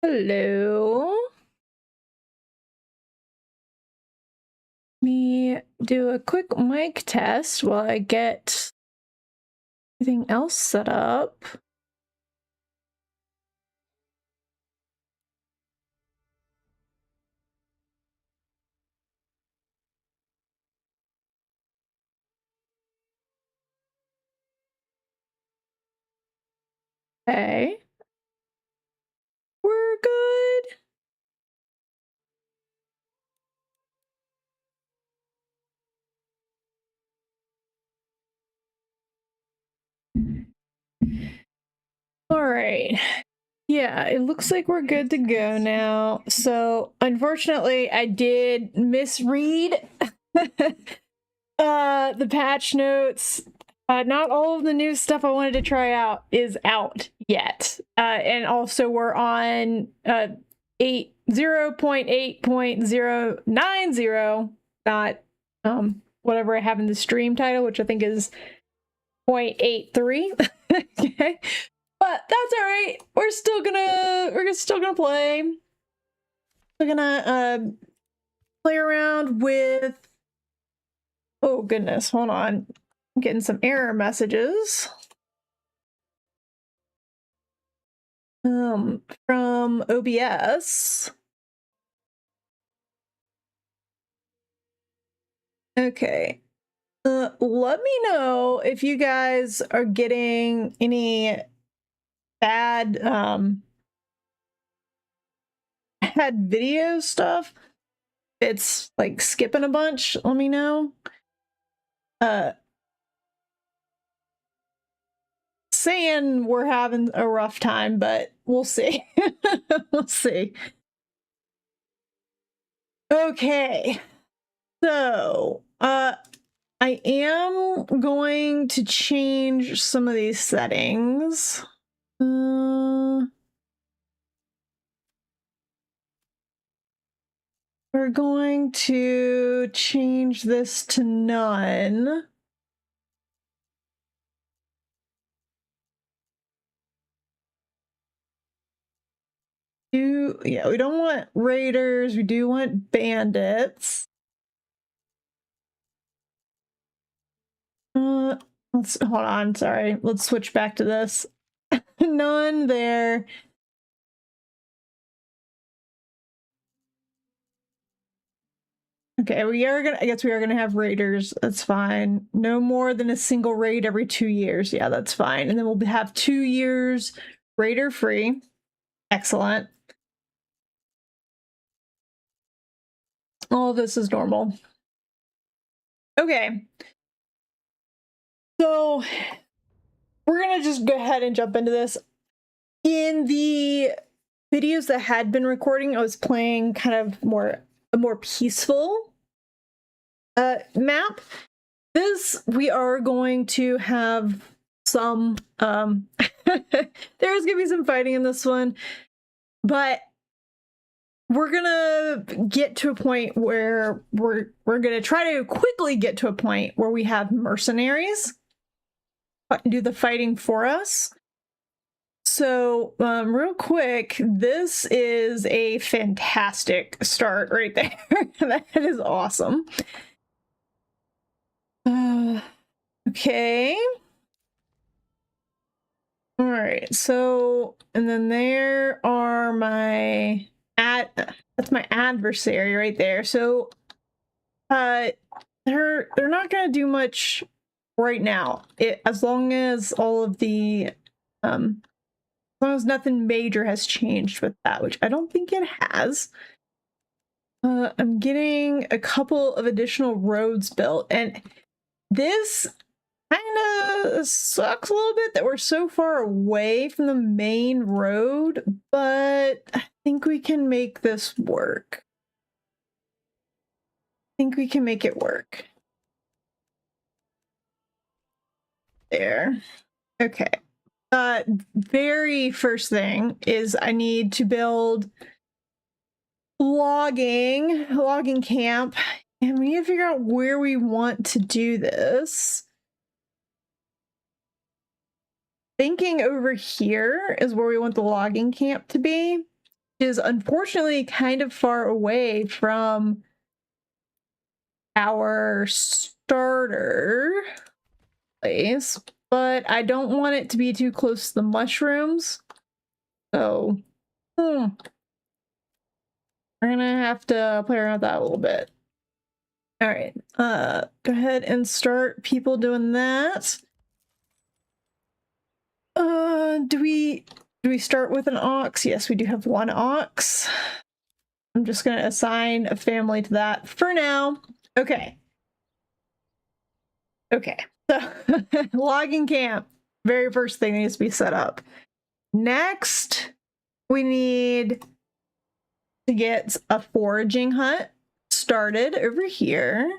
Hello. Let me do a quick mic test while I get everything else set up. Okay. We're good. All right. Yeah, it looks like we're good to go now. So, unfortunately, I did misread the patch notes. Not all of the new stuff I wanted to try out is out yet. And also we're on 0.8.090, not whatever I have in the stream title, which I think is 0.83. Okay. But that's all right. We're still gonna play. We're gonna play around with. Oh goodness, hold on. I'm getting some error messages. From OBS. Okay. Let me know if you guys are getting any bad bad video stuff. It's like skipping a bunch. Let me know. Saying we're having a rough time, but we'll see. We'll see. Okay. So, I am going to change some of these settings. We're going to change this to none. Yeah, we don't want raiders, we do want bandits. Let's hold on, sorry. Let's switch back to this. None there. Okay, I guess we are gonna have raiders. That's fine. No more than a single raid every 2 years. Yeah, that's fine. And then we'll have 2 years raider free. Excellent. All of this is normal. Okay. So we're gonna just go ahead and jump into this. In the videos that had been recording, I was playing kind of a more peaceful map. This, we are going to have some there's gonna be some fighting in this one, but we're gonna get to a point where we're gonna try to quickly get to a point where we have mercenaries do the fighting for us. So, real quick, this is a fantastic start right there. That is awesome. Okay. All right. So, and then there are that's my adversary right there. So, they're not gonna do much right now. As long as all of the as long as nothing major has changed with that, which I don't think it has. I'm getting a couple of additional roads built, and this kind of sucks a little bit that we're so far away from the main road, but I think we can make this work. I think we can make it work. There. Okay. Very first thing is I need to build logging camp, and we need to figure out where we want to do this. Thinking over here is where we want the logging camp to be. is unfortunately kind of far away from our starter place, but I don't want it to be too close to the mushrooms. So, we're gonna have to play around with that a little bit. All right, go ahead and start people doing that. Do we start with an ox? Yes, we do have one ox. I'm just gonna assign a family to that for now. Okay. Okay, so logging camp, very first thing needs to be set up. Next, we need to get a foraging hut started over here.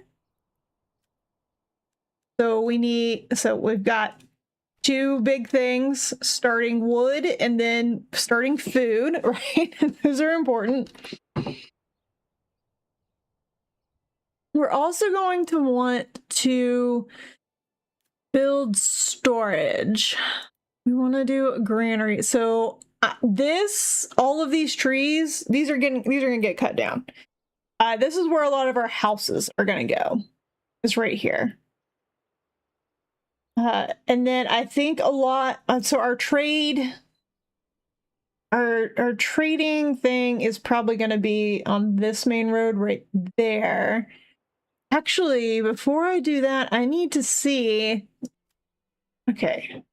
So we've got two big things, starting wood and then starting food, right? Those are important. We're also going to want to build storage. We want to do a granary. So all of these trees, these are gonna get cut down. This is where a lot of our houses are gonna go. It's right here. And then I think a lot. So our trading thing is probably gonna be on this main road right there. Actually, before I do that, I need to see. Okay.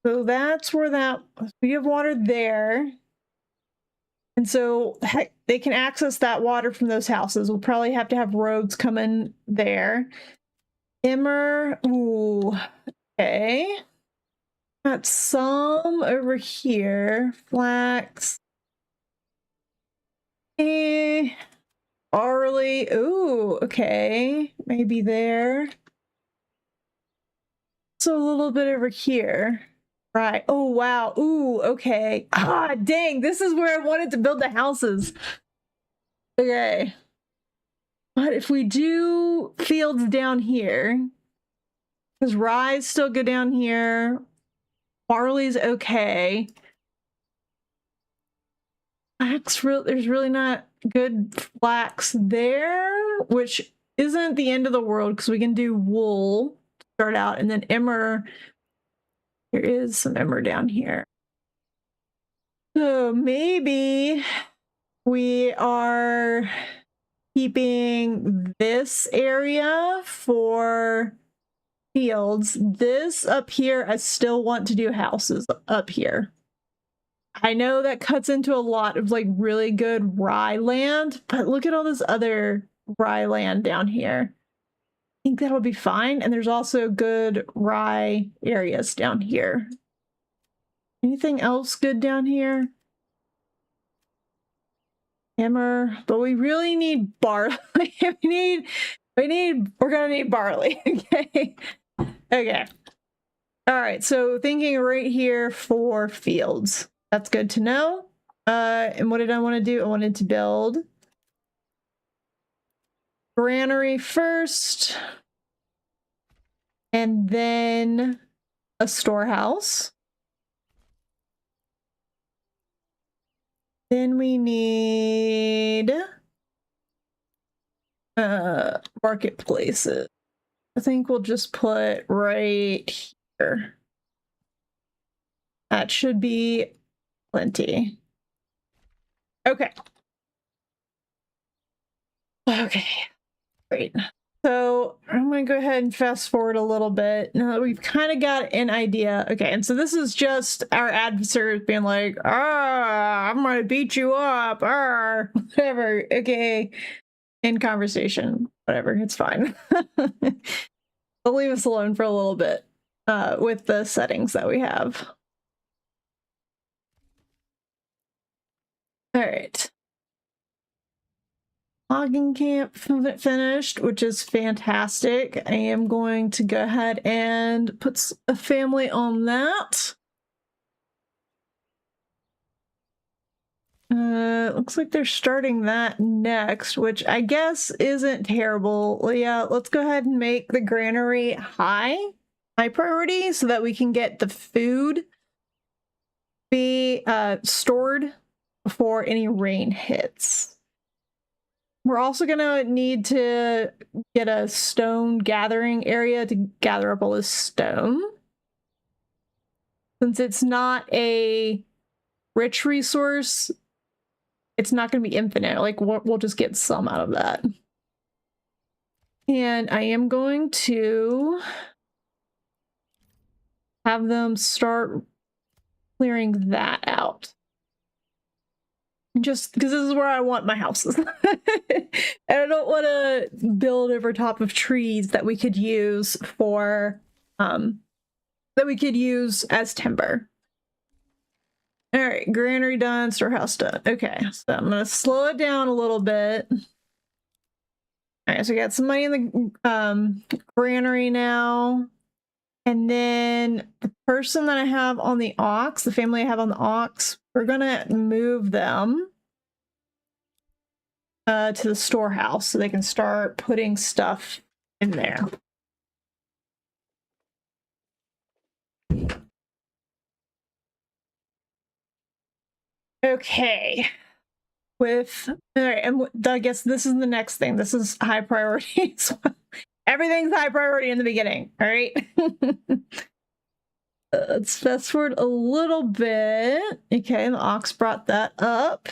So that's where we have water there. And so heck, they can access that water from those houses. We'll probably have to have roads come in there. Emmer, ooh, okay. Got some over here. Flax. Barley, ooh, okay. Maybe there. So a little bit over here. Right. Oh, wow. Ooh, okay. Ah, dang. This is where I wanted to build the houses. Okay. But if we do fields down here, because rye's still good down here, barley's okay. Flax, there's really not good flax there, which isn't the end of the world because we can do wool to start out, and then emmer. There is some emmer down here. So maybe we are keeping this area for fields. This up here, I still want to do houses up here. I know that cuts into a lot of like really good rye land, but look at all this other rye land down here. I think that would be fine. And there's also good rye areas down here. Anything else good down here? Emmer, but we really need barley. We're gonna need barley. Okay. Okay. All right. So thinking right here for fields. That's good to know. And what did I want to do? I wanted to build granary first, and then a storehouse. Then we need marketplaces. I think we'll just put right here. That should be plenty. Okay. Okay, great. So I'm going to go ahead and fast forward a little bit. Now that we've kind of got an idea. Okay, and so this is just our adversaries being like, I'm going to beat you up, whatever. Okay, in conversation, whatever, it's fine. They'll leave us alone for a little bit with the settings that we have. All right. Logging camp finished, which is fantastic. I am going to go ahead and put a family on that. Looks like they're starting that next, which I guess isn't terrible. Yeah, let's go ahead and make the granary high priority so that we can get the food be stored before any rain hits. We're also gonna need to get a stone gathering area to gather up all this stone. Since it's not a rich resource, it's not gonna be infinite. Like, we'll just get some out of that. And I am going to have them start clearing that out. Just because this is where I want my houses. And I don't want to build over top of trees that we could use for, that we could use as timber. All right, granary done, storehouse done. Okay, so I'm going to slow it down a little bit. All right, so we got some money in the granary now. And then the person that I have on the ox, the family I have on the ox, we're gonna move them to the storehouse so they can start putting stuff in there. Okay. All right, and I guess this is the next thing. This is high priority. Everything's high priority in the beginning, all right? Let's fast forward a little bit. Okay, the ox brought that up.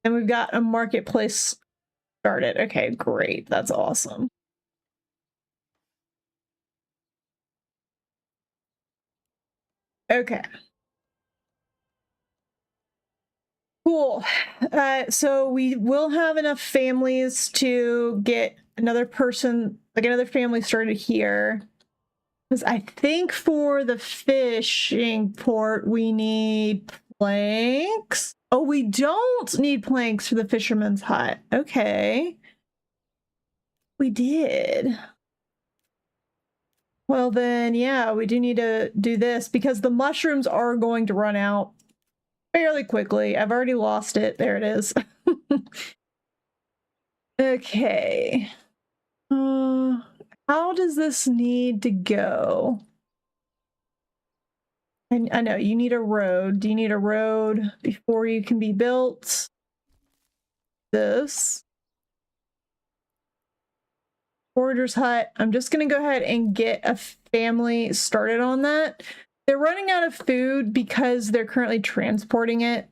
And we've got a marketplace started. Okay, great. That's awesome. Okay. Cool. So we will have enough families to get another person, like another family started here. Because I think for the fishing port, we need planks. Oh, we don't need planks for the fisherman's hut. Okay. We did. Well, then, yeah, we do need to do this because the mushrooms are going to run out fairly quickly. I've already lost it. There it is. Okay. How does this need to go? I know you need a road. Do you need a road before you can be built? This. Forager's hut. I'm just going to go ahead and get a family started on that. They're running out of food because they're currently transporting it.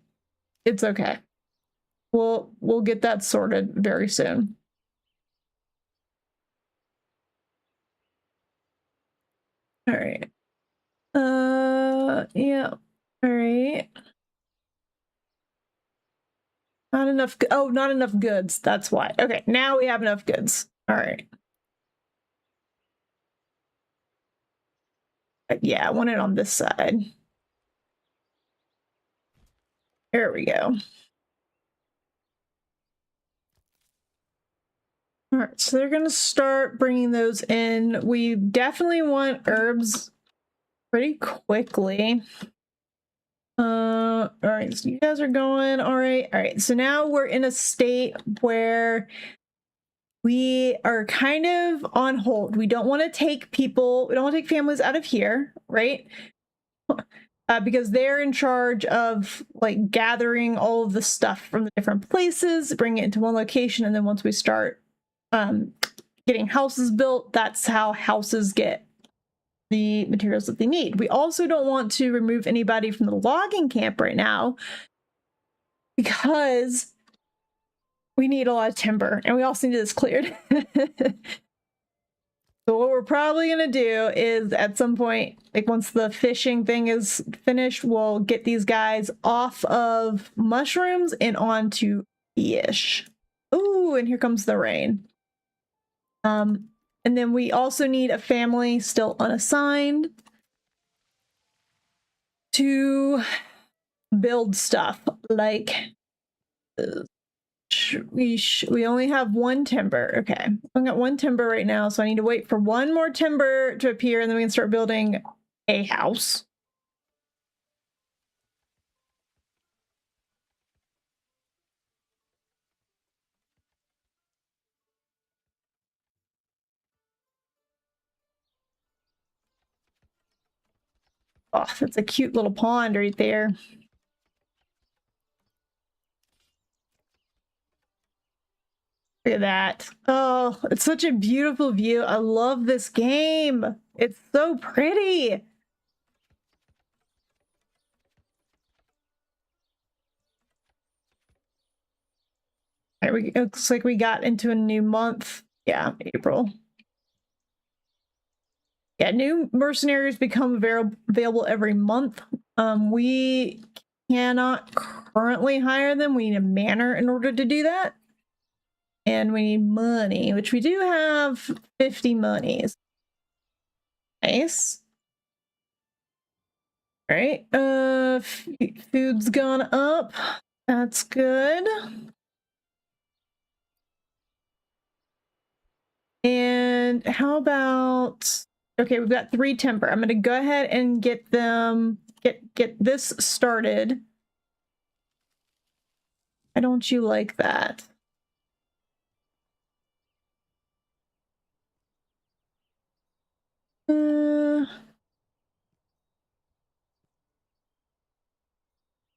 It's okay. We'll get that sorted very soon. All right. Yeah. All right. Not enough. Oh, not enough goods. That's why. Okay, now we have enough goods. All right. Yeah, I want it on this side. There we go. All right, so they're going to start bringing those in. We definitely want herbs pretty quickly. All right, so you guys are going. All right, so now we're in a state where we are kind of on hold. We don't want to take people, we don't want to take families out of here, right? Because they're in charge of like gathering all of the stuff from the different places, bring it into one location, and then once we start getting houses built, that's how houses get the materials that they need. We also don't want to remove anybody from the logging camp right now because we need a lot of timber and we also need this cleared. So what we're probably going to do is at some point, like once the fishing thing is finished, we'll get these guys off of mushrooms and onto fish. Ooh, and here comes the rain. And then we also need a family still unassigned to build stuff like we only have one timber. Okay, I've got one timber right now, so I need to wait for one more timber to appear, and then we can start building a house. Oh, that's a cute little pond right there. Look at that. Oh, it's such a beautiful view. I love this game. It's so pretty. All right, it looks like we got into a new month. Yeah, April. Yeah, new mercenaries become available every month. We cannot currently hire them. We need a manor in order to do that. And we need money, which we do have 50 monies. Nice. All right. Food's gone up. That's good. And how about, okay, we've got 3 temper. I'm gonna go ahead and get them, get this started. Why don't you like that?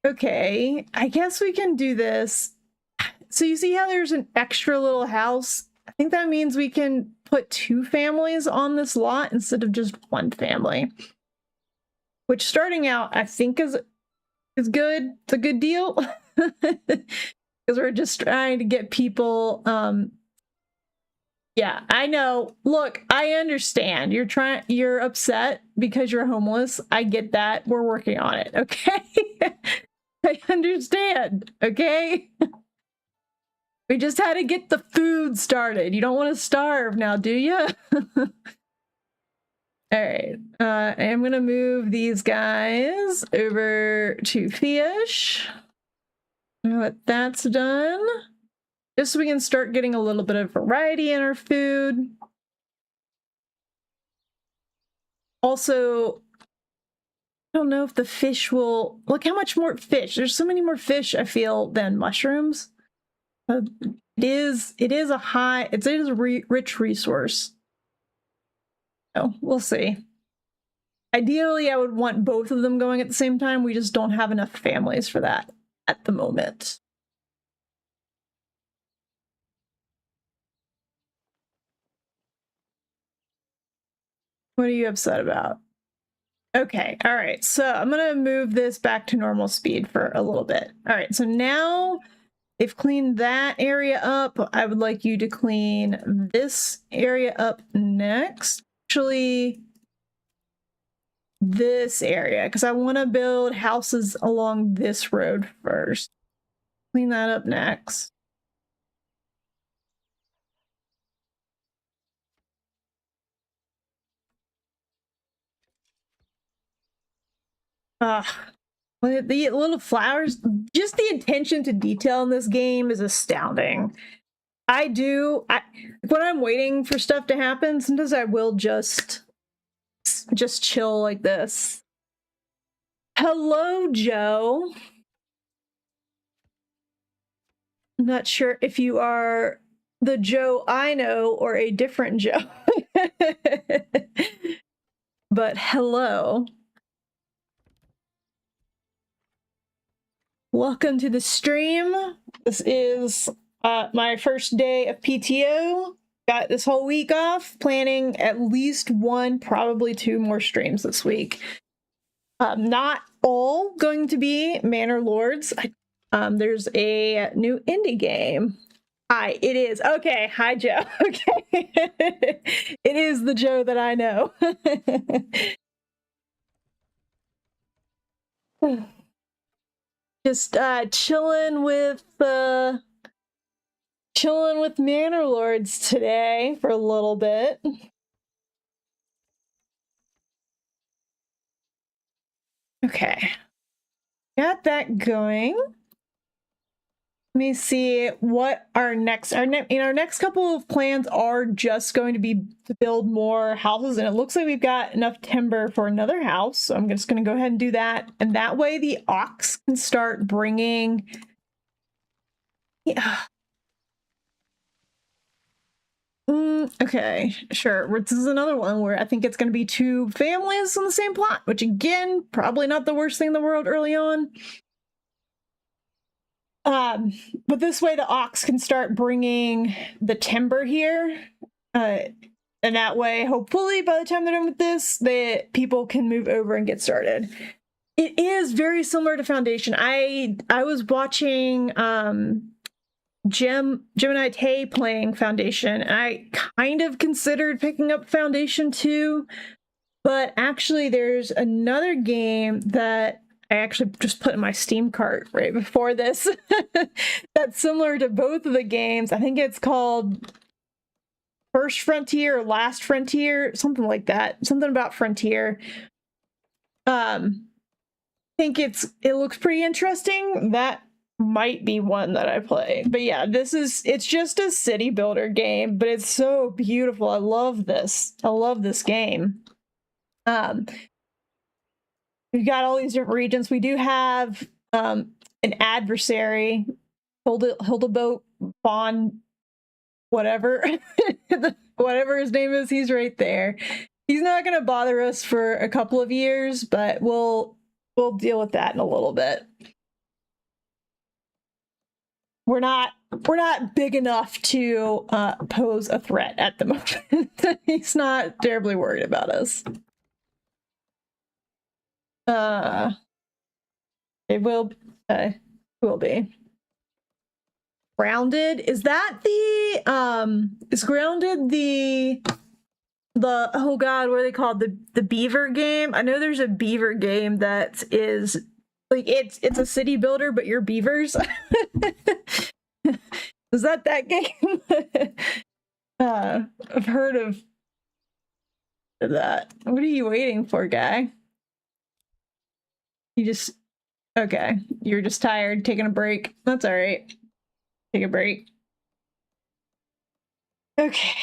Okay, I guess we can do this. So you see how there's an extra little house? I think that means we can put 2 families on this lot instead of just 1 family. Which starting out, I think is good. It's a good deal. Because we're just trying to get people yeah, I know. Look, I understand. You're upset because you're homeless. I get that. We're working on it, okay? I understand, okay? We just had to get the food started. You don't want to starve now, do you? All right. I'm going to move these guys over to fish. Now that that's done, just so we can start getting a little bit of variety in our food. Also, I don't know if the fish will... Look how much more fish. There's so many more fish, I feel, than mushrooms. It is a rich resource. Oh, we'll see. Ideally, I would want both of them going at the same time. We just don't have enough families for that at the moment. What are you upset about? Okay, all right. So I'm going to move this back to normal speed for a little bit. All right, so now they've cleaned that area up. I would like you to clean this area up next. Actually, this area, because I want to build houses along this road first. Clean that up next. The little flowers, just the attention to detail in this game is astounding. When I'm waiting for stuff to happen, sometimes I will just chill like this. Hello, Joe. I'm not sure if you are the Joe I know or a different Joe. But hello. Welcome to the stream. This is my first day of PTO. Got this whole week off, planning at least 1, probably 2 more streams this week. Not all going to be Manor Lords. There's a new indie game. Hi, it is. Okay, hi, Joe. Okay. It is the Joe that I know. Just chilling with Manor Lords today for a little bit. Okay, got that going. Let me see what our next couple of plans are just going to be to build more houses, and it looks like we've got enough timber for another house, so I'm just going to go ahead and do that, and that way the ox can start bringing... Yeah. Okay, sure. This is another one where I think it's going to be 2 families on the same plot, which again, probably not the worst thing in the world early on. But this way the ox can start bringing the timber here. And that way, hopefully, by the time they're done with this, the people can move over and get started. It is very similar to Foundation. I was watching Gemini Tay playing Foundation, and I kind of considered picking up Foundation too, but actually there's another game that I actually just put in my Steam cart right before this that's similar to both of the games. I think it's called First Frontier or Last Frontier, something like that. Something about Frontier. I think it looks pretty interesting. That might be one that I play. But yeah, it's just a city builder game, but it's so beautiful. I love this. I love this game. We've got all these different regions. We do have an adversary, Hildeboat Bond, whatever. Whatever his name is, he's right there. He's not going to bother us for a couple of years, but we'll deal with that in a little bit. We're not big enough to pose a threat at the moment. He's not terribly worried about us. It will be. Grounded, is that the is Grounded the oh god, what are they called, the beaver game? I know there's a beaver game that is like it's a city builder but you're beavers. Is that game? I've heard of that. What are you waiting for, guy? Okay, you're just tired, taking a break. That's all right. Take a break. Okay.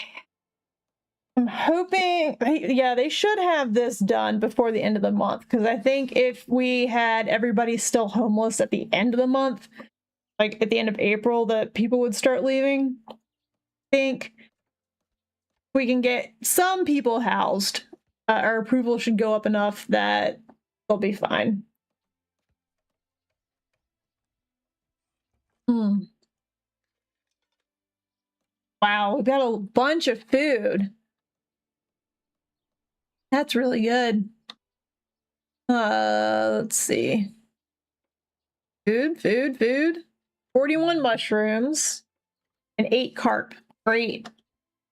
I'm hoping, yeah, they should have this done before the end of the month, because I think if we had everybody still homeless at the end of the month, like at the end of April, that people would start leaving. I think we can get some people housed. Our approval should go up enough that they'll be fine. Wow, we've got a bunch of food. That's really good. Let's see. Food. 41 mushrooms and 8 carp. Great.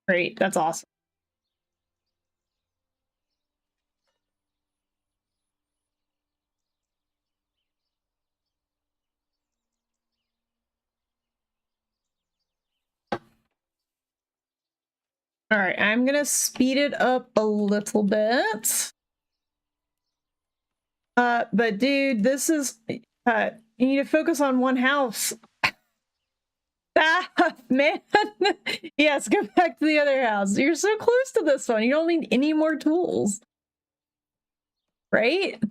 That's awesome. All right, I'm gonna speed it up a little bit. But dude, this is you need to focus on one house. Ah, man. Yes, go back to the other house. You're so close to this one. You don't need any more tools. Right?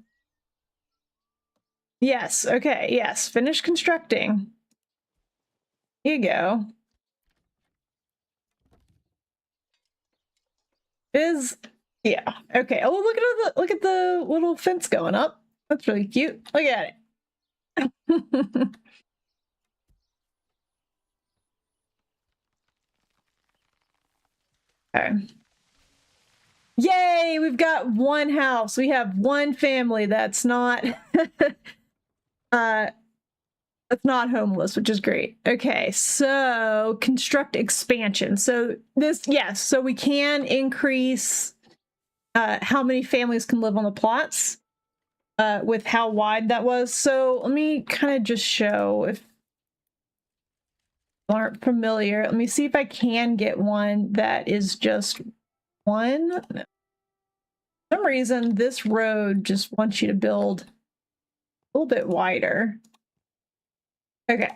Yes, okay, yes. Finish constructing. Here you go. Yeah, okay. Oh, look at the little fence going up. That's really cute. Look at it. Okay. Yay, we've got one house. We have one family that's not that's not homeless, which is great. Okay, so construct expansion. So so we can increase how many families can live on the plots with how wide that was. So let me kind of just show if you aren't familiar. Let me see if I can get one that is just one. For some reason, this road just wants you to build a little bit wider. Okay.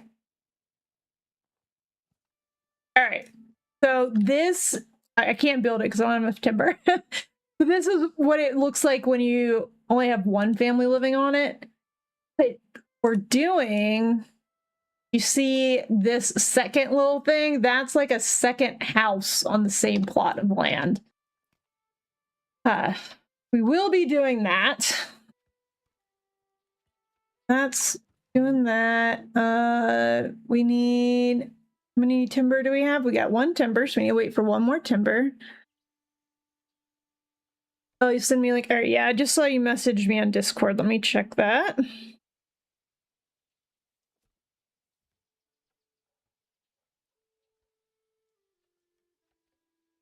All right. So this, I can't build it because I don't have enough timber. This is what it looks like when you only have one family living on it. But we're doing You see this second little thing? That's like a second house on the same plot of land. We will be doing that. That's doing that. We need, how many timber do we have? We got 1 timber, so we need to wait for 1 more timber. Oh, you send me like, all right, yeah, I just saw you message me on Discord. Let me check that.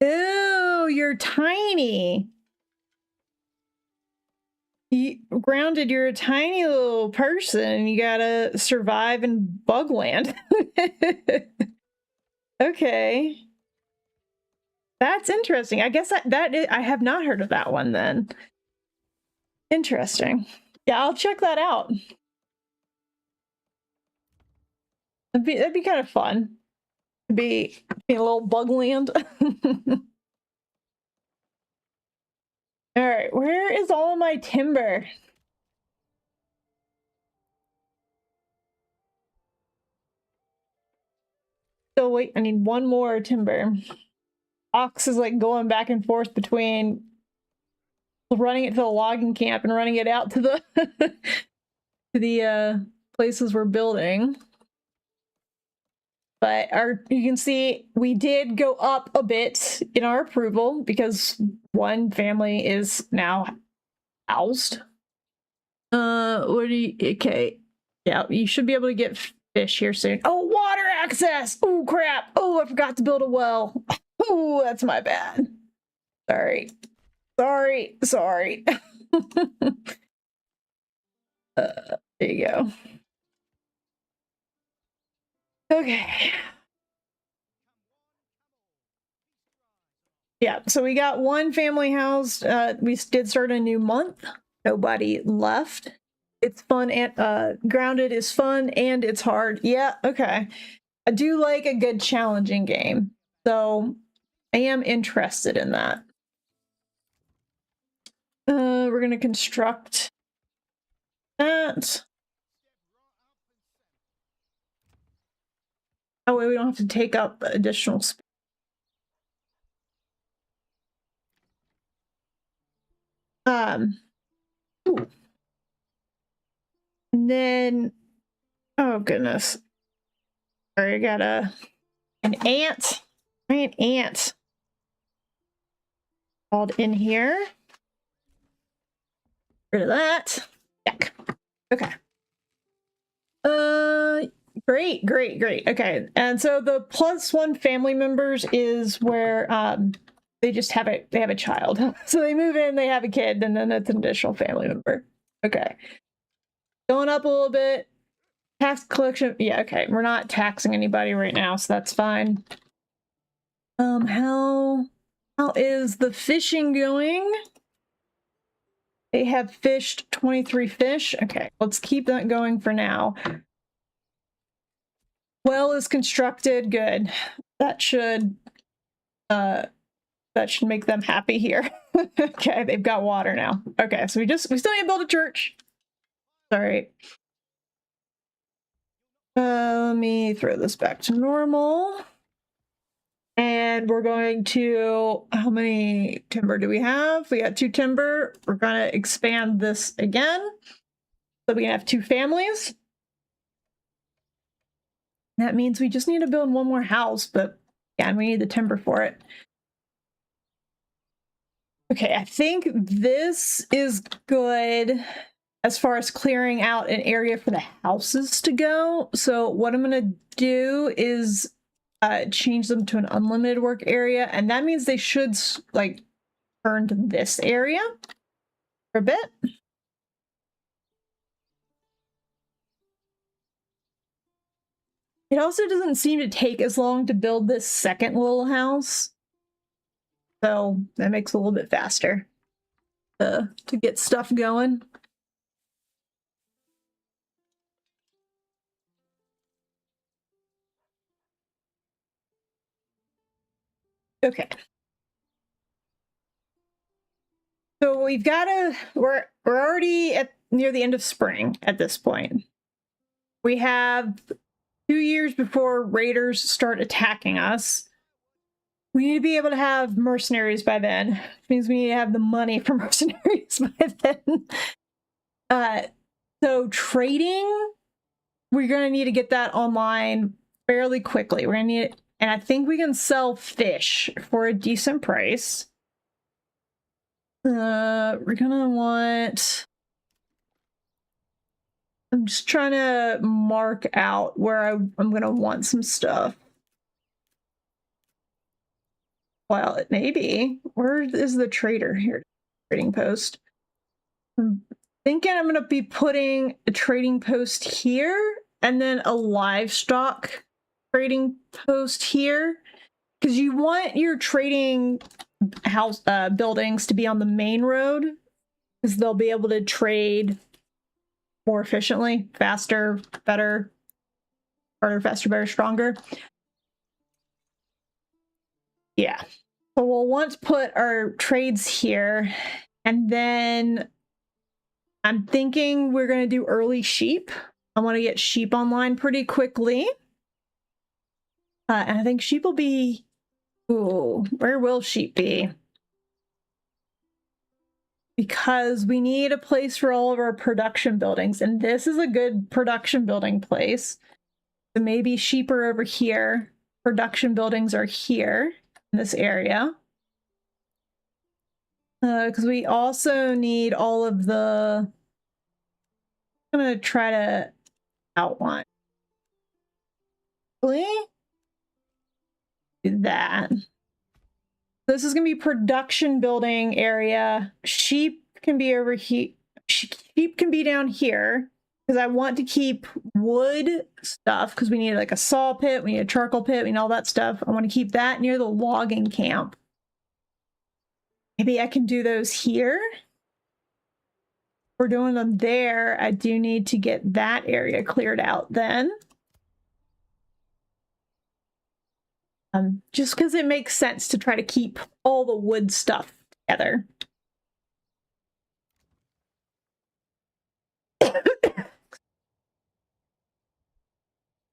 Ew, you're tiny. Grounded, you're a tiny little person. You gotta survive in Bugland. Okay. That's interesting. I guess I have not heard of that one then. Interesting. Yeah, I'll check that out. That'd be kind of fun. To be a little Bugland. All right, where is all my timber? So wait, I need 1 more timber. Ox is like going back and forth between running it to the logging camp and running it out to the to the places we're building. But you can see we did go up a bit in our approval because 1 family is now housed. What do you, okay. Yeah, you should be able to get fish here soon. Oh, water access! Oh, crap! Oh, I forgot to build a well. Oh, that's my bad. Sorry. Sorry. There you go. Okay. Yeah, so we got 1 family housed. We did start a new month. Nobody left. It's fun and grounded is fun and it's hard. Yeah, okay. I do like a good challenging game. So I am interested in that. We're gonna construct that. Oh wait, we don't have to take up additional space. Ooh. And then, oh goodness. Sorry, I got an ant. Giant ant called in here. Rid of that. Yuck. Okay. Great. Okay. And so the +1 family members is where they just have a child. So they move in, they have a kid, and then it's an additional family member. Okay. Going up a little bit. Tax collection. Yeah, okay. We're not taxing anybody right now, so that's fine. How is the fishing going? They have fished 23 fish. Okay, let's keep that going for now. Well is constructed. Good. That should make them happy here. Okay, they've got water now. Okay, so we still need to build a church. Sorry. Let me throw this back to normal. And we're going to, how many timber do we have? We got 2 timber. We're going to expand this again. So we can have 2 families. That means we just need to build 1 more house, but yeah, we need the timber for it. Okay, I think this is good as far as clearing out an area for the houses to go. So what I'm going to do is change them to an unlimited work area, and that means they should like turn to this area for a bit. It also doesn't seem to take as long to build this second little house, so that makes it a little bit faster to get stuff going. Okay. So we've got we're already near the end of spring at this point. We have 2 years before raiders start attacking us. We need to be able to have mercenaries by then. Which means we need to have the money for mercenaries by then. So trading, we're going to need to get that online fairly quickly. We're going to need it, and I think we can sell fish for a decent price. We're going to want... I'm just trying to mark out where I'm going to want some stuff. Well, it may be. Where is the trader here? Trading post. I'm thinking I'm going to be putting a trading post here and then a livestock trading post here, because you want your trading house buildings to be on the main road, because they'll be able to trade more efficiently, faster, better, harder, faster, better, stronger. Yeah. So we'll want to put our trades here, and then I'm thinking we're going to do early sheep. I want to get sheep online pretty quickly. And I think sheep will be... Ooh, where will sheep be? Because we need a place for all of our production buildings, and this is a good production building place. So maybe sheep are over here. Production buildings are here in this area. Because we also need all of the... I'm going to try to outline. Do that. This is going to be production building area. Sheep can be over here. Sheep can be down here, because I want to keep wood stuff, because we need like a saw pit, we need a charcoal pit, we need all that stuff. I want to keep that near the logging camp. Maybe I can do those here. If we're doing them there, I do need to get that area cleared out then. Just because it makes sense to try to keep all the wood stuff together.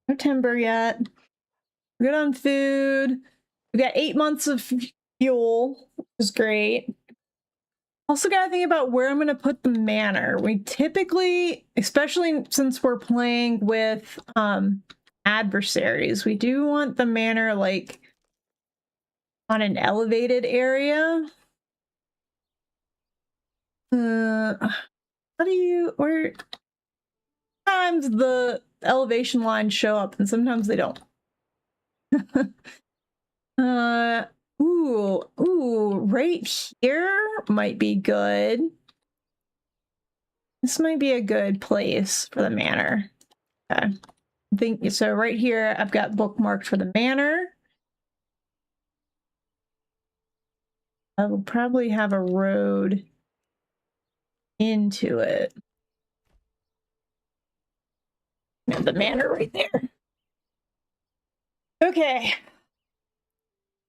No timber yet. We're good on food. We got 8 months of fuel, which is great. Also got to think about where I'm going to put the manor. We typically, especially since we're playing with adversaries, we do want the manor like on an elevated area. How do you... Where... Sometimes the elevation lines show up and sometimes they don't. Ooh, right here might be good. This might be a good place for the manor. Okay. I think so. Right here, I've got bookmarked for the manor. I will probably have a road into it. The manor right there. Okay.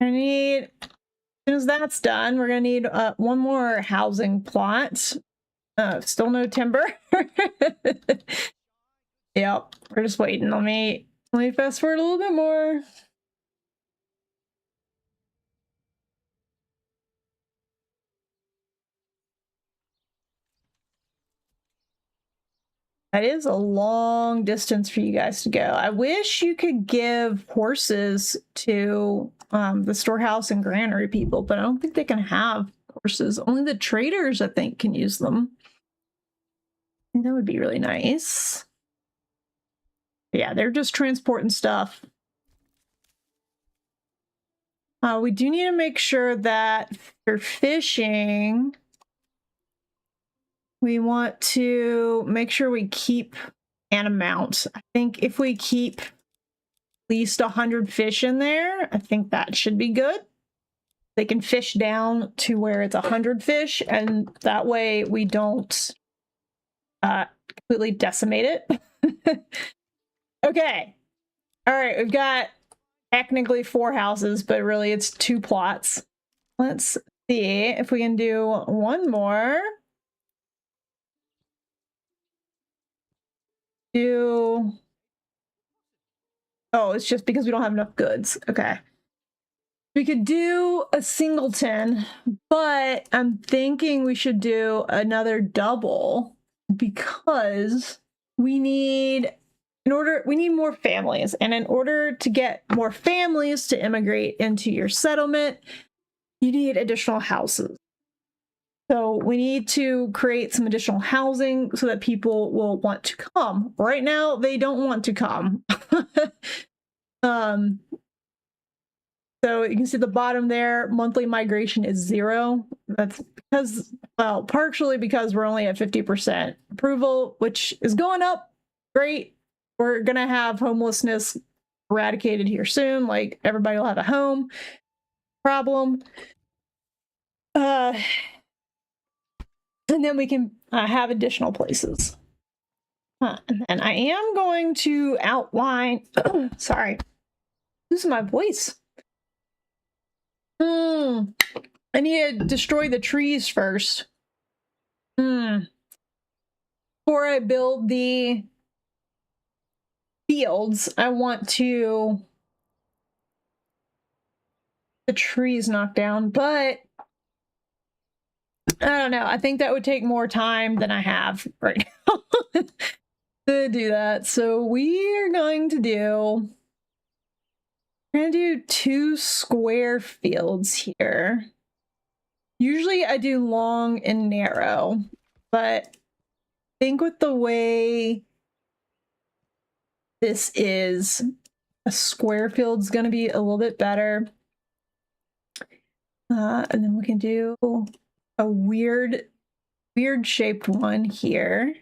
I need, as soon as that's done, we're gonna need one more housing plot. Still no timber. Yep, we're just waiting. Let me fast forward a little bit more. That is a long distance for you guys to go. I wish you could give horses to the storehouse and granary people, but I don't think they can have horses. Only the traders, I think, can use them. And that would be really nice. Yeah, they're just transporting stuff. We do need to make sure that for fishing, we want to make sure we keep an amount. I think if we keep at least 100 fish in there, I think that should be good. They can fish down to where it's 100 fish, and that way we don't completely decimate it. Okay. All right, we've got technically 4 houses, but really it's 2 plots. Let's see if we can do one more. Do Oh, it's just because we don't have enough goods. Okay. We could do a singleton, but I'm thinking we should do another double because we need more families. And in order to get more families to immigrate into your settlement, you need additional houses. So we need to create some additional housing so that people will want to come. Right now, they don't want to come. So you can see the bottom there, monthly migration is 0. That's because, well, partially because we're only at 50% approval, which is going up. Great. We're going to have homelessness eradicated here soon. Like, everybody will have a home. Problem. And then we can have additional places. And I am going to outline, sorry, losing my voice. I need to destroy the trees first. Before I build the fields, I want to the trees knocked down, but I don't know. I think that would take more time than I have right now to do that. So we're going to do 2 square fields here. Usually I do long and narrow, but I think with the way this is, a square field's going to be a little bit better. And then we can do a weird shaped one here.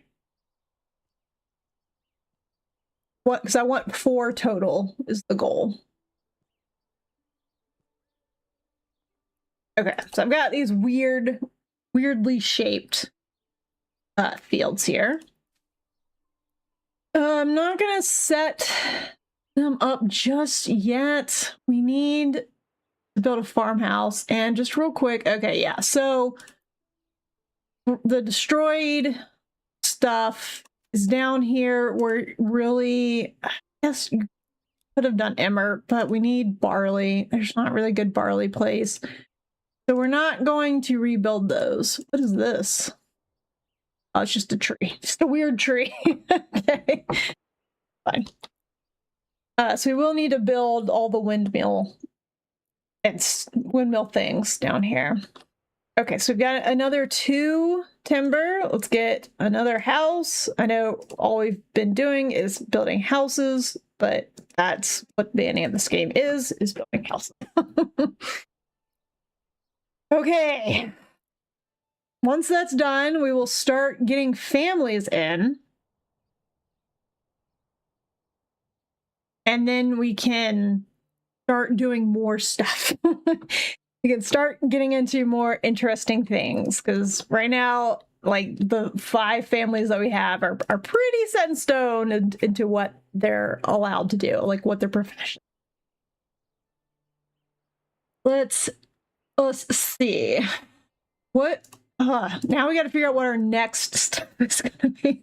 Because I want 4 total is the goal. Okay, so I've got these weirdly shaped fields here. I'm not gonna set them up just yet. We need to build a farmhouse. And just real quick, okay, yeah, so the destroyed stuff is down here. We're really, I guess you could have done emmer, but we need barley. There's not really good barley place. So we're not going to rebuild those. What is this? Oh, it's just a tree. Just a weird tree. Okay. Fine. So we will need to build all the windmill things down here. Okay, so we've got another 2 timber. Let's get another house. I know all we've been doing is building houses, but that's what the ending of this game is building houses. Okay. Once that's done, we will start getting families in. And then we can start doing more stuff. We can start getting into more interesting things, because right now, like, the 5 families that we have are pretty set in stone into what they're allowed to do, like what their profession. Let's see. What? Now we got to figure out what our next step is going to be.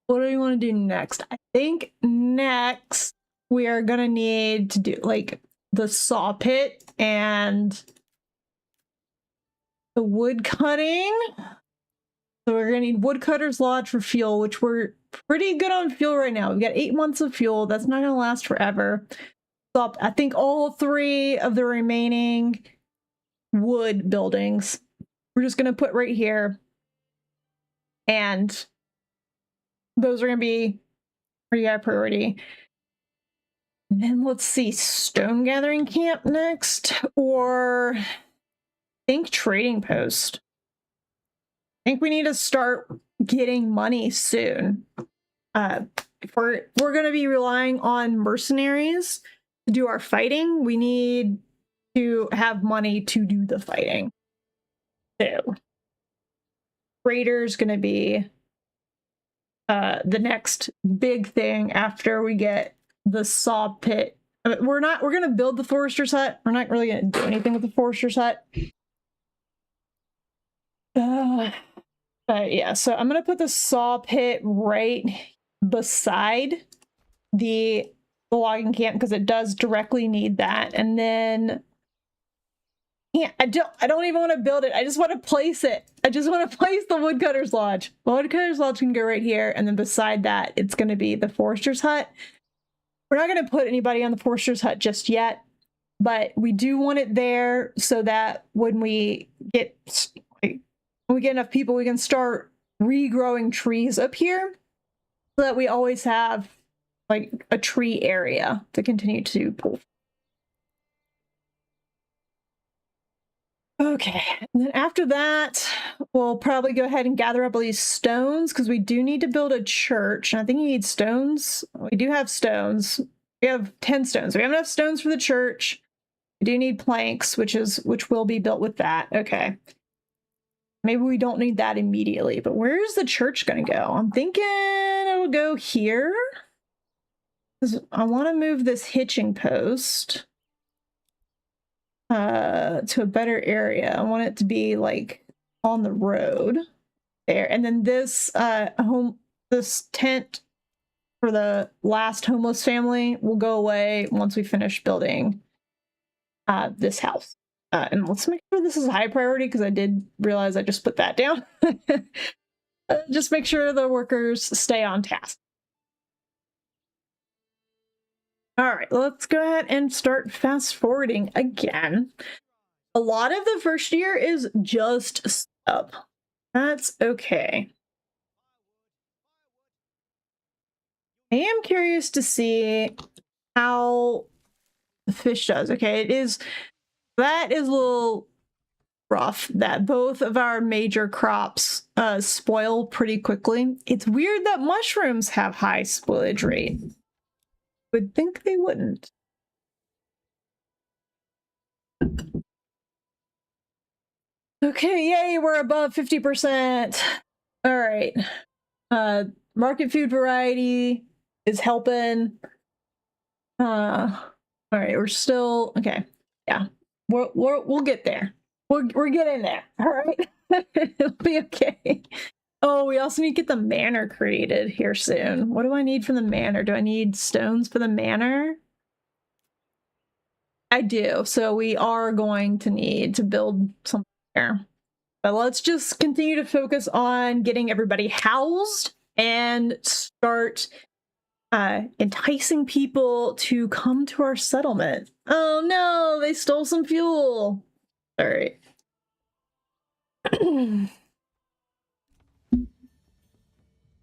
What do we want to do next? I think next we are going to need to do, like, the saw pit and the wood cutting. So we're going to need Woodcutter's Lodge for fuel, which we're pretty good on fuel right now. We've got 8 months of fuel. That's not going to last forever. So I think all 3 of the remaining wood buildings we're just going to put right here. And those are going to be pretty high priority. And then let's see, stone gathering camp next, or I think trading post. I think we need to start getting money soon. If we're going to be relying on mercenaries to do our fighting, we need to have money to do the fighting. So raiders going to be the next big thing after we get the saw pit. We're going to build the forester's hut. We're not really going to do anything with the forester's hut. But yeah, so I'm going to put the saw pit right beside the logging camp because it does directly need that. And then I don't even want to build it. I just want to place it. I just want to place the Woodcutter's Lodge. The Woodcutter's Lodge can go right here, and then beside that, it's going to be the Forester's Hut. We're not going to put anybody on the Forester's Hut just yet, but we do want it there so that when we get enough people, we can start regrowing trees up here so that we always have like a tree area to continue to pull. Okay, and then after that, we'll probably go ahead and gather up all these stones because we do need to build a church. And I think you need stones. We do have stones. We have 10 stones. We have enough stones for the church. We do need planks, which will be built with that. Okay. Maybe we don't need that immediately, but where is the church going to go? I'm thinking it'll go here. Because I want to move this hitching post to a better area. I want it to be like on the road there. And then this this tent for the last homeless family will go away once we finish building this house. And let's make sure this is a high priority because I did realize I just put that down. Just make sure the workers stay on task. All right, let's go ahead and start fast forwarding again. A lot of the first year is just up. That's okay. I am curious to see how the fish does. Okay, that is a little rough that both of our major crops spoil pretty quickly. It's weird that mushrooms have high spoilage rate. Would think they wouldn't. Okay, yay, we're above 50%. All right. Market food variety is helping. All right, we're still okay. Yeah. We'll get there. We're getting there. All right. It'll be okay. Oh, we also need to get the manor created here soon. What do I need from the manor? Do I need stones for the manor? I do. So we are going to need to build something there. But let's just continue to focus on getting everybody housed and start enticing people to come to our settlement. Oh no, they stole some fuel. All right.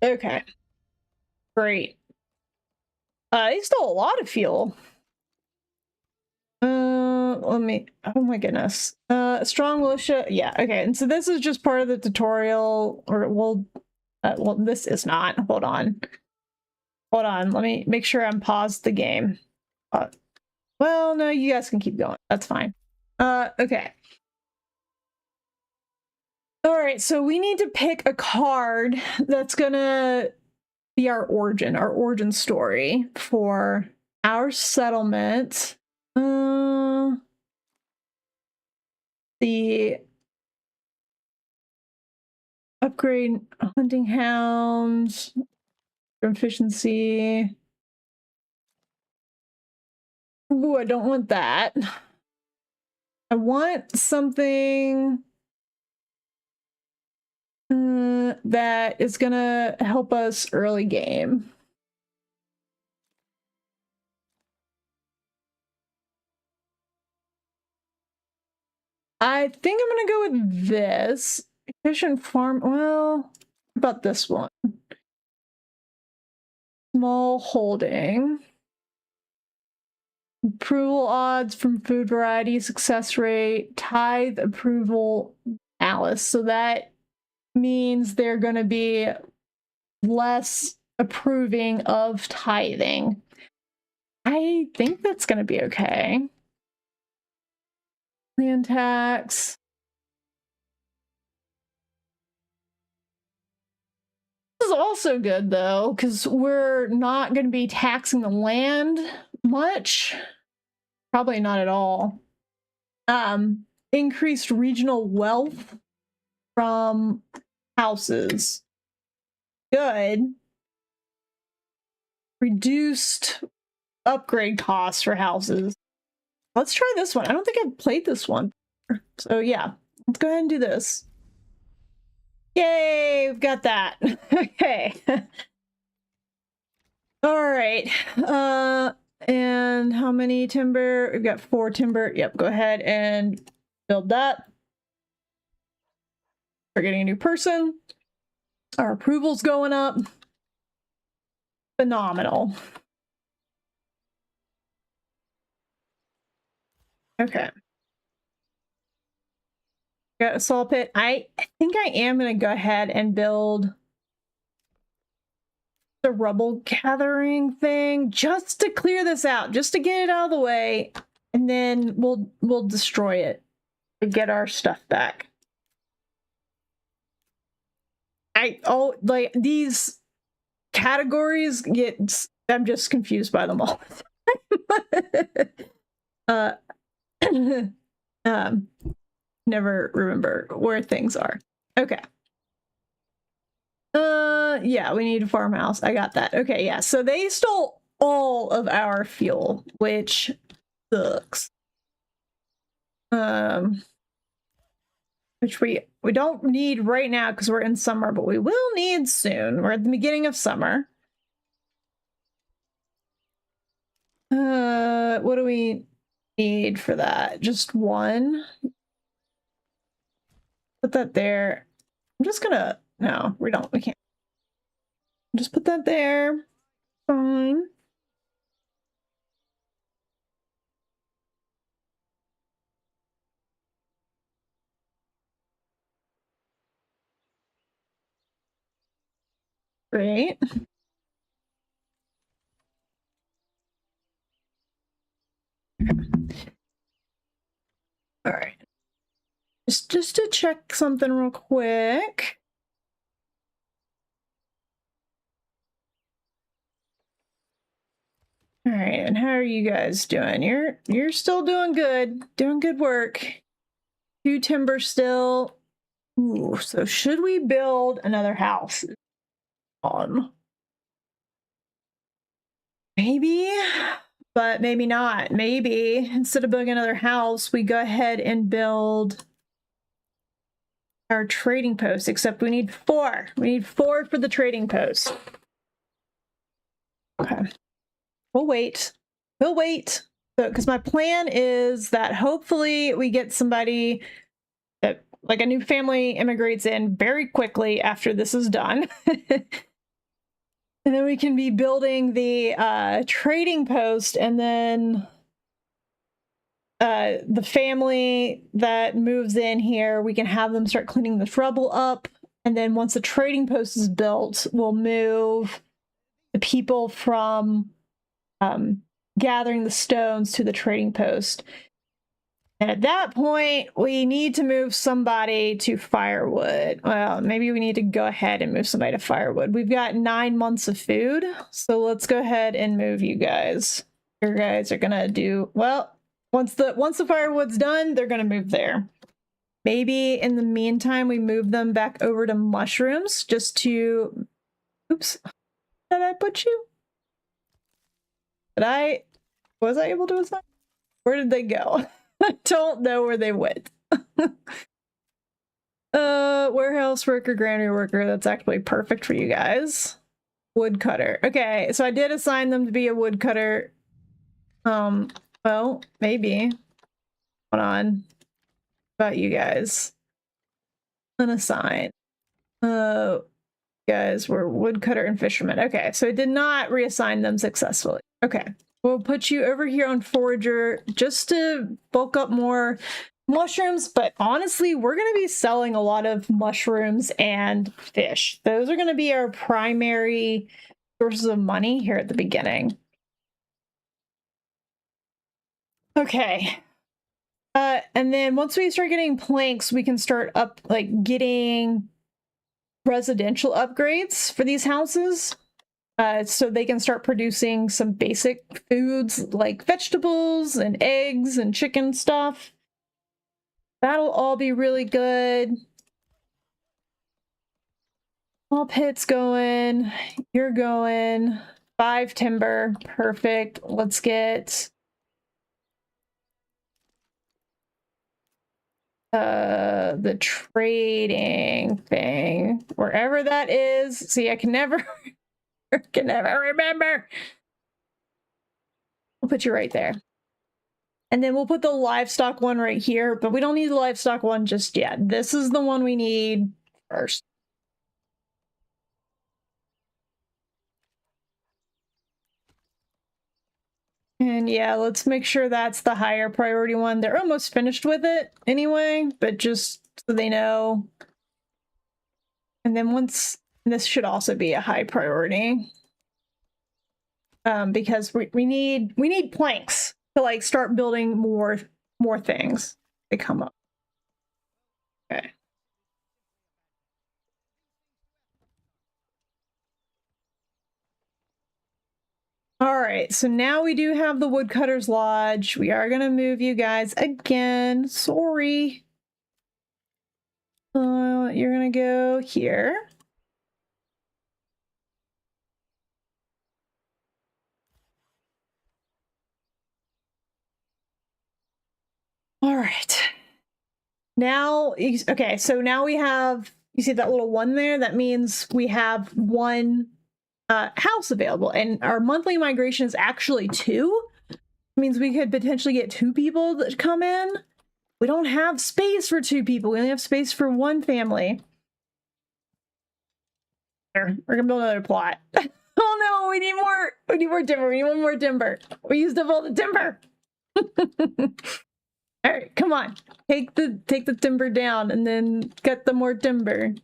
Okay. Great. They stole a lot of fuel. Let me, oh my goodness. Strong militia, yeah, okay. And so this is just part of the tutorial, or well, this is not. Hold on. Let me make sure I'm paused the game. Well, no, you guys can keep going. That's fine. Okay. All right, so we need to pick a card that's gonna be our origin story for our settlement. The upgrade hunting hounds, efficiency. Ooh, I don't want that. I want something that is gonna help us early game. I think I'm gonna go with this. Efficient farm, well, how about this one? Small holding. Approval odds from food variety, success rate, tithe approval, Alice. So that means they're going to be less approving of tithing. I think that's going to be okay. Land tax. This is also good though, because we're not going to be taxing the land much. Probably not at all. Increased regional wealth from houses. Good. reduced upgrade costs for houses. Let's try this one. I don't think I've played this one. So yeah, let's go ahead and do this. Yay, we've got that. Okay. All right. And how many timber? We've got 4 timber. Yep, go ahead and build that. We're getting a new person. Our approval's going up. Phenomenal. Okay. Got a saw pit. I think I am going to go ahead and build the rubble gathering thing just to clear this out, just to get it out of the way, and then we'll destroy it to get our stuff back. Like these categories get, I'm just confused by them all. Never remember where things are. Okay. Yeah, we need a farmhouse. I got that. Okay, yeah. So they stole all of our fuel, which sucks. Which we don't need right now because we're in summer, but we will need soon. We're at the beginning of summer. What do we need for that? Just one. Put that there. I'm just gonna, no, we can't. Just put that there. Fine. Great. All right. Just to check something real quick. All right, and how are you guys doing? You're still doing good. Doing good work. 2 timber still. Ooh, so should we build another house? Maybe, but maybe not. Maybe instead of building another house, we go ahead and build our trading post, except we need 4. We need 4 for the trading post. Okay. We'll wait. We'll wait. So, because my plan is that hopefully we get somebody that, like a new family immigrates in very quickly after this is done. And then we can be building the trading post, and then the family that moves in here, we can have them start cleaning the rubble up. And then once the trading post is built, we'll move the people from gathering the stones to the trading post. And at that point, we need to move somebody to firewood. Well, maybe we need to go ahead and move somebody to firewood. We've got 9 months of food, so let's go ahead and move you guys. You guys are gonna do well. Once the firewood's done, they're gonna move there. Maybe in the meantime, we move them back over to mushrooms just to. Oops, did I put you? Was I able to assign? Where did they go? I don't know where they went. Warehouse worker, granary worker. That's actually perfect for you guys. Woodcutter. Okay, so I did assign them to be a woodcutter. Well, maybe. Hold on. About you guys. Unassigned. Guys were woodcutter and fisherman. Okay, so I did not reassign them successfully. Okay. We'll put you over here on forager just to bulk up more mushrooms, but honestly, we're going to be selling a lot of mushrooms and fish. Those are going to be our primary sources of money here at the beginning. Okay. And then once we start getting planks, we can start getting residential upgrades for these houses. So they can start producing some basic foods like vegetables and eggs and chicken stuff. That'll all be really good. All pits going. You're going. 5 timber. Perfect. Let's get the trading thing, wherever that is. See, I can never can never remember. We'll put you right there. And then we'll put the livestock one right here, but we don't need the livestock one just yet. This is the one we need first. And yeah, let's make sure that's the higher priority one. They're almost finished with it anyway, but just so they know. And then once, this should also be a high priority. Because we need planks to like start building more things that come up. Okay. All right, so now we do have the Woodcutter's Lodge. We are gonna move you guys again. Sorry. You're gonna go here. All right. Now, okay, so now we have, you see that little one there? That means we have one house available, and our monthly migration is actually 2. It means we could potentially get 2 people that come in. We don't have space for 2 people. We only have space for 1 family. We're gonna build another plot. Oh no, we need more. We need more timber. We need 1 more timber. We used up all the timber. All right, come on. Take the timber down and then get the more timber.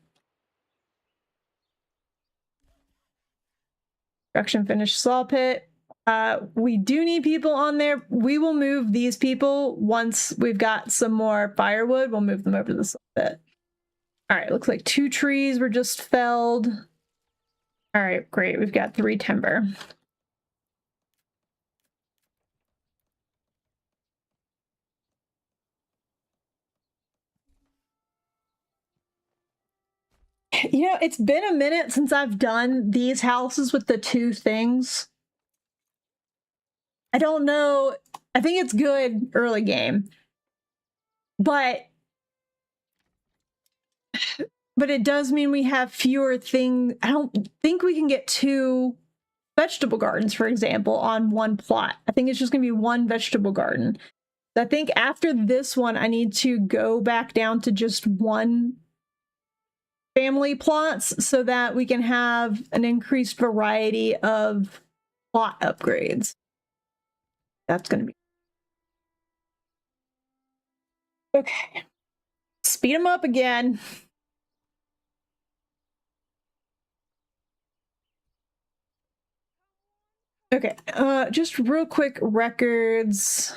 Construction finished saw pit. We do need people on there. We will move these people once we've got some more firewood. We'll move them over to the saw pit. All right, looks like 2 trees were just felled. All right, great. We've got 3 timber. You know, it's been a minute since I've done these houses with the 2 things. I don't know. I think it's good early game. But it does mean we have fewer things. I don't think we can get 2 vegetable gardens, for example, on 1 plot. I think it's just going to be 1 vegetable garden. I think after this one, I need to go back down to just 1 family plots so that we can have an increased variety of plot upgrades. That's going to be okay. Speed them up again. Okay, just real quick records.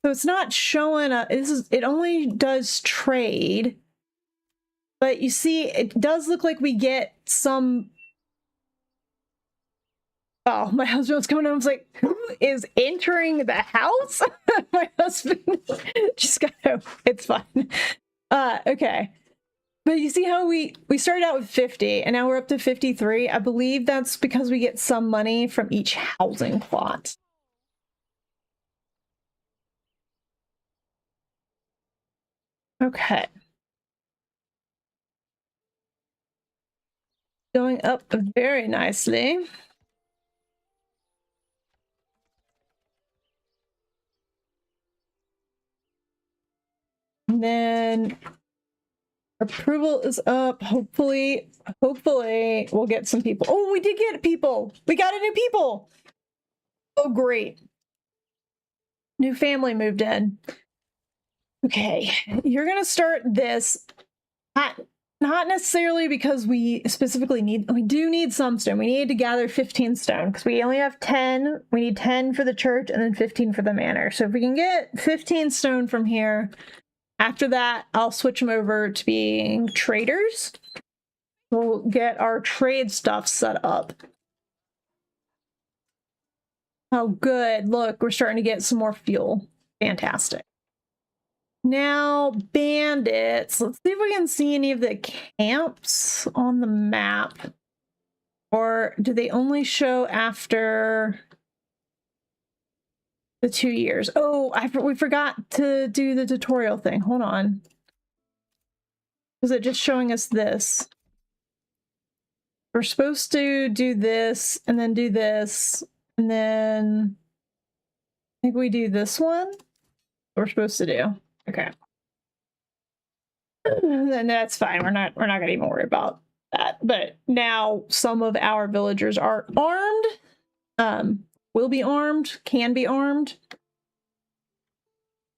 So it's not showing it only does trade. But you see, it does look like we get some. Oh, my husband was coming home. I was like, who is entering the house? My husband just got home. It's fine. Okay. But you see how we started out with 50 and now we're up to 53. I believe that's because we get some money from each housing plot. Okay. Going up very nicely. And then approval is up. Hopefully we'll get some people. Oh, we did get people. We got a new people. Oh, great. New family moved in. Okay, you're gonna start this. Not necessarily because we specifically we do need some stone. We need to gather 15 stone because we only have 10. We need 10 for the church and then 15 for the manor. So if we can get 15 stone from here, after that, I'll switch them over to being traders. We'll get our trade stuff set up. Oh, good. Look, we're starting to get some more fuel. Fantastic. Now, bandits. Let's see if we can see any of the camps on the map. Or do they only show after the 2 years? Oh, we forgot to do the tutorial thing. Hold on. Was it just showing us this? We're supposed to do this and then do this, and then I think we do this one. We're supposed to do. Okay. Then that's fine. We're not gonna even worry about that. But now some of our villagers are armed. Will be armed, can be armed. I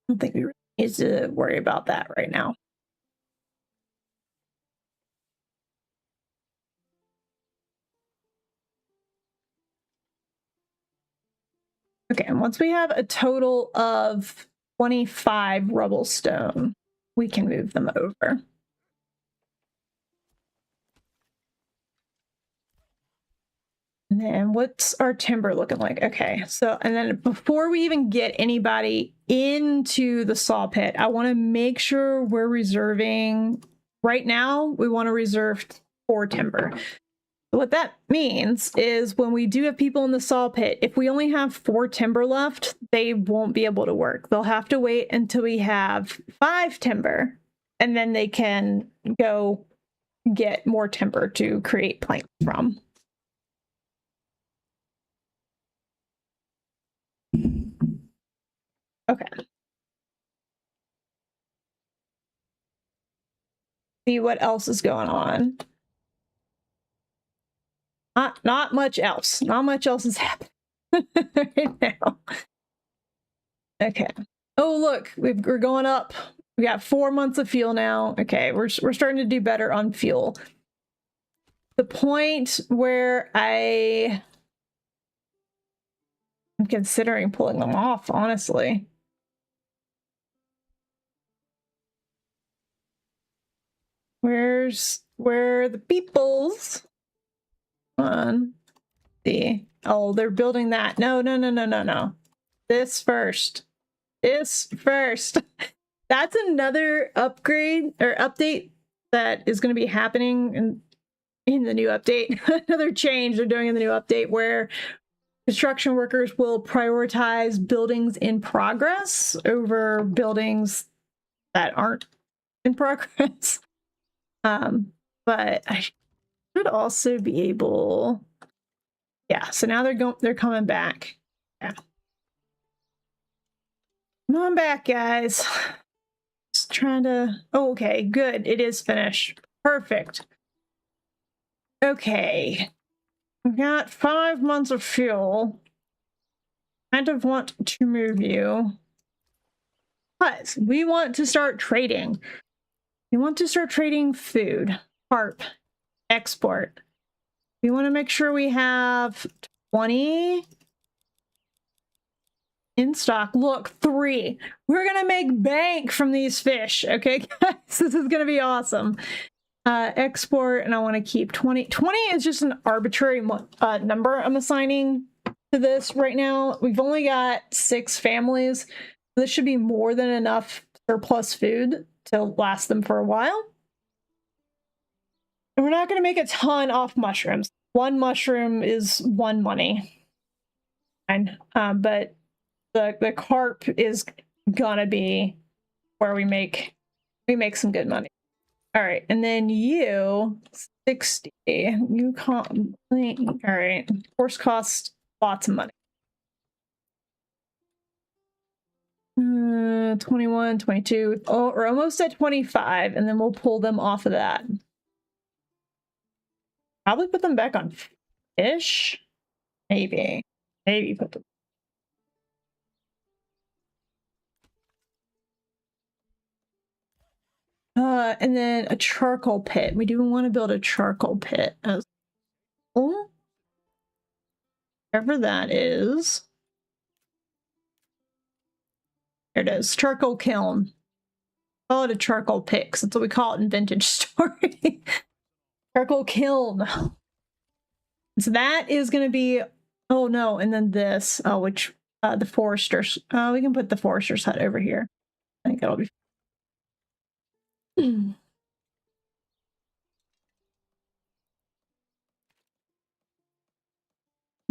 don't think we really need to worry about that right now. Okay, and once we have a total of 25 rubble stone, we can move them over. And then what's our timber looking like? Okay, so, and then before we even get anybody into the saw pit, I want to make sure we're reserving, right now, we want to reserve 4 timber. What that means is when we do have people in the saw pit, if we only have 4 timber left, they won't be able to work. They'll have to wait until we have 5 timber, and then they can go get more timber to create planks from. Okay. See what else is going on. Not much else. Not much else is happening right now. Okay. Oh, look, we're going up. We got 4 months of fuel now. Okay, we're starting to do better on fuel. The point where I'm considering pulling them off, honestly. Where are the peoples? Come on. See. Oh, they're building that. No. This first. This first. That's another upgrade or update that is going to be happening in the new update. Another change they're doing in the new update where construction workers will prioritize buildings in progress over buildings that aren't in progress. But I should also be able. Yeah, so now they're coming back. Yeah. Come on back, guys. Just trying to. Oh, okay, good. It is finished. Perfect. Okay. We've got 5 months of fuel. Kind of want to move you. But we want to start trading. We want to start trading food, harp, export. We want to make sure we have 20 in stock. Look, 3. We're going to make bank from these fish. Okay, guys, this is going to be awesome. Export, and I want to keep 20. 20 is just an arbitrary number I'm assigning to this right now. We've only got 6 families. This should be more than enough surplus food to last them for a while. And we're not going to make a ton off mushrooms. 1 mushroom is 1 money. And, but the carp is gonna be where we make some good money. All right, and then you 60. You can't. All right, horse cost lots of money. 21, 22. Oh, we're almost at 25, and then we'll pull them off of that. Probably put them back on fish. Maybe put them. And then a charcoal pit. We do want to build a charcoal pit as well. Whatever that is. There it is. Charcoal kiln. Call it a charcoal pit, 'cause that's what we call it in Vintage Story. Charcoal kiln. So that is going to be. Oh no! And then this. Oh, which the foresters. We can put the forester's hut over here. I think that'll be.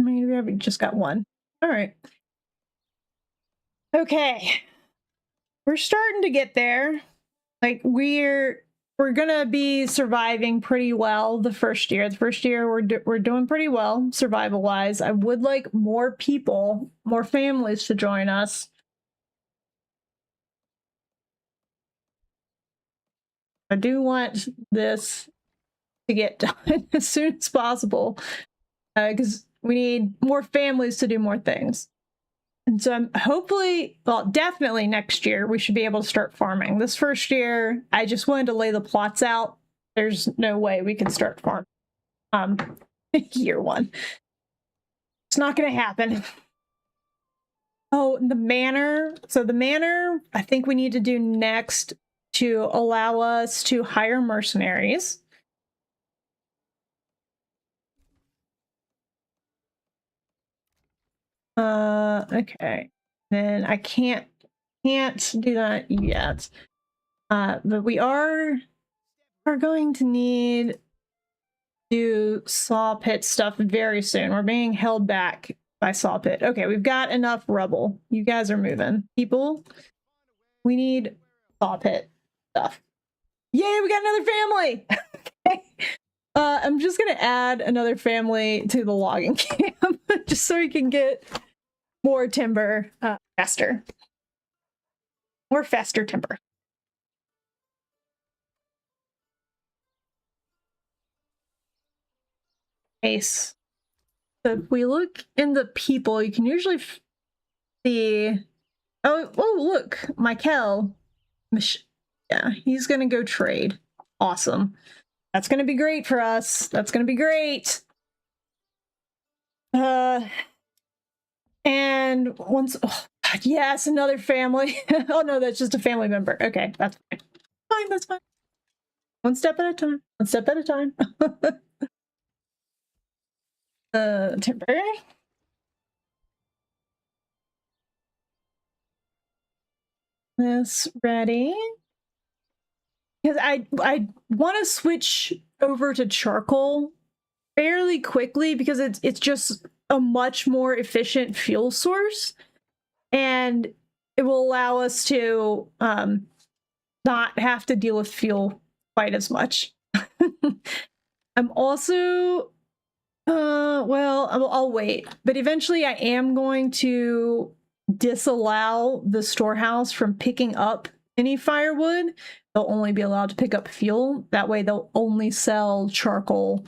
Maybe we have just got one. All right. Okay. We're starting to get there. Like we're gonna be surviving pretty well the first year. The first year we're doing pretty well survival wise. I would like more people, more families to join us. I do want this to get done as soon as possible because we need more families to do more things. And so I'm hopefully, well, definitely next year we should be able to start farming. This first year, I just wanted to lay the plots out. There's no way we can start farming. Year one. It's not going to happen. Oh, the manor. So the manor, I think we need to do next to allow us to hire mercenaries. Okay. Then I can't do that yet. But we are going to need do saw pit stuff very soon. We're being held back by saw pit. Okay, we've got enough rubble. You guys are moving. People, we need saw pit stuff. Yay, we got another family! Okay. I'm just gonna add another family to the logging camp just so we can get more timber faster. More faster timber. Ace. So if we look in the people, you can usually see. Oh, look, Michael. Yeah, he's gonna go trade. Awesome. That's gonna be great for us. That's gonna be great. And once, oh, God, yes, another family. Oh no, that's just a family member. Okay, that's fine. Fine, that's fine. One step at a time. One step at a time. Timber. This ready. Because I want to switch over to charcoal fairly quickly because it's just a much more efficient fuel source, and it will allow us to not have to deal with fuel quite as much. I'm also well, I'll wait, but eventually I am going to disallow the storehouse from picking up any firewood. They'll only be allowed to pick up fuel. That way they'll only sell charcoal.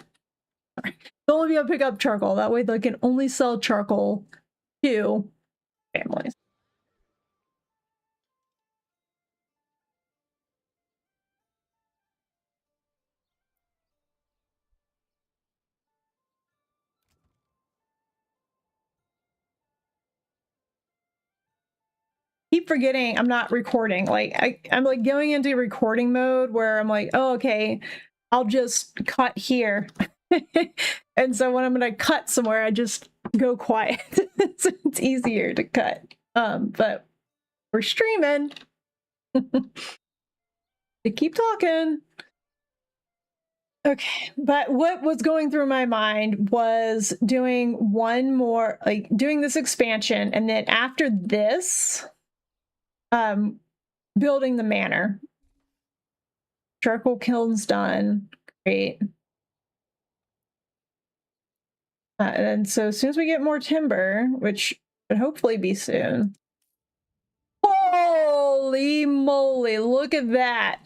They'll only be able to pick up charcoal. That way they can only sell charcoal to families. Keep forgetting I'm not recording. Like I'm like going into recording mode where I'm like, oh, okay, I'll just cut here. And so when I'm gonna cut somewhere, I just go quiet. So it's easier to cut. But we're streaming. Keep talking. Okay, but what was going through my mind was doing one more, like doing this expansion, and then after this, building the manor. Charcoal kiln's done. Great. And so as soon as we get more timber, which should hopefully be soon. Holy moly, look at that.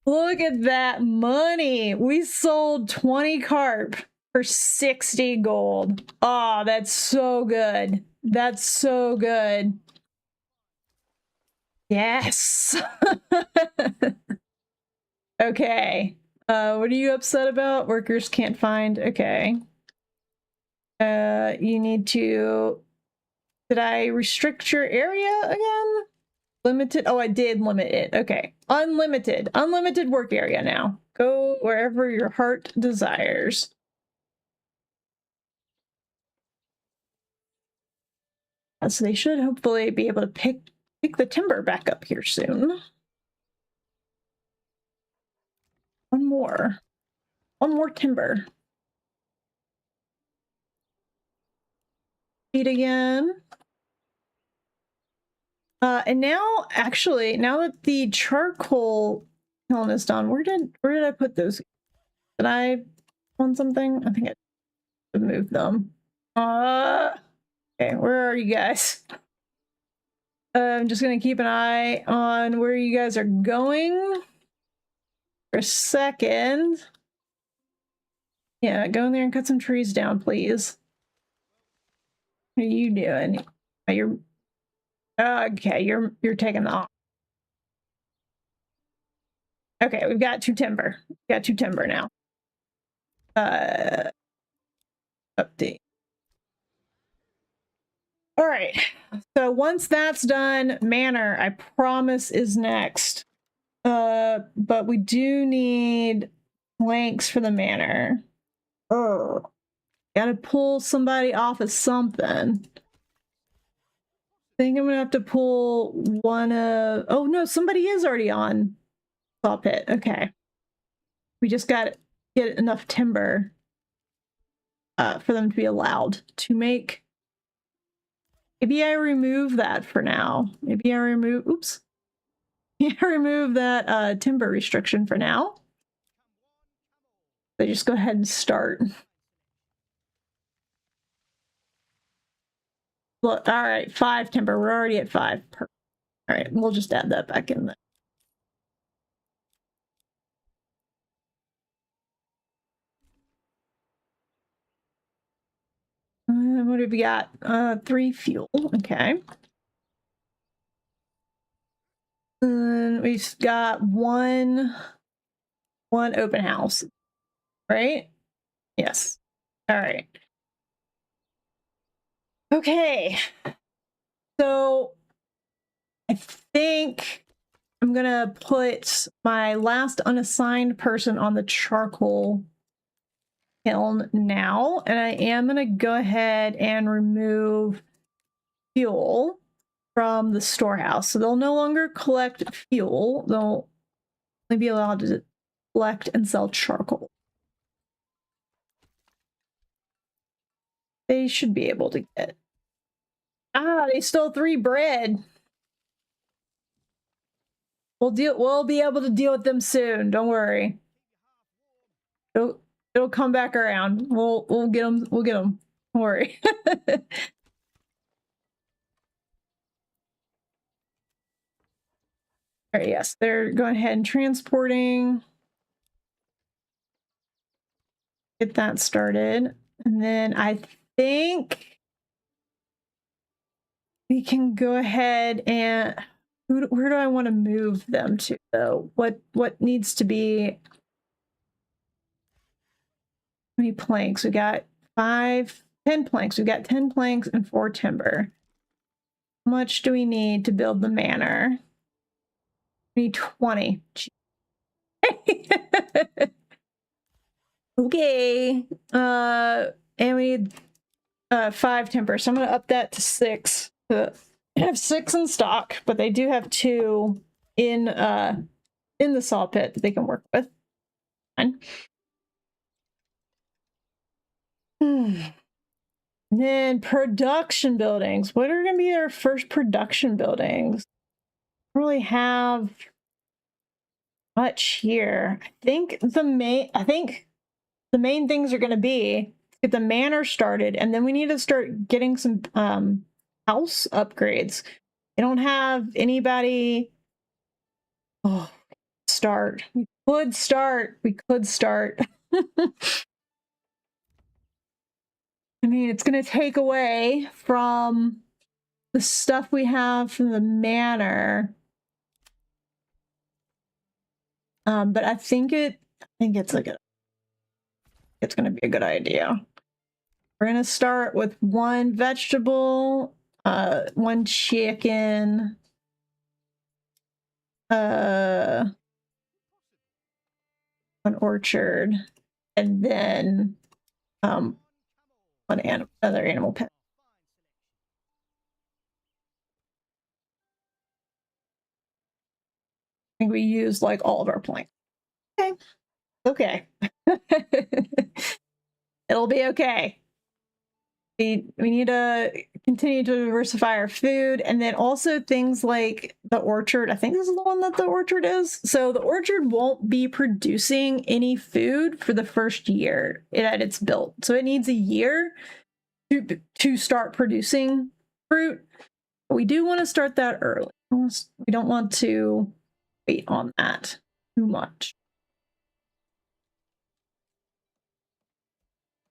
Look at that money. We sold 20 carp for 60 gold. Oh, that's so good. That's so good. Yes. Okay. What are you upset about? Workers can't find. Okay. You need to. Did I restrict your area again? Limited. Oh, I did limit it. Okay. Unlimited. Unlimited work area now. Go wherever your heart desires. So they should hopefully be able to pick the timber back up here soon. One more timber. Eat again. And now, actually, now that the charcoal kiln is done, where did I put those? Did I on something? I think I moved them. Okay, where are you guys? I'm just gonna keep an eye on where you guys are going for a second. Yeah, go in there and cut some trees down, please. What are you doing? You're okay. You're taking the off. Okay, we've got 2 timber. We've got 2 timber now. Update. All right. So once that's done, Manor, I promise, is next. But we do need planks for the Manor. Oh, gotta pull somebody off of something. I think I'm gonna have to pull one of. Oh no, somebody is already on saw pit. Okay, we just got to get enough timber for them to be allowed to make. Maybe I remove that for now. Maybe I remove. Oops. I remove that timber restriction for now. So just go ahead and start. Look, all right, 5 timber. We're already at 5. All right, we'll just add that back in there. What have we got? 3 fuel. Okay. And we've got one open house, right? Yes. All right. Okay. So I think I'm gonna put my last unassigned person on the charcoal kiln now, and I am gonna go ahead and remove fuel from the storehouse. So they'll no longer collect fuel. They'll only be allowed to collect and sell charcoal. They should be able to get. They stole 3 bread. We'll be able to deal with them soon. Don't worry. It'll come back around. We'll get them. We'll get them. Don't worry. All right, yes, they're going ahead and transporting. Get that started. And then I think we can go ahead and where do I want to move them to though? What needs to be? How many planks? We got 10 planks. We got 10 planks and 4 timber. How much do we need to build the manor? We need 20. Okay. And we need 5 timber. So I'm gonna up that to 6. I have 6 in stock, but they do have 2 in the saw pit that they can work with. Fine. And then production buildings. What are gonna be our first production buildings? Don't really have much here. I think the main things are going to be get the manor started, and then we need to start getting some house upgrades. I don't have anybody. Oh, start. We could start. I mean, it's going to take away from the stuff we have from the manor. But I think it's going to be a good idea. We're going to start with 1 vegetable, 1 chicken, 1 orchard, and then another animal pen. I think we used like all of our planks. Okay. It'll be okay. we need to continue to diversify our food, and then also things like the orchard. I think this is the one that the orchard is. So the orchard won't be producing any food for the first year that it's built. So it needs a year to start producing fruit. But we do want to start that early. We don't want to wait on that too much.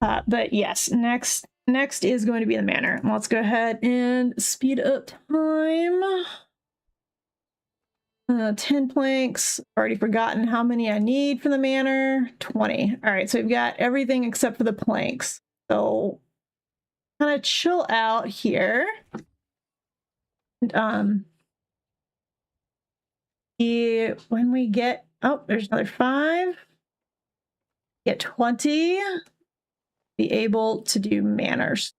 But yes, next is going to be the manor. Let's go ahead and speed up time. 10 planks. Already forgotten how many I need for the manor. 20. All right, so we've got everything except for the planks. So kind of chill out here. And, when we get, oh, there's another 5. Get 20. Be able to do manors.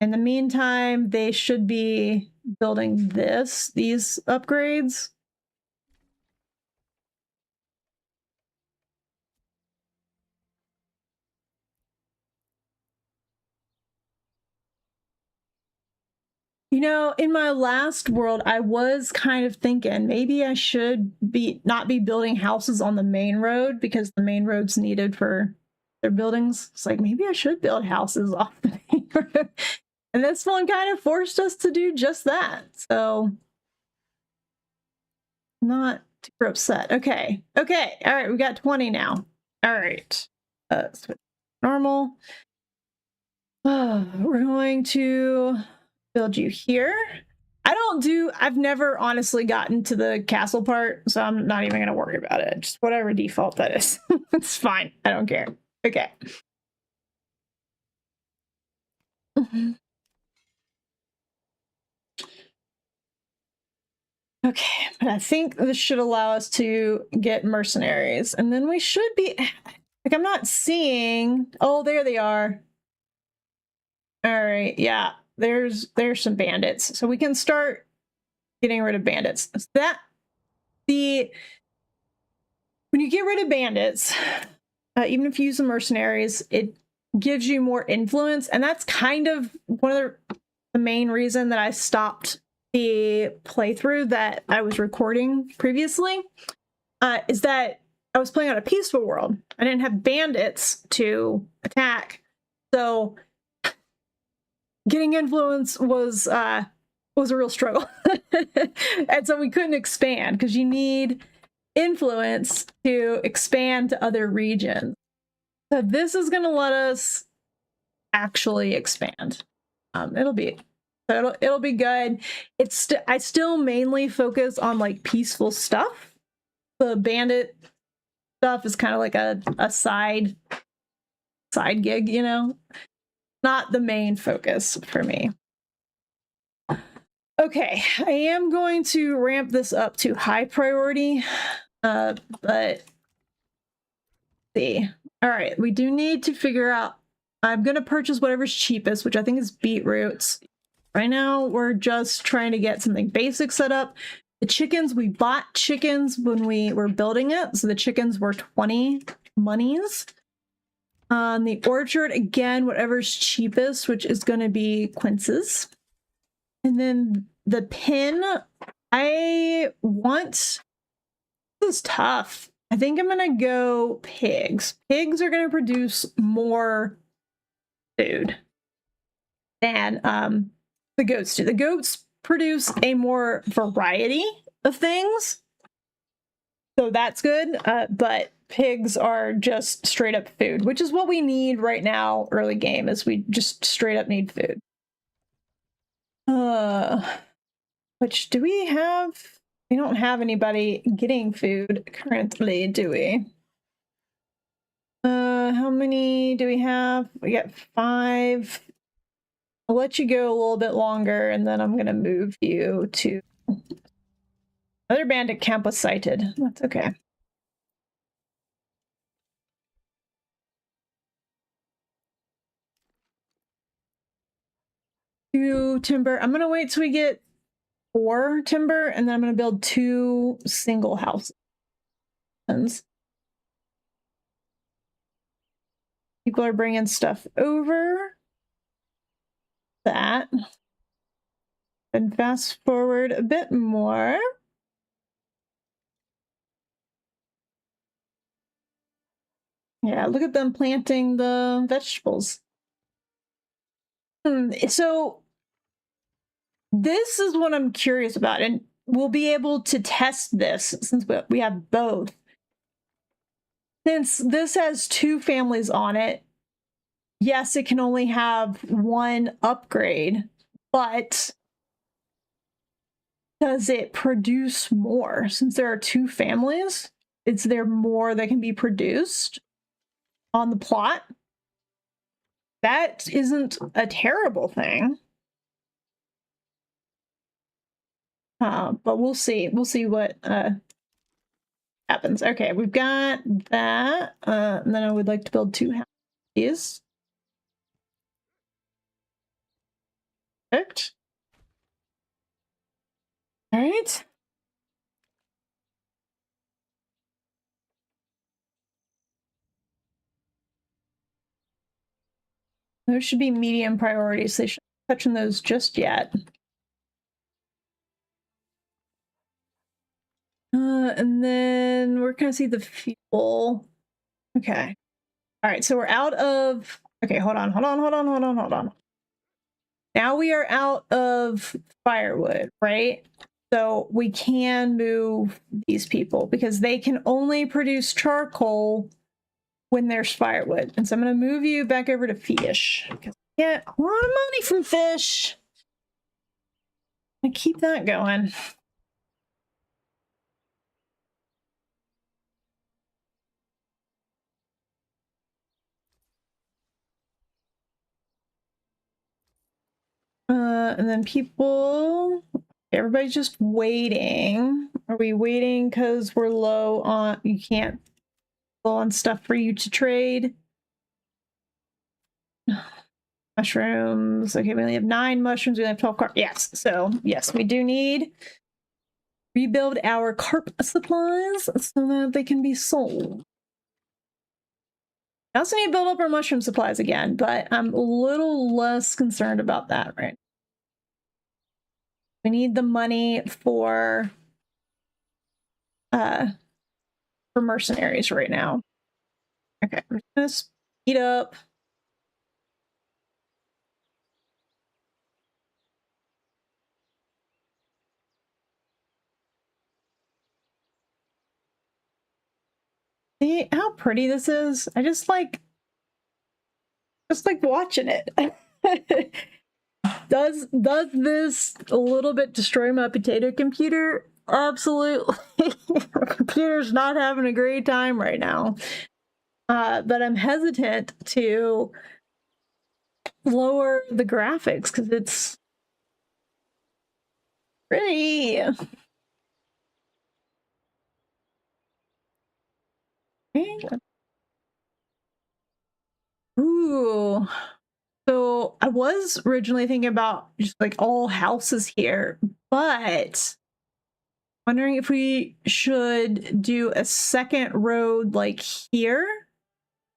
In the meantime, they should be building these upgrades. You know, in my last world, I was kind of thinking maybe I should not be building houses on the main road because the main road's needed for their buildings. It's like maybe I should build houses off the main road. And this one kind of forced us to do just that. So not super upset. Okay. Okay. All right. We got 20 now. All right. Switch normal. We're going to build you here. I've never honestly gotten to the castle part, so I'm not even going to worry about it. Just whatever default that is. It's fine. I don't care. Okay. Okay, but I think this should allow us to get mercenaries, and then we should be, like, I'm not seeing, oh, there they are. All right, yeah, there's some bandits, so we can start getting rid of bandits. When you get rid of bandits, even if you use the mercenaries, it gives you more influence, and that's kind of one of the main reason that I stopped the playthrough that I was recording previously, is that I was playing on a peaceful world. I didn't have bandits to attack, so getting influence was a real struggle. And so we couldn't expand because you need influence to expand to other regions. So this is going to let us actually expand. It'll be good. I still mainly focus on like peaceful stuff. The bandit stuff is kind of like a side gig, you know, not the main focus for me. Okay, I am going to ramp this up to high priority, but see. All right, we do need to figure out, I'm going to purchase whatever's cheapest, which I think is beetroots. Right now, we're just trying to get something basic set up. The chickens, we bought chickens when we were building it, so the chickens were 20 monies. The orchard, again, whatever's cheapest, which is going to be quinces. And then the pin, this is tough. I think I'm going to go pigs. Pigs are going to produce more food than the goats do. The goats produce a more variety of things, so that's good, but pigs are just straight up food, which is what we need right now early game, is we just straight up need food. Which do we have? We don't have anybody getting food currently, do we? How many do we have? We got 5. I'll let you go a little bit longer, and then I'm gonna move you to another bandit camp was sighted. That's okay. 2 timber. I'm gonna wait till we get 4 timber, and then I'm gonna build 2 single houses. People are bringing stuff over. that. And fast forward a bit more. Yeah, look at them planting the vegetables. So this is what I'm curious about, and we'll be able to test this since we have both. Since this has 2 families on it, yes, it can only have 1 upgrade, but does it produce more? Since there are 2 families, is there more that can be produced on the plot? That isn't a terrible thing. But we'll see. We'll see what happens. Okay, we've got that. And then I would like to build 2 houses. Perfect. All right. Those should be medium priorities. They shouldn't be touching those just yet. And then we're gonna see the fuel. Okay. All right, so we're out of. Okay, hold on. Now we are out of firewood, right? So we can move these people because they can only produce charcoal when there's firewood. And so I'm going to move you back over to fish. Because I get a lot of money from fish. I keep that going. And then people, everybody's just waiting. Are we waiting because we're low on, you can't low on stuff for you to trade? Mushrooms. Okay, we only have 9 mushrooms. We only have 12 carp. Yes, so yes, we do need rebuild our carp supplies so that they can be sold. I also need to build up our mushroom supplies again, but I'm a little less concerned about that, right? We need the money for mercenaries right now. Okay, I'm just gonna speed up. See how pretty this is? I just like watching it. Does this a little bit destroy my potato computer? Absolutely. My computer's not having a great time right now. But I'm hesitant to lower the graphics because it's pretty. Ooh. So I was originally thinking about just like all houses here, but wondering if we should do a second road like here,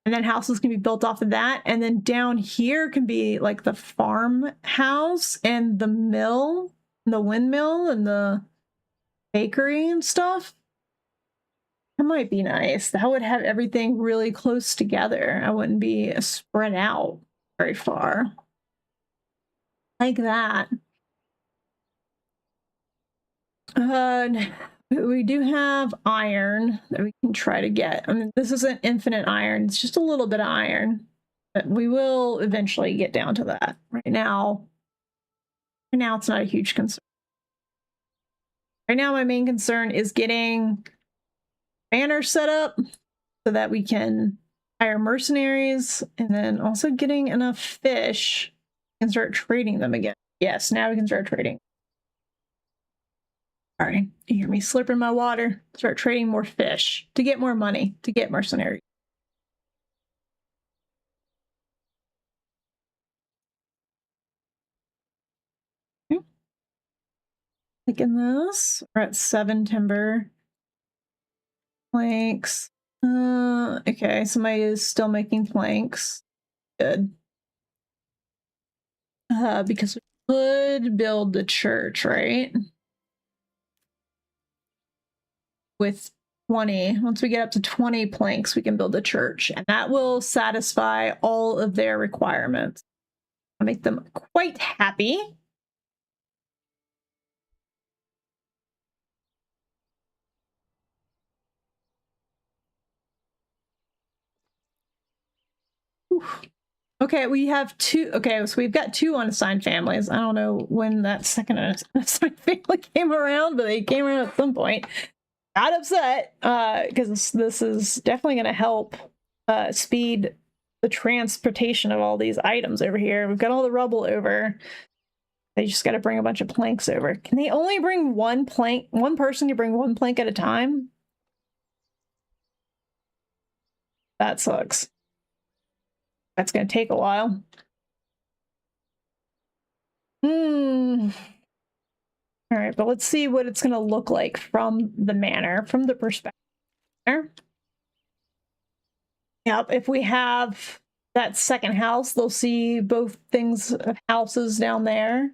and then houses can be built off of that, and then down here can be like the farmhouse and the mill, and the windmill and the bakery and stuff. That might be nice. That would have everything really close together. I wouldn't be spread out very far. Like that. We do have iron that we can try to get. I mean, this isn't infinite iron. It's just a little bit of iron. But we will eventually get down to that. Right now, it's not a huge concern. Right now, my main concern is getting Manor set up so that we can hire mercenaries, and then also getting enough fish and start trading them again. Yes, now we can start trading. All right, you hear me slurping my water? Start trading more fish to get more money, to get mercenaries. Okay. Taking this, we're at 7 timber. Planks. Okay, somebody is still making planks. Good. Because we could build the church, right? With 20. Once we get up to 20 planks, we can build a church, and that will satisfy all of their requirements. I'll make them quite happy. Whew. Okay, we have two. Okay, so we've got two unassigned families. I don't know when that second unassigned family came around, but they came around at some point. Got upset because this is definitely going to help speed the transportation of all these items over here. We've got all the rubble over. They just got to bring a bunch of planks over. Can they only bring one plank? One person can bring one plank at a time? That sucks. That's going to take a while. All right, but let's see what it's going to look like from the manor, from the perspective. Yep, if we have that second house, they'll see both things of houses down there.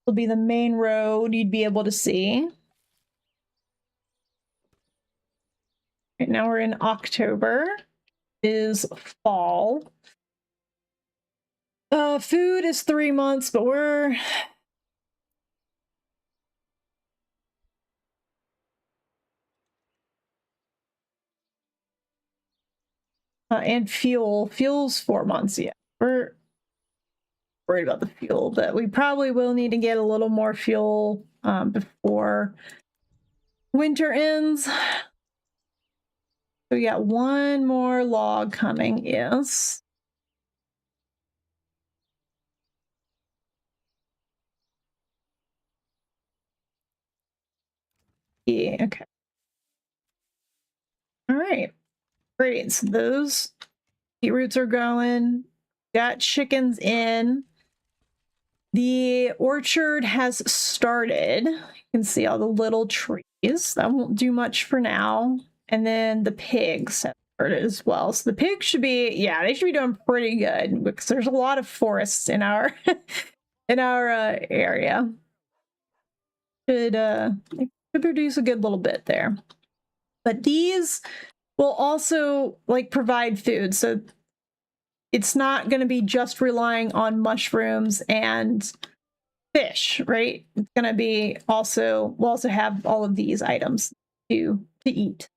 Will be the main road you'd be able to see. Right now we're in October, is fall. Food is 3 months, but we're and fuel's 4 months. Yeah, we're worried about the fuel, but we probably will need to get a little more fuel before winter ends. So we got one more log coming. Yes. Yeah, okay. All right. Great. So those beetroots are going. Got chickens in. The orchard has started. You can see all the little trees. That won't do much for now. And then the pigs have started as well. So the pigs should be, yeah, they should be doing pretty good because there's a lot of forests in our in our area. Should produce a good little bit there. But these will also like provide food. So it's not going to be just relying on mushrooms and fish, right? It's going to be also, we'll also have all of these items to eat.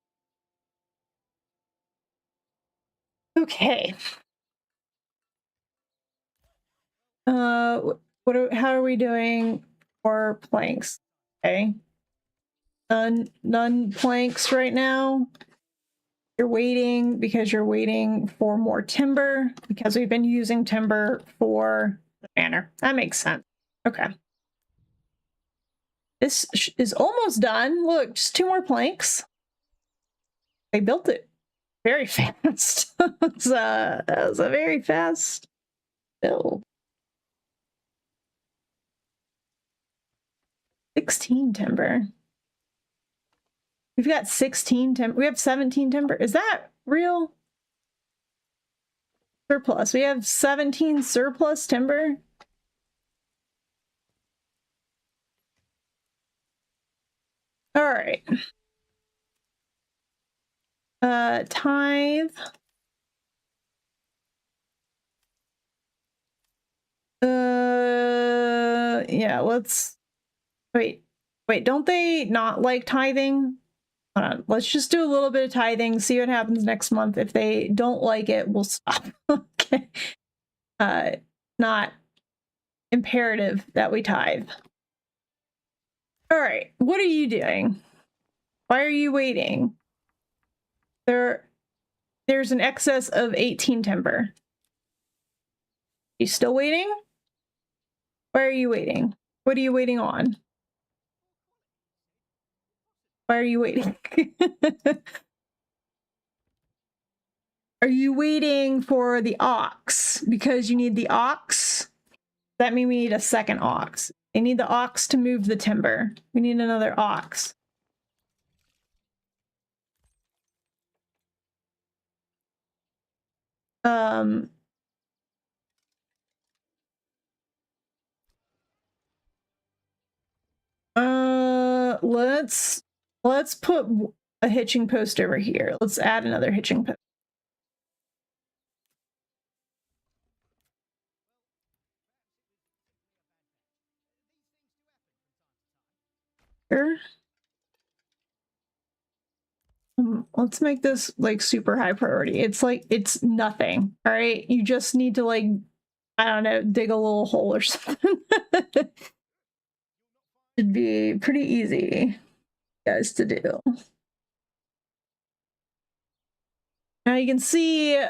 Okay. How are we doing for planks? Okay. None planks right now. You're waiting because you're waiting for more timber because we've been using timber for the manor. That makes sense. Okay. This is almost done. Look, just 2 more planks. They built it very fast. That was a very fast build. 16 timber. We've got 16 timber. We have 17 timber. Is that real? Surplus. We have 17 surplus timber. All right. Tithe. Yeah, let's wait. Don't they not like tithing? Let's just do a little bit of tithing, see what happens next month. If they don't like it, we'll stop. Okay. Not imperative that we tithe. All right, what are you doing? Why are you waiting? There's an excess of 18 timber. You still waiting? Why are you waiting? What are you waiting on? Why are you waiting? Are you waiting for the ox? Because you need the ox? That means we need a second ox. They need the ox to move the timber. We need another ox. Let's put a hitching post over here. Let's add another hitching post. Here. Let's make this like super high priority. It's like it's nothing. All right, you just need to like, I don't know, dig a little hole or something. Should be pretty easy, guys, to do. Now you can see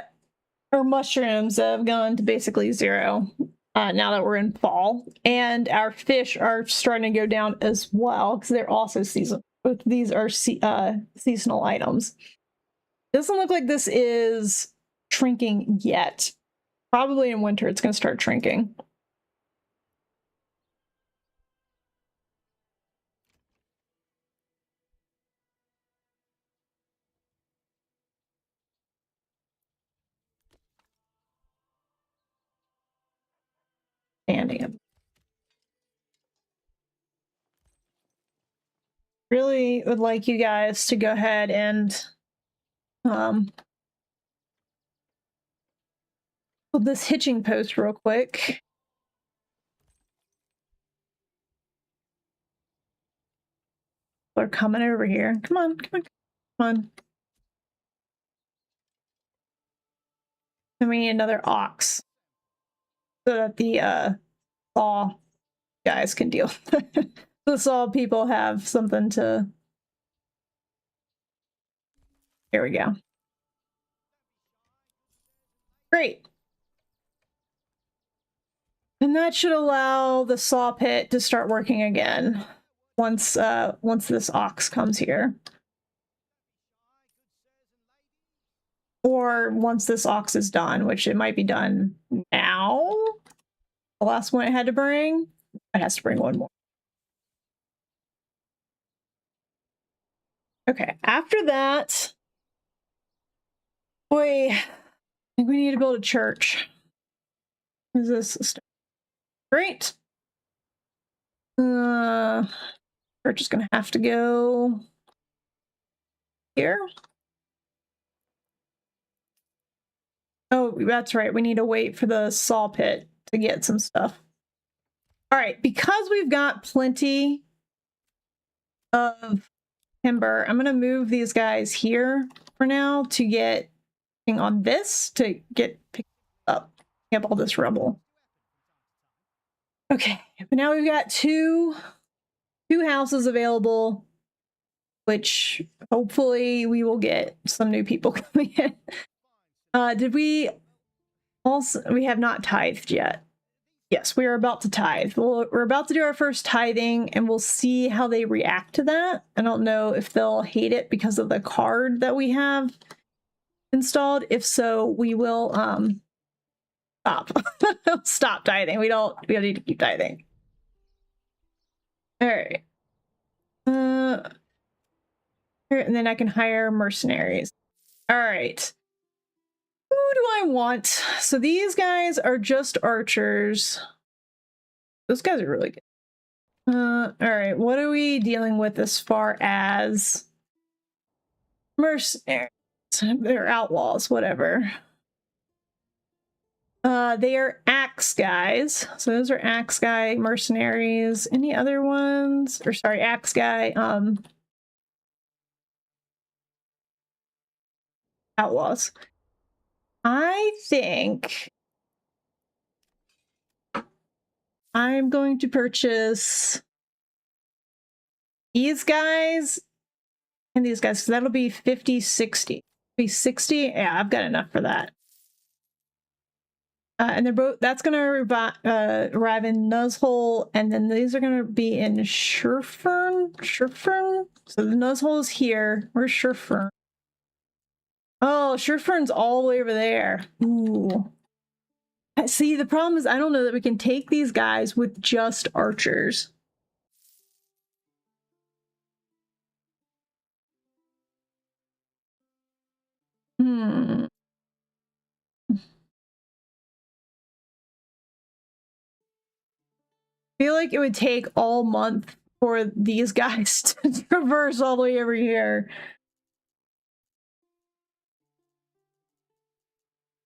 our mushrooms have gone to basically zero now that we're in fall, and our fish are starting to go down as well because they're also seasonal. Both of these are seasonal items. Doesn't look like this is shrinking yet. Probably in winter it's going to start shrinking. Standing. Really would like you guys to go ahead and put this hitching post real quick. They're coming over here. Come on, come on, come on. And we need another ox so that the saw guys can deal. The saw people have something to. There we go. Great. And that should allow the saw pit to start working again once this ox comes here. Or once this ox is done, which it might be done now. The last one I had to bring, it has to bring one more. Okay, after that, boy, I think we need to build a church. Is this great? Church is gonna have to go here. Oh, that's right. We need to wait for the saw pit to get some stuff. All right, because we've got plenty of timber, I'm gonna move these guys here for now to get on this to get picked up all this rubble. Okay, but now we've got two houses available, which hopefully we will get some new people coming in. Did we also, we have not tithed yet. Yes, we are about to tithe. We're about to do our first tithing, and we'll see how they react to that. I don't know if they'll hate it because of the card that we have installed. If so, we will stop. Stop tithing. We don't need to keep tithing. All right. And then I can hire mercenaries. All right. Who do I want? So these guys are just archers. Those guys are really good. All right. What are we dealing with as far as mercenaries? They're outlaws, whatever. They are axe guys. So those are axe guy mercenaries. Any other ones? Or sorry, axe guy outlaws. I think I'm going to purchase these guys and these guys. So that'll be 50, 60. Be 60. Yeah, I've got enough for that. And they're both, that's going to arrive in Nuzzhole, and then these are going to be in Sherfern. So the Nuzzhole is here. Where's Sherfern? Oh, Sherfern's all the way over there. Ooh. See, the problem is I don't know that we can take these guys with just archers. I feel like it would take all month for these guys to traverse all the way over here.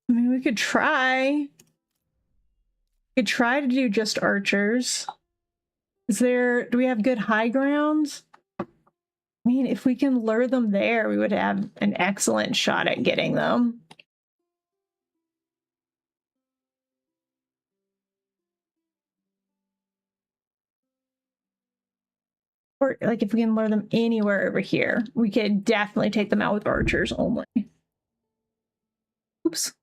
I mean, we could try. We could try to do just archers. Do we have good high grounds? I mean, if we can lure them there, we would have an excellent shot at getting them. Or, like, if we can lure them anywhere over here, we could definitely take them out with archers only. Oops.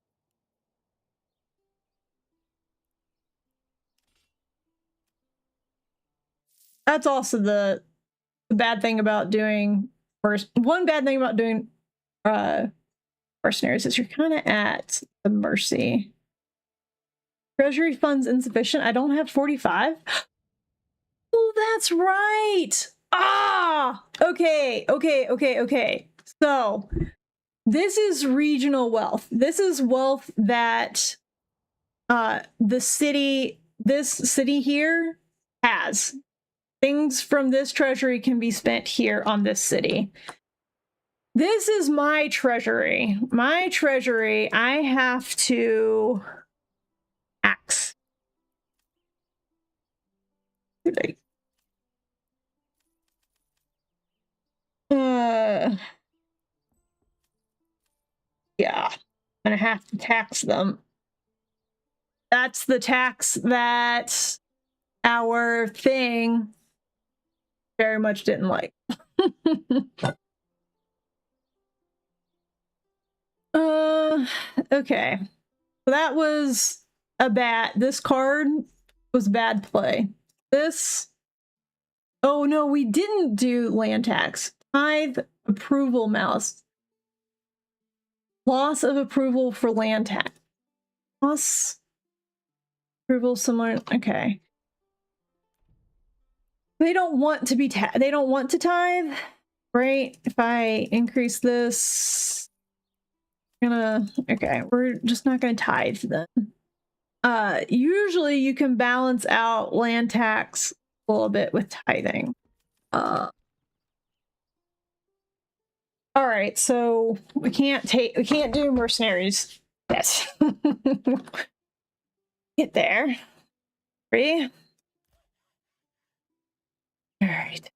That's also the bad thing about doing one bad thing about doing mercenaries is you're kind of at the mercy. Treasury funds insufficient. I don't have 45. Oh, that's right. Ah, okay. So this is regional wealth. This is wealth that this city here has. Things from this treasury can be spent here on this city. This is my treasury. My treasury, I have to tax. Yeah, I'm gonna have to tax them. That's the tax that our thing very much didn't like. Okay. So that was this card was bad play. Oh no, we didn't do land tax. Tithe approval mouse. Loss of approval for land tax. Loss approval similar. Okay. They don't want to be they don't want to tithe, right? If I increase this, okay, we're just not gonna tithe then. Usually you can balance out land tax a little bit with tithing. All right, so we can't do mercenaries. Yes. Get there. 3. All right.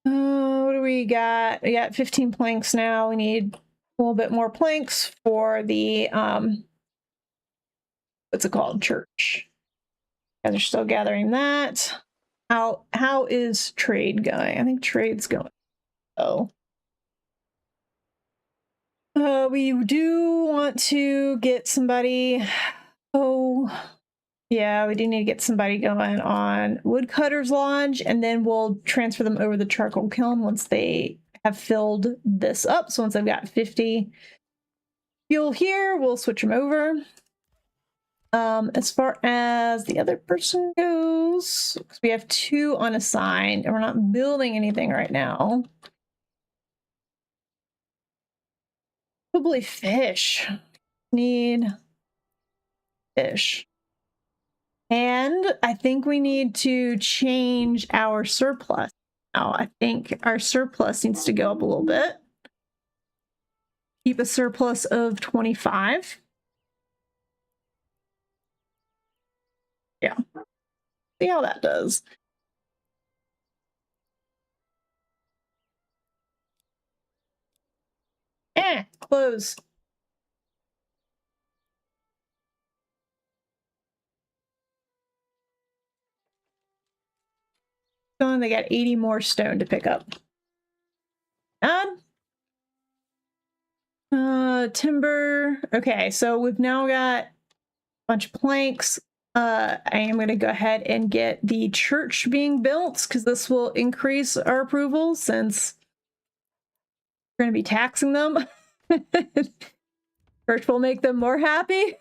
What do we got? We got 15 planks now. We need a little bit more planks for the what's it called? Church. You guys are still gathering that. How is trade going? I think trade's going. Oh. We do want to get somebody. Oh, yeah, we do need to get somebody going on Woodcutter's Lodge, and then we'll transfer them over the charcoal kiln once they have filled this up. So once I've got 50 fuel here, we'll switch them over. As far as the other person goes, because we have 2 unassigned, and we're not building anything right now. Probably fish. Need fish. And I think we need to change our surplus. Now, I think our surplus needs to go up a little bit. Keep a surplus of 25. Yeah. See how that does. Close. They got 80 more stone to pick up. Timber. Okay, so we've now got a bunch of planks. I am going to go ahead and get the church being built because this will increase our approval since we're going to be taxing them. Church will make them more happy.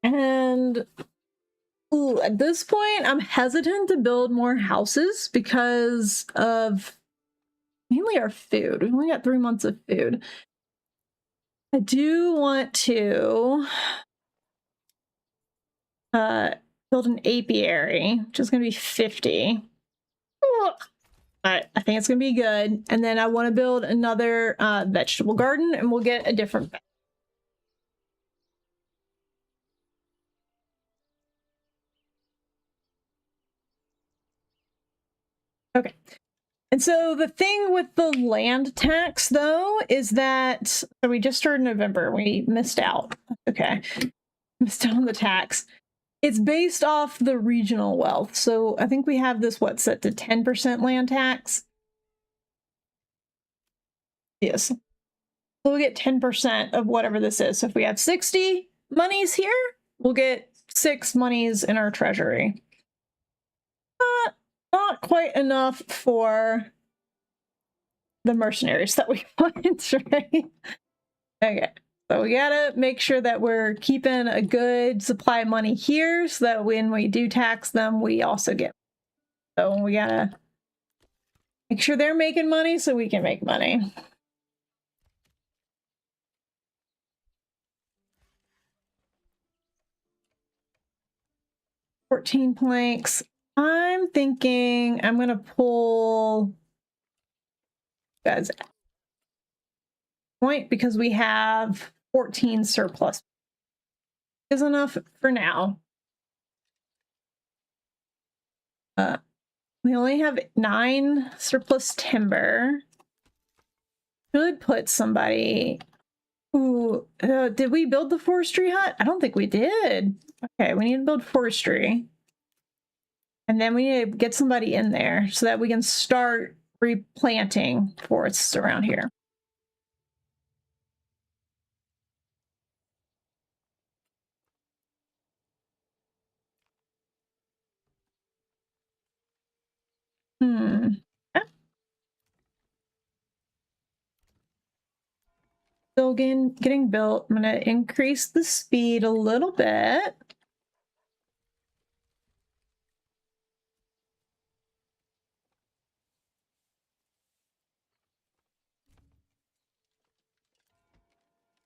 And at this point, I'm hesitant to build more houses because of, mainly our food. We only got 3 months of food. I do want to build an apiary, which is going to be 50. But I think it's going to be good. And then I want to build another vegetable garden, and we'll get a different. Okay. And so the thing with the land tax, though, is that so we just started November. We missed out. Okay. Missed out on the tax. It's based off the regional wealth. So I think we have this, what, set to 10% land tax? Yes. So we'll get 10% of whatever this is. So if we have 60 monies here, we'll get 6 monies in our treasury. Not quite enough for the mercenaries that we want, right? Okay. So we gotta make sure that we're keeping a good supply of money here so that when we do tax them, we also get. So we gotta make sure they're making money so we can make money. $14 planks. I'm thinking I'm gonna pull guys point because we have 14 surplus. Is enough for now. We only have 9 surplus timber. Should put somebody. Ooh, did we build the forestry hut? I don't think we did. Okay, we need to build forestry. And then we need to get somebody in there so that we can start replanting forests around here. Still getting built. I'm going to increase the speed a little bit.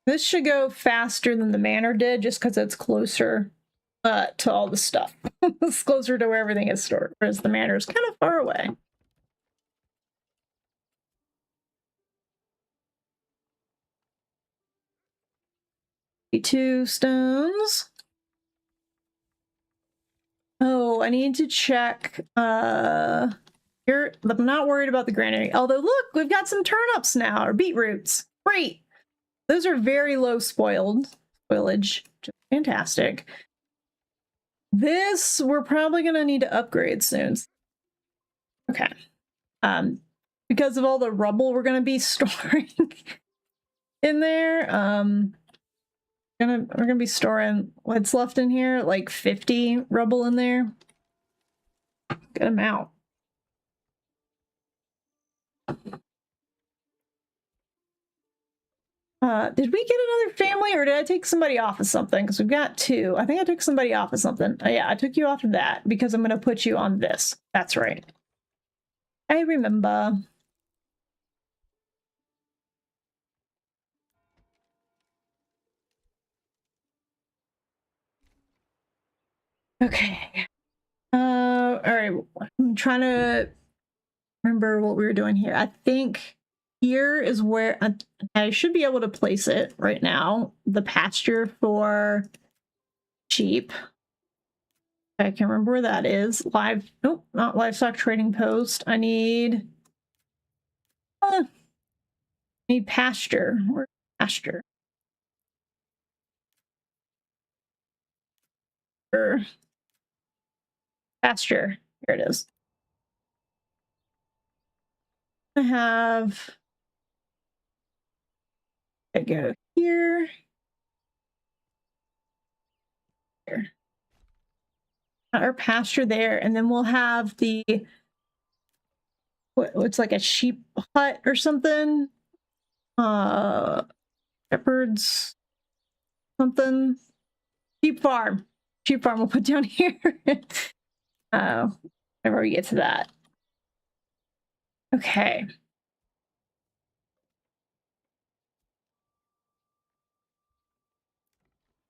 This should go faster than the manor did just because it's closer to all the stuff. It's closer to where everything is stored, whereas the manor is kind of far away. 2 stones. Oh, I need to check. I'm not worried about the granary. Although, look, we've got some turnips now, or beetroots. Great. Those are very low spoilage. Just fantastic. This, we're probably going to need to upgrade soon. Okay. Because of all the rubble we're going to be storing in there, we're gonna be storing what's left in here, like 50 rubble in there. Good amount. Did we get another family, or did I take somebody off of something? Because we've got 2. I think I took somebody off of something. Oh, yeah, I took you off of that because I'm gonna put you on this. That's right. I remember. Okay. All right. I'm trying to remember what we were doing here. I think here is where I should be able to place it right now. The pasture for sheep. I can remember where that is. Nope, not livestock trading post. I need pasture. Where's pasture? Pasture. Here it is. I have. I go here. Here. Our pasture there, and then we'll have the. What's like a sheep hut or something? Shepherds. Something. Sheep farm. Sheep farm we'll put down here. Whenever we get to that. Okay.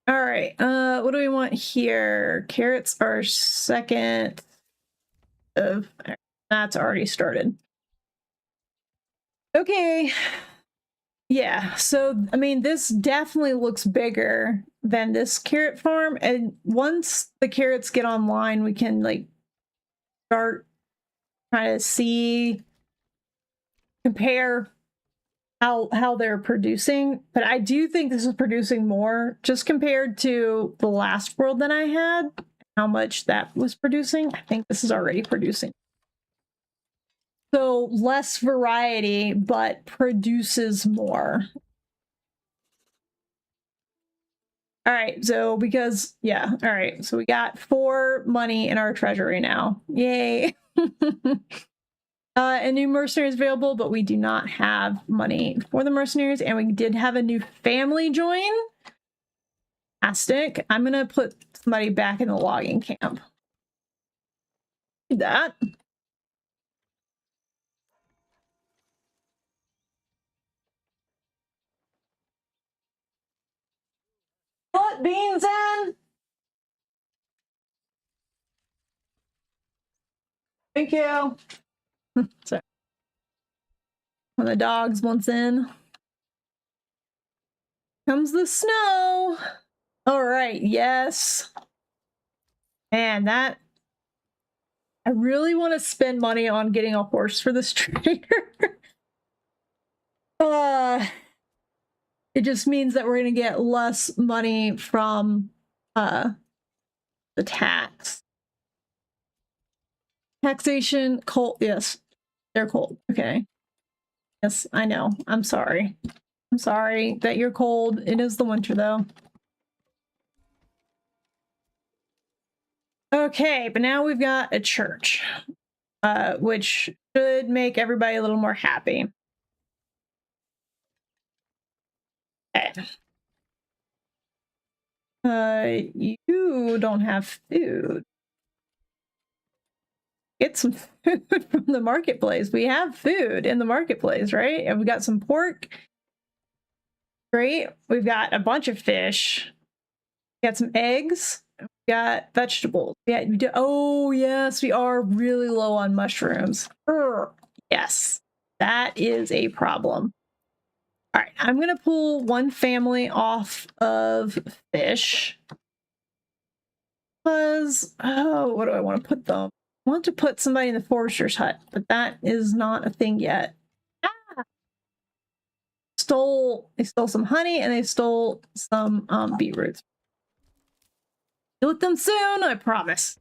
All right. What do we want here? Carrots are second. That's already started. Okay. Yeah, so I mean, this definitely looks bigger than this carrot farm, and once the carrots get online, we can like start trying to see, compare how they're producing. But I do think this is producing more just compared to the last world that I had, how much that was producing. I think this is already producing. So less variety, but produces more. All right, so because, yeah, all right, so we got 4 money in our treasury now. Yay. A new mercenary is available, but we do not have money for the mercenaries, and we did have a new family join. Fantastic. I'm gonna put somebody back in the logging camp. Do that. Put beans in. Thank you. Sorry. When the dogs wants in. Comes the snow. All right, yes. Man, that I really want to spend money on getting a horse for this trader. It just means that we're going to get less money from the tax. Taxation, cold, yes. They're cold. Okay. Yes, I know. I'm sorry. I'm sorry that you're cold. It is the winter though. Okay, but now we've got a church, which should make everybody a little more happy. Okay. You don't have food. Get some food from the marketplace. We have food in the marketplace, right? And we got some pork. Great. We've got a bunch of fish. We got some eggs. We got vegetables. Yeah. Oh, yes, we are really low on mushrooms. Yes, that is a problem. All right, I'm going to pull one family off of fish. Because, oh, what do I want to put them? I want to put somebody in the forester's hut, but that is not a thing yet. Ah! They stole some honey and they stole some beetroots. Deal with them soon, I promise.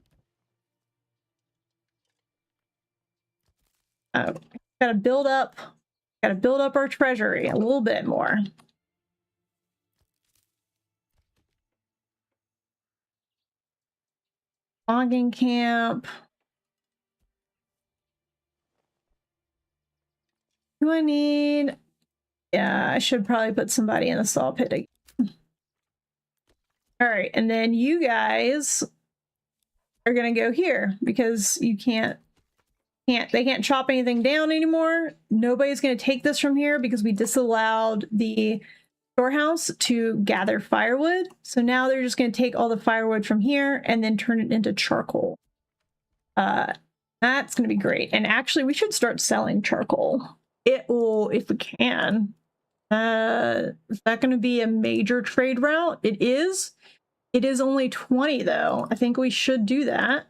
Gotta build up our treasury a little bit more. Logging camp. Do I need? Yeah, I should probably put somebody in the saw pit again. All right, and then you guys are gonna go here because you they can't chop anything down anymore. Nobody's gonna take this from here because we disallowed the storehouse to gather firewood. So now they're just gonna take all the firewood from here and then turn it into charcoal. That's gonna be great. And actually we should start selling charcoal. If we can. Is that going to be a major trade route? It is. It is only 20 though. I think we should do that.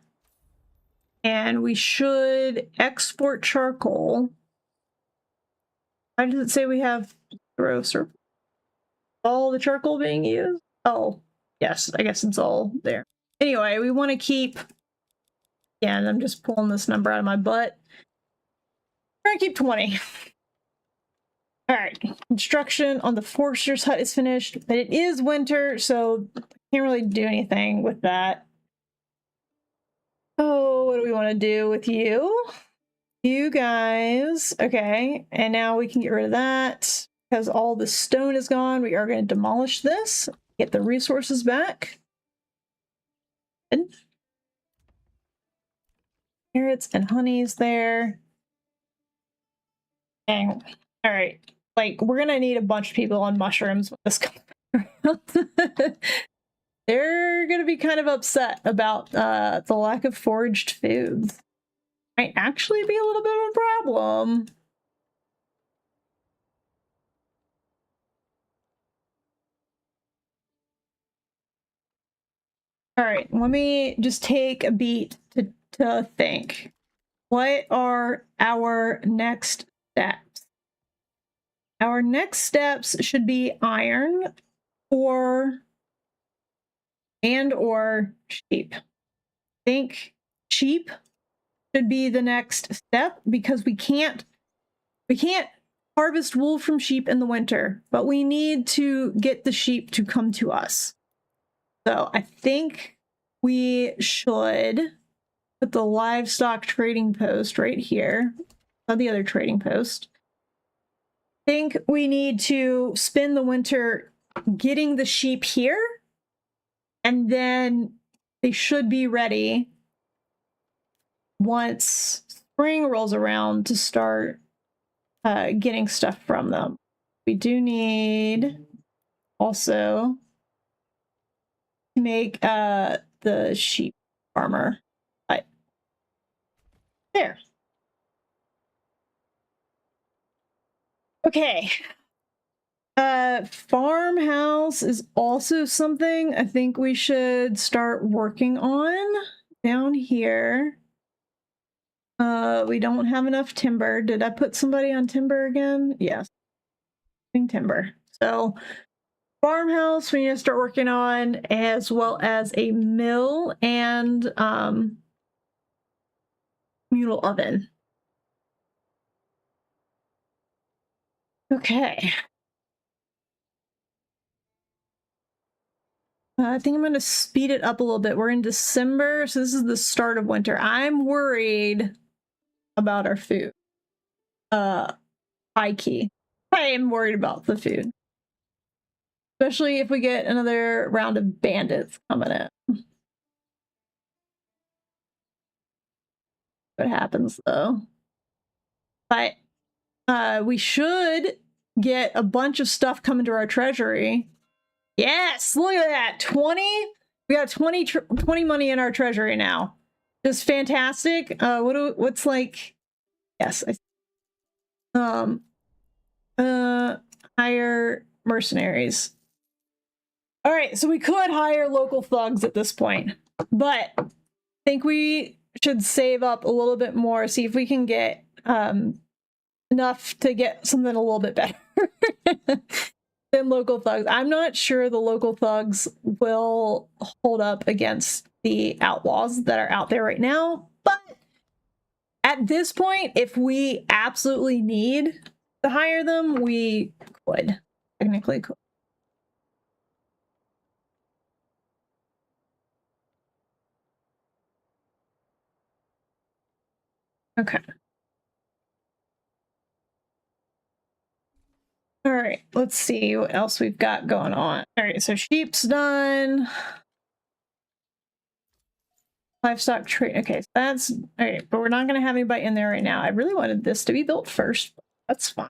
And we should export charcoal. Why does it say we have gross or all the charcoal being used? Oh, yes, I guess it's all there. Anyway, we want to keep, yeah, and I'm just pulling this number out of my butt. We're going to keep 20. All right, construction on the forester's hut is finished, but it is winter, so I can't really do anything with that. Oh, what do we want to do with you? You guys, okay, and now we can get rid of that because all the stone is gone. We are going to demolish this, get the resources back. Good. Carrots and honey's there. Dang. All right. Like, we're gonna need a bunch of people on mushrooms with this comes around. they're going to be kind of upset about the lack of foraged foods. Might actually be a little bit of a problem. All right, let me just take a beat to think. What are our next steps? Our next steps should be iron or sheep. I think sheep should be the next step because we can't harvest wool from sheep in the winter, but we need to get the sheep to come to us. So I think we should put the livestock trading post right here. Not the other trading post. I think we need to spend the winter getting the sheep here, and then they should be ready once spring rolls around to start getting stuff from them. We do need also to make the sheep farmer. There. Okay. Farmhouse is also something I think we should start working on down here. We don't have enough timber. Did I put somebody on timber again? Yes. Timber. So farmhouse we need to start working on, as well as a mill and communal oven. Okay. I think I'm going to speed it up a little bit. We're in December, so this is the start of winter. I'm worried about our food. High key. I am worried about the food. Especially if we get another round of bandits coming in. What happens though? But we should get a bunch of stuff coming to our treasury. Yes, look at that. 20. We got 20 money in our treasury now. Just fantastic. What's like? Yes. Hire mercenaries. All right, so we could hire local thugs at this point, but I think we should save up a little bit more, see if we can get enough to get something a little bit better than local thugs. I'm not sure the local thugs will hold up against the outlaws that are out there right now, but at this point, if we absolutely need to hire them, we could. Technically could. Okay. All right, let's see what else we've got going on. All right, so sheep's done. Livestock trade. Okay, so that's all right, but we're not going to have anybody in there right now. I really wanted this to be built first, but that's fine.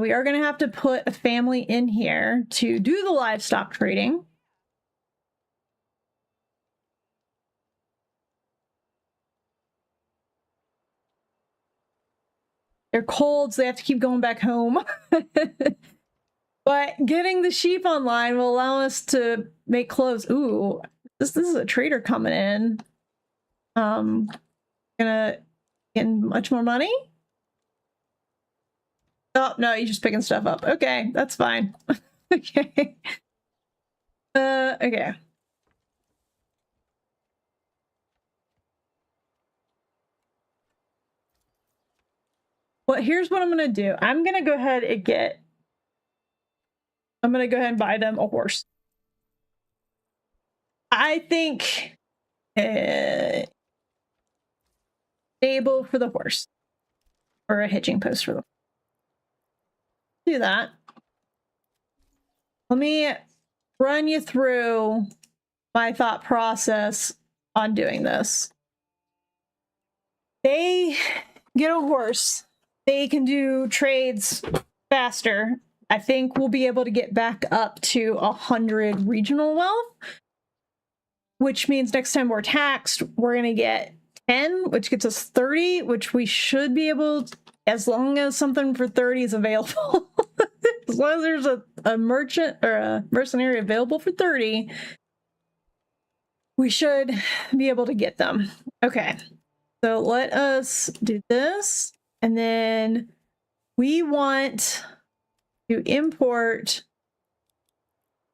We are going to have to put a family in here to do the livestock trading. They're cold, so they have to keep going back home. But getting the sheep online will allow us to make clothes. Ooh, this is a trader coming in. Gonna get much more money? Oh, no, you're just picking stuff up. Okay, that's fine. Okay. Okay. Well, here's what I'm gonna do. I'm gonna go ahead and buy them a horse. I think stable for the horse, or a hitching post for the horse. Do that. Let me run you through my thought process on doing this. They get a horse. They can do trades faster I think we'll be able to get back up to 100 regional wealth, which means next time we're taxed, we're going to get 10, which gets us 30, which we should be able to, as long as something for 30 is available. As long as there's a merchant or a mercenary available for 30, we should be able to get them. Okay, so let us do this, and then we want to import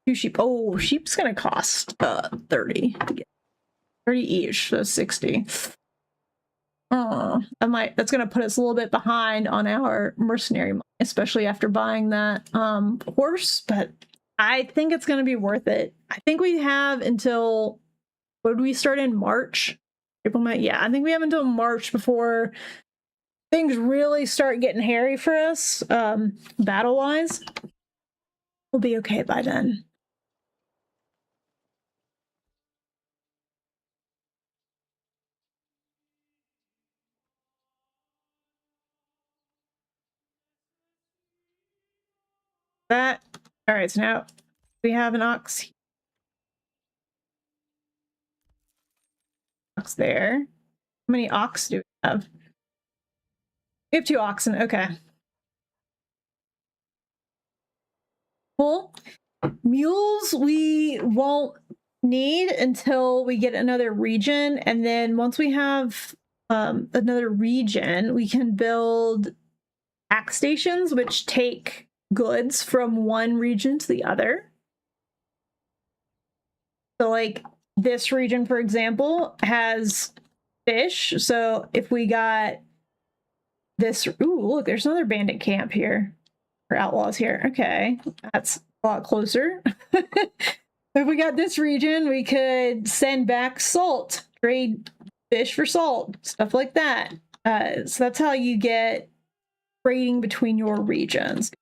2 sheep. Oh, sheep's gonna cost 30 to get 30 each, so 60. That's gonna put us a little bit behind on our mercenary money, especially after buying that horse, but I think it's gonna be worth it. I think we have until, what did we start in March? April, May? Yeah, I think we have until March before things really start getting hairy for us, battle-wise. We'll be okay by then. That, all right, so now we have an ox there. How many ox do we have? We have 2 oxen, okay. Cool. Mules we won't need until we get another region, and then once we have another region, we can build tax stations which take goods from one region to the other. So like this region, for example, has fish, so if we got this, ooh, look, there's another bandit camp here, or outlaws here. Okay, that's a lot closer. If we got this region, we could send back salt, trade fish for salt, stuff like that. So that's how you get trading between your regions.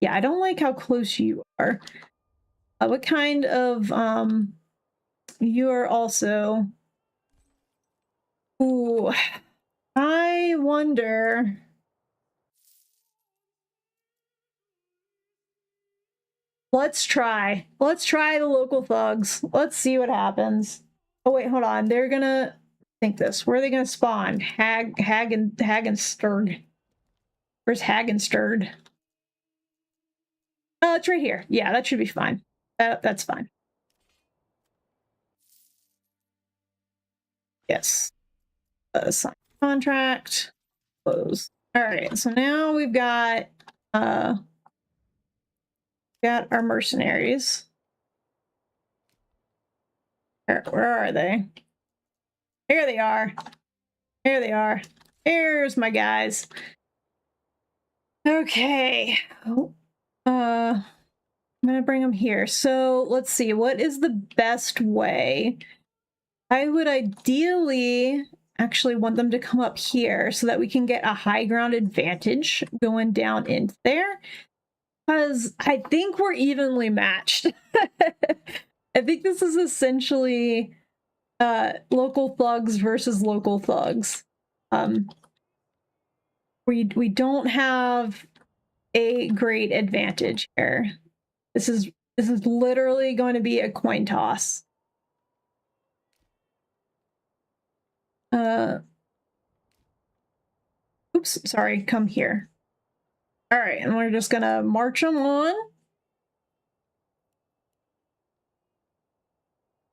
Yeah, I don't like how close you are. What kind of, you are also, ooh, I wonder. Let's try the local thugs. Let's see what happens. Oh wait, hold on. They're gonna think this. Where are they gonna spawn? Hagensterd. Where's Hagensterd? Oh, it's right here. Yeah, that should be fine. That's fine. Yes. Sign contract. Close. All right. So now we've got our mercenaries. Where are they? Here they are. Here they are. Here's my guys. Okay. I'm gonna bring them here. So let's see, what is the best way? I would ideally actually want them to come up here so that we can get a high ground advantage going down into there, because I think we're evenly matched. I think this is essentially local thugs versus local thugs. We don't have a great advantage here. This is literally going to be a coin toss. Oops, sorry, come here. All right, and we're just gonna march them on.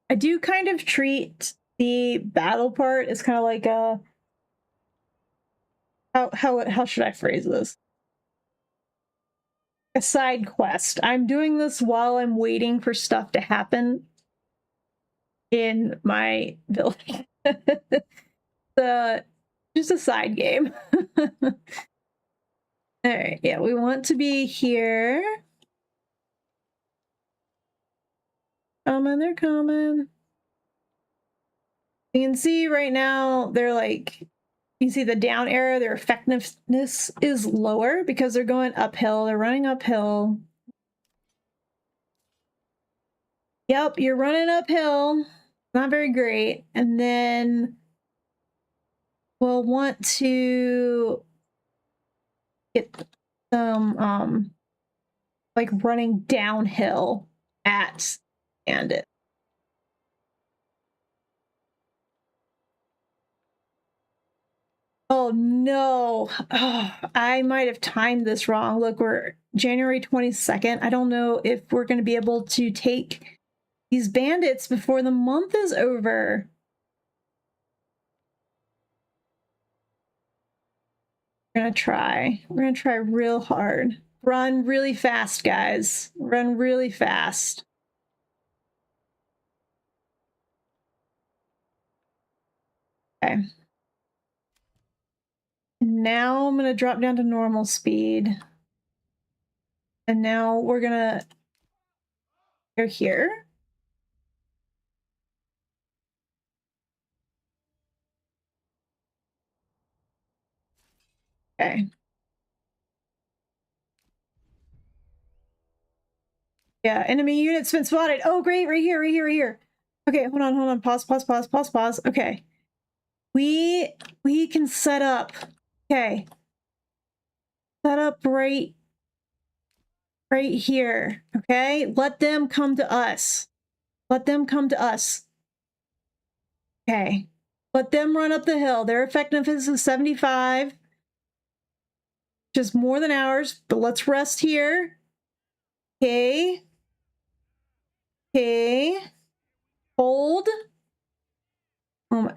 I do kind of treat the battle part as kind of like a, how should I phrase this? A side quest. I'm doing this while I'm waiting for stuff to happen in my village. Just a side game. All right, yeah, we want to be here. They're coming. You can see right now they're like, you see the down arrow, their effectiveness is lower because they're going uphill. They're running uphill. Yep, you're running uphill. Not very great. And then we'll want to get some like running downhill at Bandit. Oh no. Oh, I might have timed this wrong. Look, we're January 22nd. I don't know if we're going to be able to take these bandits before the month is over. We're going to try. We're going to try real hard. Run really fast, guys. Run really fast. Okay. Now I'm going to drop down to normal speed. And now we're going to go here. Okay. Yeah, enemy unit's been spotted. Oh, great. Right here, right here, right here. Okay, hold on. Pause. Okay. We can set up. Okay. Set up right here. Okay? Let them come to us. Let them come to us. Okay. Let them run up the hill. Their effectiveness is 75. Which is more than ours, but let's rest here. Okay. Okay. Hold.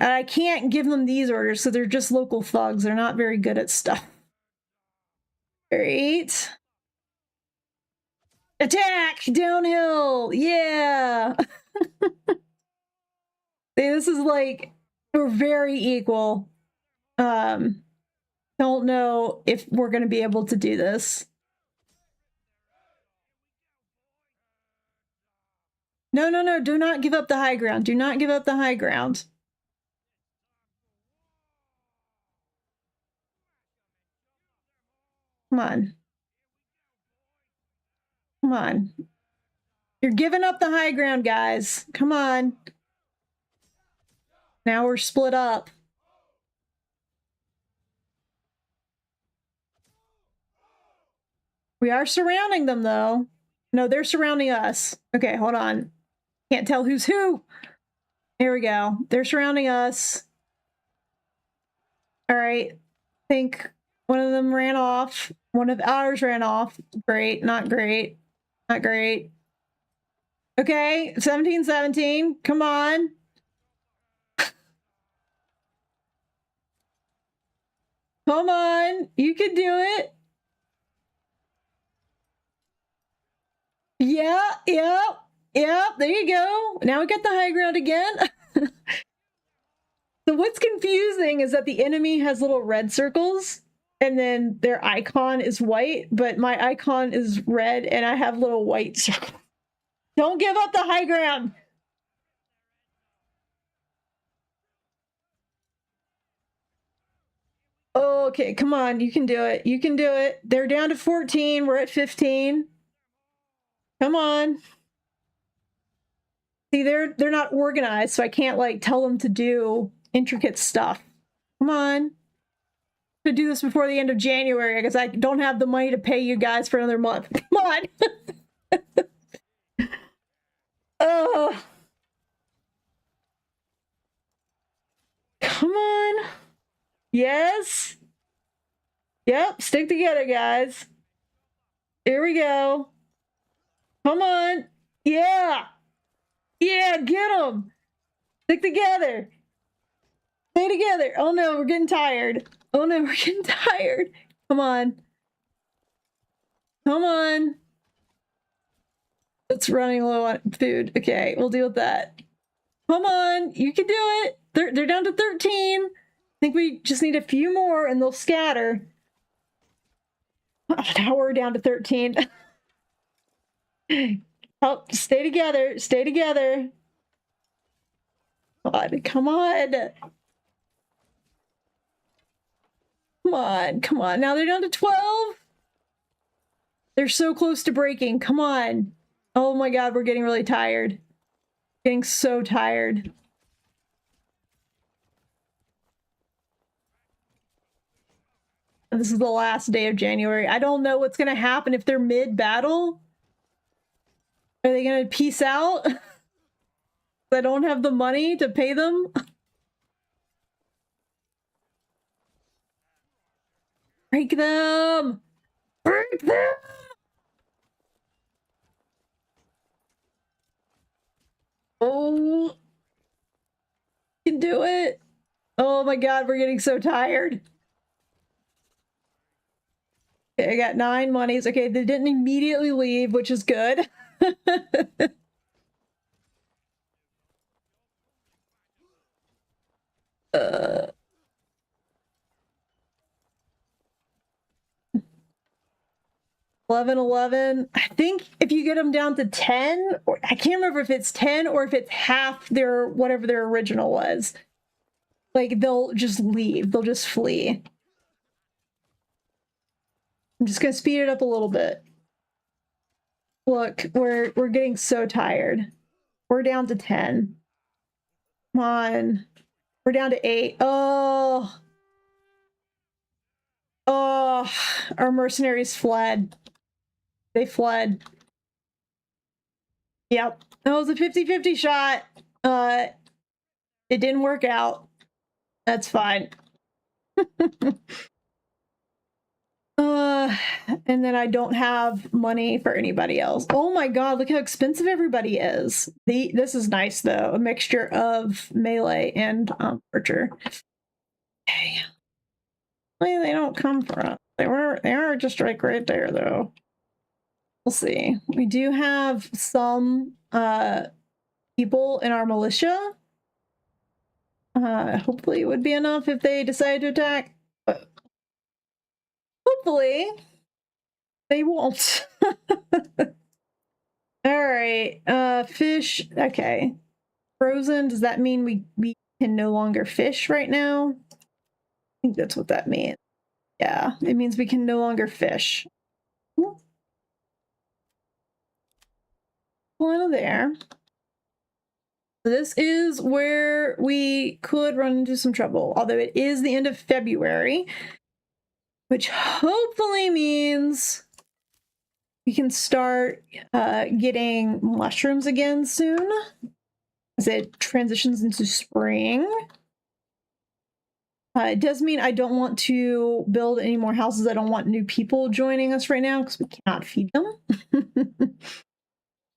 I can't give them these orders, so they're just local thugs. They're not very good at stuff. Great. Attack! Downhill! Yeah! This is like, we're very equal. Don't know if we're going to be able to do this. No. Do not give up the high ground. Do not give up the high ground. Come on. Come on. You're giving up the high ground, guys. Come on. Now we're split up. We are surrounding them, though. No, they're surrounding us. Okay, hold on. Can't tell who's who. Here we go. They're surrounding us. All right. I think one of them ran off. One of ours ran off. Great. Not great. Not great. Okay. 1717. Come on. Come on. You can do it. Yeah. There you go. Now we got the high ground again. So what's confusing is that the enemy has little red circles and then their icon is white, but my icon is red and I have little white circles. Don't give up the high ground. Okay, come on. You can do it. You can do it. They're down to 14. We're at 15. Come on. See, they're not organized, so I can't like tell them to do intricate stuff. Come on. To do this before the end of January because I don't have the money to pay you guys for another month. Come on. Oh. Come on. Yes. Yep. Stick together, guys. Here we go. Come on. Yeah. Yeah, get them. Stick together. Stay together. Oh no, we're getting tired. Oh no, we're getting tired. Come on. Come on. It's running low on food. Okay, we'll deal with that. Come on. You can do it. They're down to 13. I think we just need a few more and they'll scatter. Oh, now we're down to 13. Oh, stay together. Stay together. God, come on. Come on. Come on. Now they're down to 12. They're so close to breaking. Come on. Oh my God, we're getting really tired. Getting so tired. This is the last day of January. I don't know what's going to happen if they're mid-battle. Are they gonna peace out? I don't have the money to pay them. Break them! Break them! Oh, you can do it. Oh my god, we're getting so tired. Okay, I got 9 monies. Okay, they didn't immediately leave, which is good. 11. I think if you get them down to 10, or I can't remember if it's 10 or if it's half their whatever their original was. Like they'll just leave. They'll just flee. I'm just gonna speed it up a little bit. Look, we're getting so tired. We're down to 10. Come on. We're down to 8. Oh. Oh, our mercenaries fled. They fled. Yep. That was a 50-50 shot. It didn't work out. That's fine. And then I don't have money for anybody else. Oh my god, look how expensive everybody is. This is nice though, a mixture of melee and archer. Okay. Well, they don't come for us. They are just like right there though. We'll see. We do have some people in our militia. Hopefully it would be enough if they decide to attack. But hopefully they won't. All right. Fish. Okay. Frozen. Does that mean we can no longer fish right now? I think that's what that means. Yeah, it means we can no longer fish. One of there. This is where we could run into some trouble, although it is the end of February, which hopefully means we can start getting mushrooms again soon as it transitions into spring. It does mean I don't want to build any more houses. I don't want new people joining us right now because we cannot feed them.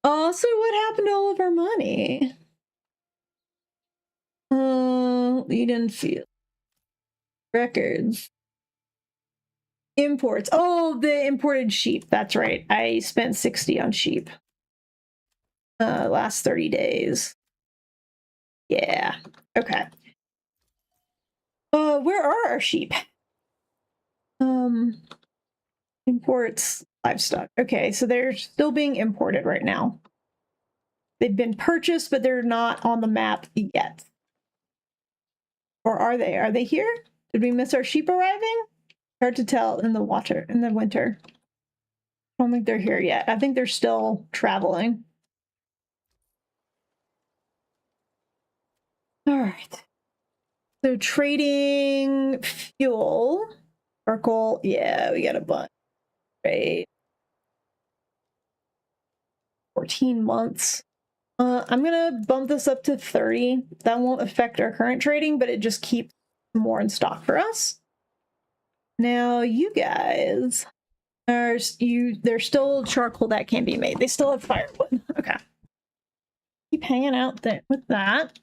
Also, what happened to all of our money? Lead and field. Records. Imports. Oh, the imported sheep. That's right. I spent 60 on sheep. Last 30 days. Yeah. Okay. Where are our sheep? Imports livestock. Okay, so they're still being imported right now. They've been purchased, but they're not on the map yet. Or are they? Are they here? Did we miss our sheep arriving? Hard to tell in the winter. I don't think they're here yet. I think they're still traveling. All right. So trading fuel, charcoal. Yeah, we got a bunch. Right. 14 months. I'm gonna bump this up to 30. That won't affect our current trading, but it just keeps more in stock for us. Now you guys there's still charcoal that can be made. They still have firewood. Okay. Keep hanging out there with that.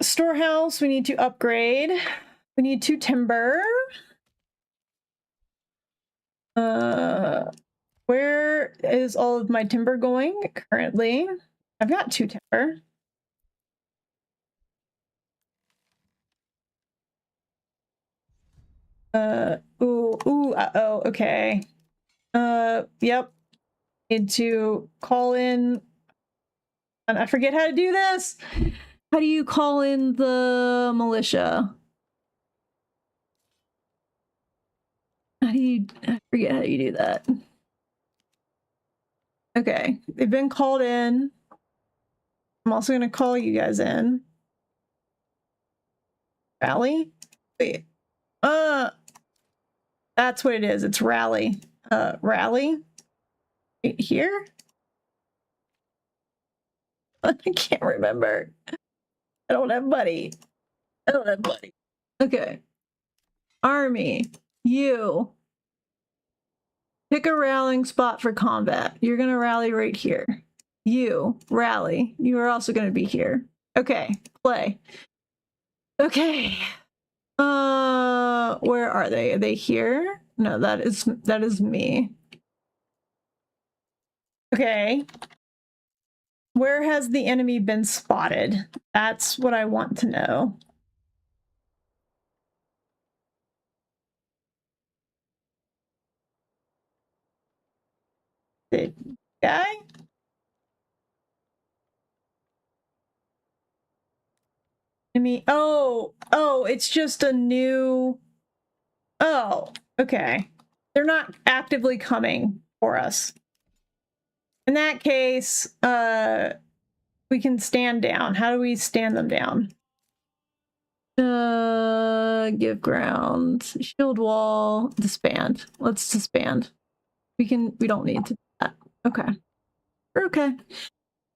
Storehouse, we need to upgrade. We need 2 timber. Where is all of my timber going currently? I've got 2 timber. Uh-oh, okay. Yep. Need to call in, and I forget how to do this. How do you call in the militia? I forget how you do that. Okay, they've been called in. I'm also gonna call you guys in. Rally? Wait. That's what it is. It's rally. Rally. Right here? I can't remember. I don't have money. I don't have money. Okay. Army, you pick a rallying spot for combat. You're gonna rally right here. You rally. You are also gonna be here. Okay, play. Okay. Where are they? Are they here? No, that is me. Okay. Where has the enemy been spotted? That's what I want to know. The guy? Enemy. Oh, it's just a new. Oh, okay. They're not actively coming for us. In that case, we can stand down. How do we stand them down? Give ground, shield wall, disband. Let's disband. We don't need to do that. Okay. We're okay.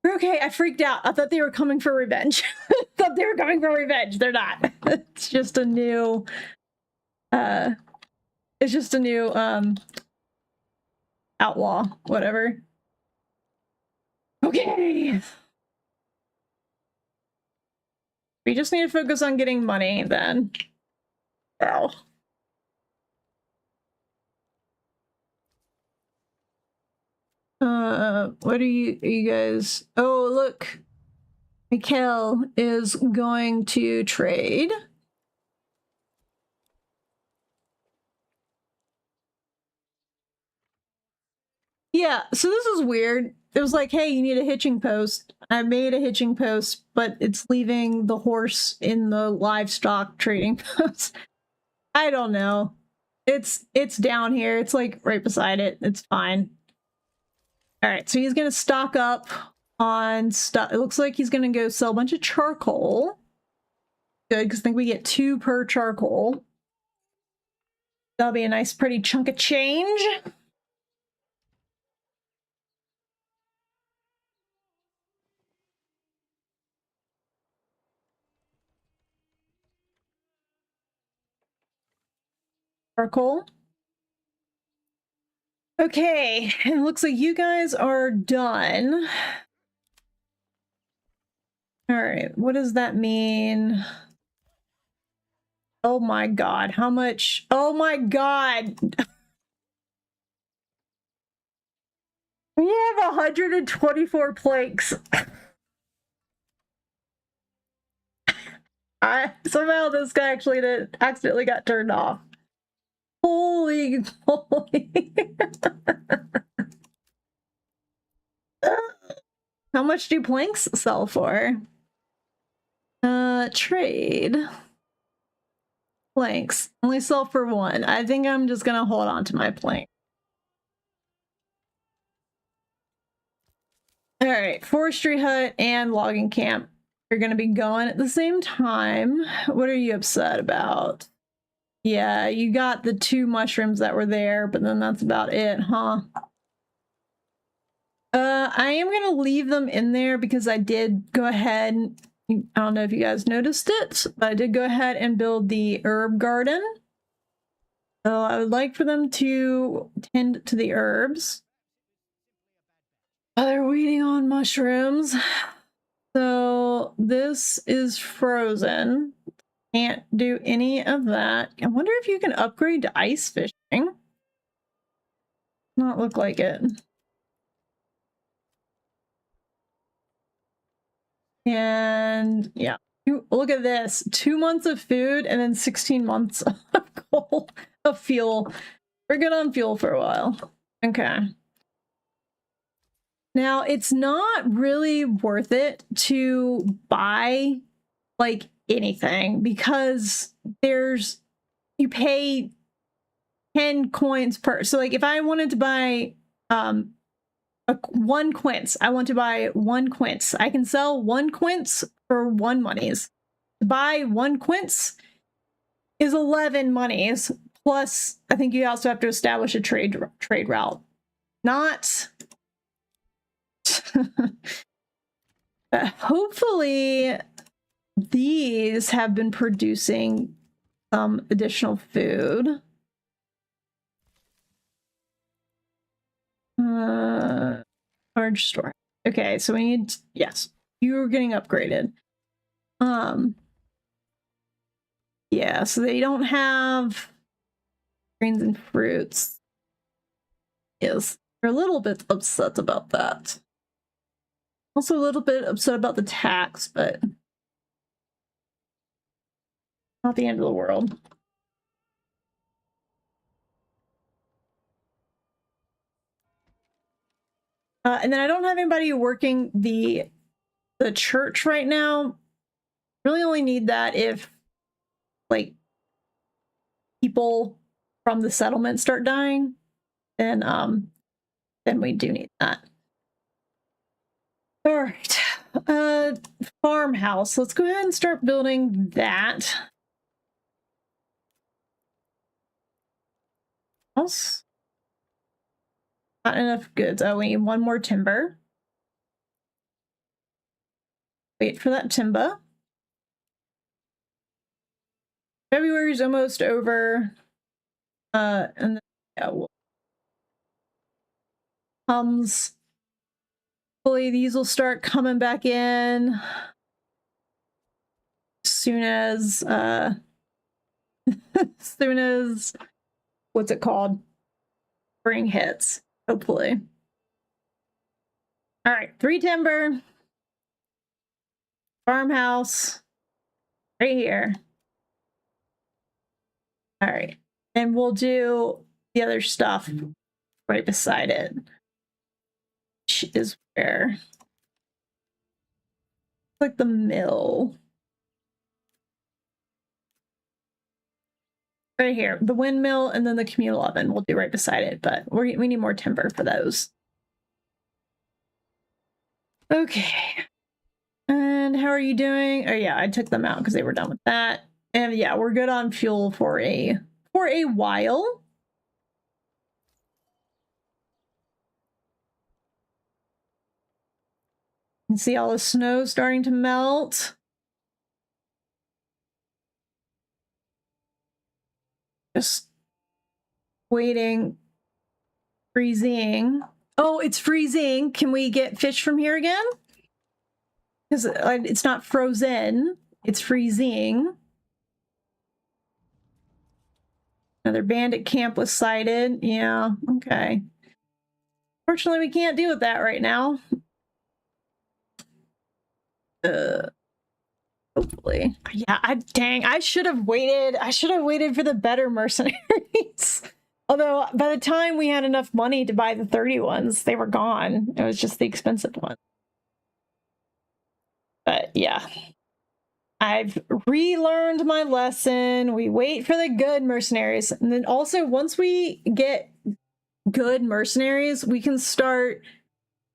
We're okay. I freaked out. I thought they were coming for revenge. I thought they were coming for revenge. They're not. It's just a new outlaw, whatever. Okay. We just need to focus on getting money then. Wow. What are you guys? Oh, look. Mikhail is going to trade. Yeah, so this is weird. It was like, hey, you need a hitching post. I made a hitching post, but it's leaving the horse in the livestock trading post. I don't know. It's down here. It's like right beside it. It's fine. All right, so he's gonna stock up on stuff. It looks like he's gonna go sell a bunch of charcoal. Good, because I think we get 2 per charcoal. That'll be a nice, pretty chunk of change. Charcoal. Okay, it looks like you guys are done. All right, what does that mean? Oh my god, how much? Oh my god! We have 124 planks. Somehow this guy actually accidentally got turned off. Holy moly. How much do planks sell for? Trade. Planks. Only sell for 1. I think I'm just gonna hold on to my plank. Alright, forestry hut and logging camp. You're gonna be going at the same time. What are you upset about? Yeah, you got the 2 mushrooms that were there, but then that's about it, huh? I am gonna leave them in there because I did go ahead. I don't know if you guys noticed it, but I did go ahead and build the herb garden. So I would like for them to tend to the herbs. Oh, they're waiting on mushrooms. So this is frozen. Can't do any of that. I wonder if you can upgrade to ice fishing. Not look like it. And yeah, look at this. 2 months of food and then 16 months of coal, of fuel. We're good on fuel for a while. Okay. Now, it's not really worth it to buy like anything because you pay 10 coins per. So like if I wanted to buy 1 quince, I want to buy 1 quince. I can sell 1 quince for 1 monies. To buy 1 quince is 11 monies. Plus, I think you also have to establish a trade route. Not Hopefully these have been producing some additional food. Large store. Okay, so we need, yes, you're getting upgraded. Yeah, so they don't have greens and fruits. Yes, they're a little bit upset about that. Also a little bit upset about the tax, but not the end of the world. And then I don't have anybody working the church right now. Really only need that if like people from the settlement start dying, then we do need that. All right. Farmhouse. Let's go ahead and start building that. House. Not enough goods. Oh, we need one more timber. Wait for that timber. February's almost over. And then, yeah, hopefully these will start coming back in as soon as what's it called? Spring hits, hopefully. All right, 3 timber. Farmhouse right here. All right, and we'll do the other stuff right beside it, which is where, like the mill. Right here, the windmill and then the communal oven we'll do right beside it, but we need more timber for those. Okay. And how are you doing? Oh yeah, I took them out because they were done with that. And yeah, we're good on fuel for a while. You can see all the snow starting to melt. Just waiting. Freezing. Oh, it's freezing. Can we get fish from here again? Because it's not frozen. It's freezing. Another bandit camp was sighted. Yeah, okay. Fortunately, we can't deal with that right now. Hopefully. Yeah, dang, I should have waited. I should have waited for the better mercenaries. Although by the time we had enough money to buy the 30 ones, they were gone. It was just the expensive ones. But yeah. I've relearned my lesson. We wait for the good mercenaries. And then also once we get good mercenaries, we can start,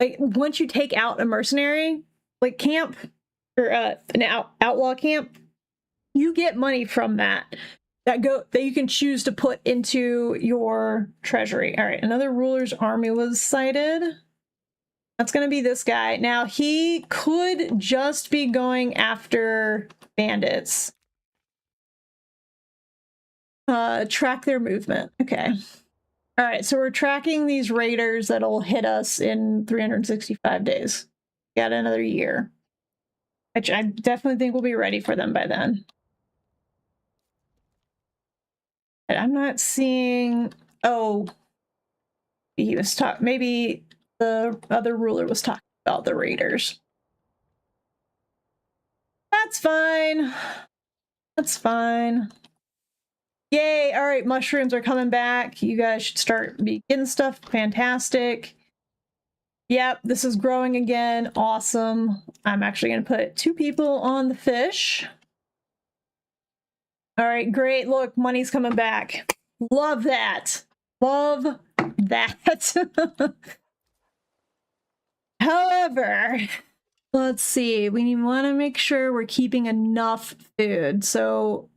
like, once you take out a mercenary, like camp or an outlaw camp, you get money from that you can choose to put into your treasury. All right, another ruler's army was sighted. That's going to be this guy. Now, he could just be going after bandits. Track their movement. Okay. All right, so we're tracking these raiders that'll hit us in 365 days. Got another year, which I definitely think we'll be ready for them by then. I'm not seeing. Oh, he was talking. Maybe the other ruler was talking about the raiders. That's fine. That's fine. Yay! All right, mushrooms are coming back. You guys should start getting stuff. Fantastic. Yep, this is growing again. Awesome. I'm actually going to put 2 people on the fish. All right, great. Look, money's coming back. Love that. Love that. However, let's see. We want to make sure we're keeping enough food. So,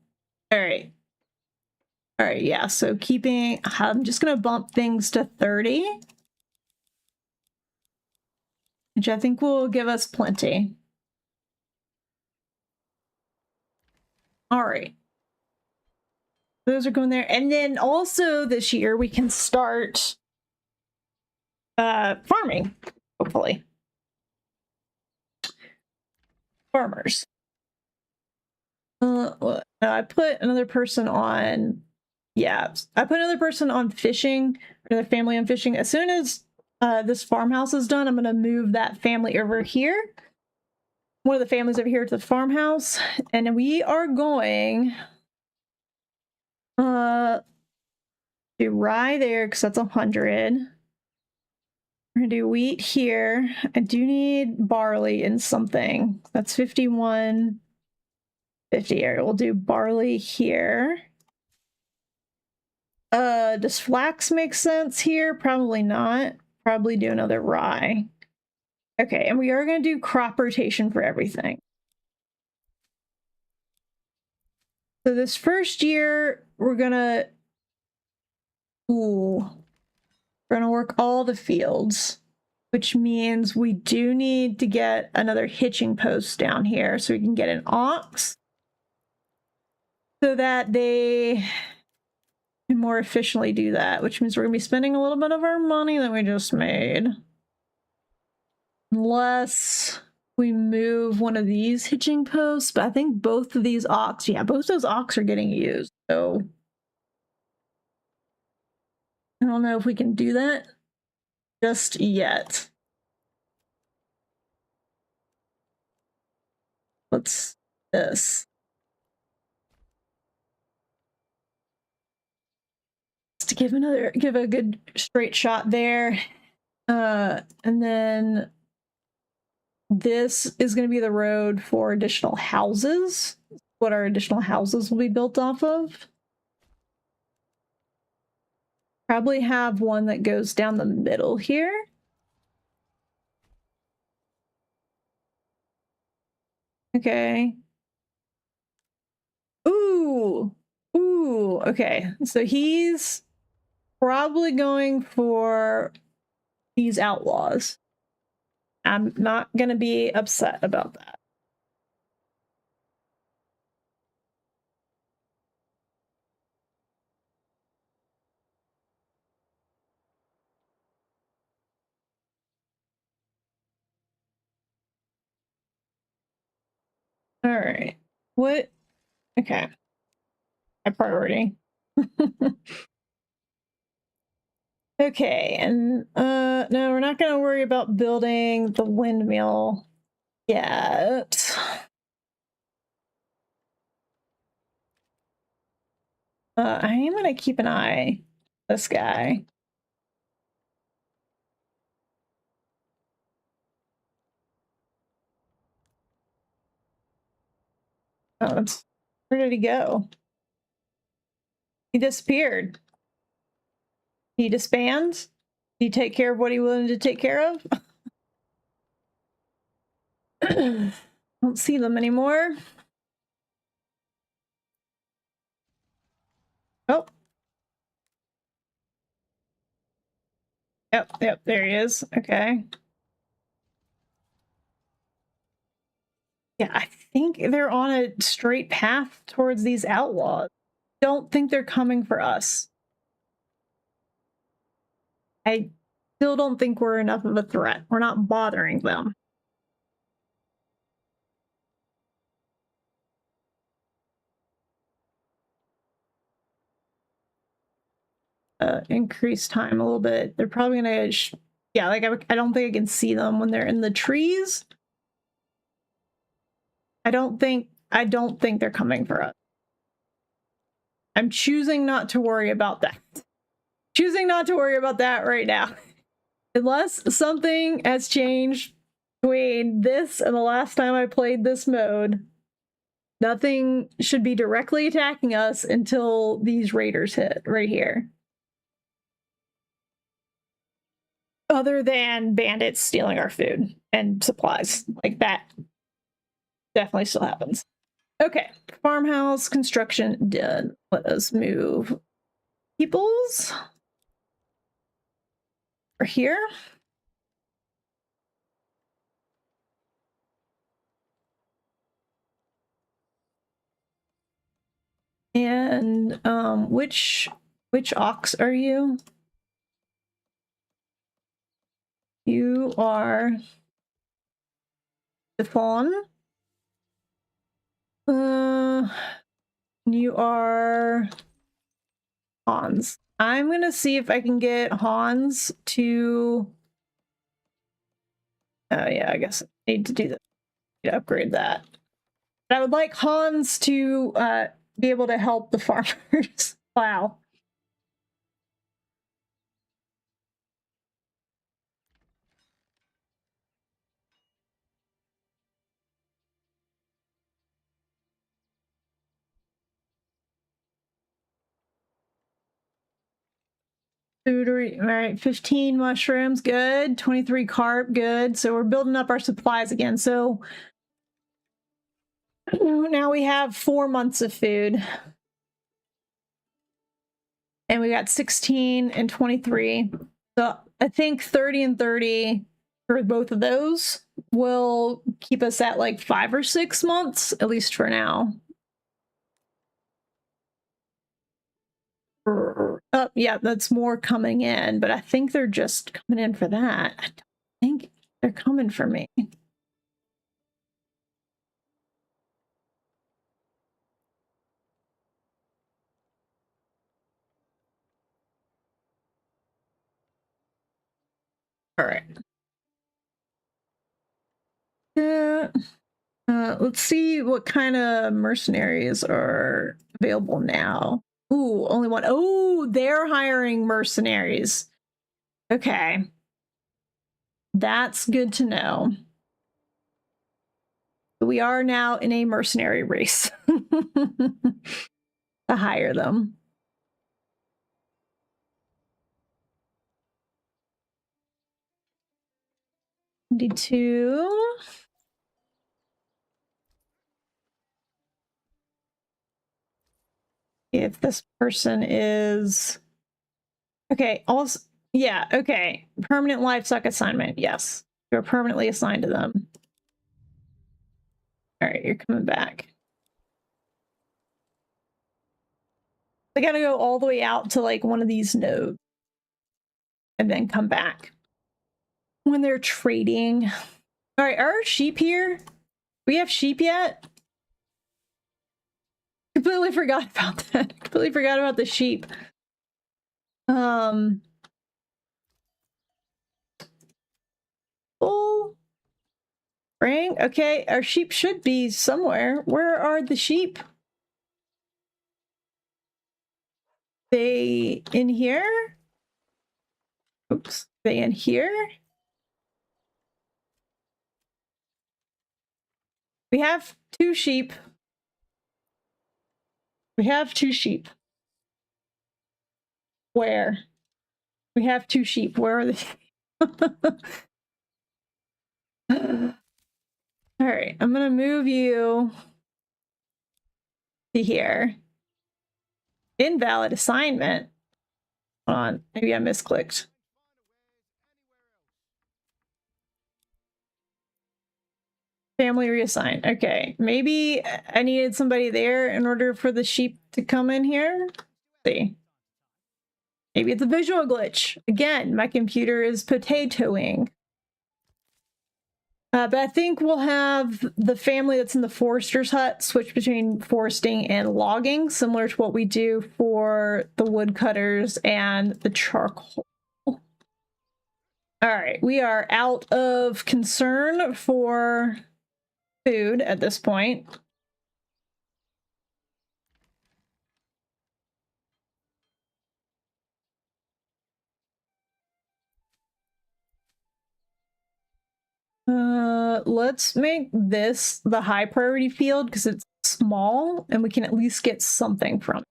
all right. All right, yeah. So keeping, I'm just going to bump things to 30. which I think will give us plenty. All right. Those are going there. And then also this year we can start farming, hopefully. Farmers. I put another person on, yeah, I put another person on fishing, or the family on fishing. As soon as this farmhouse is done, I'm going to move that family over here. One of the families over here to the farmhouse. And we are going do rye there because that's 100. We're gonna do wheat here. I do need barley in something. That's 51, 50. We'll do barley here. Does flax make sense here? Probably not. Probably do another rye. Okay, and we are gonna do crop rotation for everything. So this first year, we're gonna work all the fields, which means we do need to get another hitching post down here so we can get an ox so that they can more efficiently do that, which means we're gonna be spending a little bit of our money that we just made. Unless we move one of these hitching posts, but I think both of these ox, yeah, both those ox are getting used, so I don't know if we can do that just yet. What's this? To give a good straight shot there. And then this is going to be the road for additional houses. What our additional houses will be built off of. Probably have one that goes down the middle here. Okay. Ooh. Okay. So he's probably going for these outlaws. I'm not going to be upset about that. All right. What? Okay. My priority. Okay, and no, we're not going to worry about building the windmill yet. I am going to keep an eye on this guy. Oh, where did he go? He disappeared. He disbands? Did he take care of what he wanted to take care of? Don't see them anymore. Oh. Yep, there he is. Okay. Yeah, I think they're on a straight path towards these outlaws. Don't think they're coming for us. I still don't think we're enough of a threat. We're not bothering them. Increase time a little bit. They're probably gonna, yeah, like I don't think I can see them when they're in the trees. I don't think they're coming for us. I'm choosing not to worry about that. Choosing not to worry about that right now. Unless something has changed between this and the last time I played this mode, nothing should be directly attacking us until these raiders hit right here. Other than bandits stealing our food and supplies. Like that definitely still happens. Okay, farmhouse construction done. Let us move peoples over here. And which ox are you? You are the fawn. You are Hans. I'm gonna see if I can get Hans to. Oh yeah, I guess I need to do that. To upgrade that. But I would like Hans to be able to help the farmers. Wow. Food, all right, 15 mushrooms, good. 23 carp, good. So we're building up our supplies again. So now we have 4 months of food. And we got 16 and 23. So I think 30 and 30 for both of those will keep us at like 5 or 6 months, at least for now. Yeah, that's more coming in, but I think they're just coming in for that. I don't think they're coming for me. All right. Yeah. Let's see what kind of mercenaries are available now. Ooh, only one. Oh, they're hiring mercenaries. Okay. That's good to know. We are now in a mercenary race to hire them. 22. If this person is okay, also yeah, okay. Permanent livestock assignment, yes. You're permanently assigned to them. All right, you're coming back. They gotta go all the way out to like one of these nodes and then come back. When they're trading. All right, are our sheep here? We have sheep yet? Completely forgot about that. Completely forgot about the sheep. Full ring. Okay, our sheep should be somewhere. Where are the sheep? They in here? Oops. They in here? We have 2 sheep. We have 2 sheep. Where? We have 2 sheep. Where are they? All right, I'm gonna move you to here. Invalid assignment. Hold on, maybe I misclicked. Family reassigned. Okay, maybe I needed somebody there in order for the sheep to come in here. Let's see. Maybe it's a visual glitch. Again, my computer is potatoing. But I think we'll have the family that's in the forester's hut switch between foresting and logging, similar to what we do for the woodcutters and the charcoal. All right, we are out of concern for food at this point. Let's make this the high priority field because it's small and we can at least get something from it.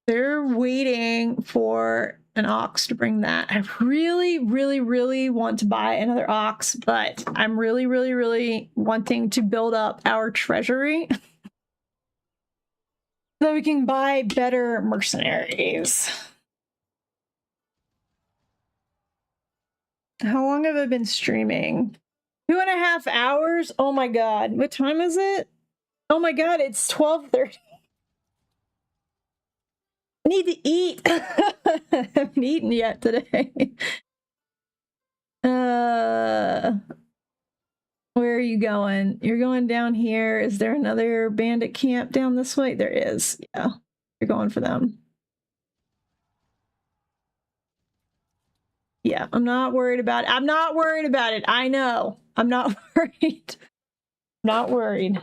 They're waiting for an ox to bring that. I really, really, really want to buy another ox, but I'm really, really, really wanting to build up our treasury so we can buy better mercenaries. How long have I been streaming? 2.5 hours? Oh my god. What time is it? Oh my god, it's 12:30. I need to eat. I haven't eaten yet today. Where are you going? You're going down here. Is there another bandit camp down this way? There is. Yeah. You're going for them. Yeah, I'm not worried about it. I'm not worried about it. I know. I'm not worried. Not worried.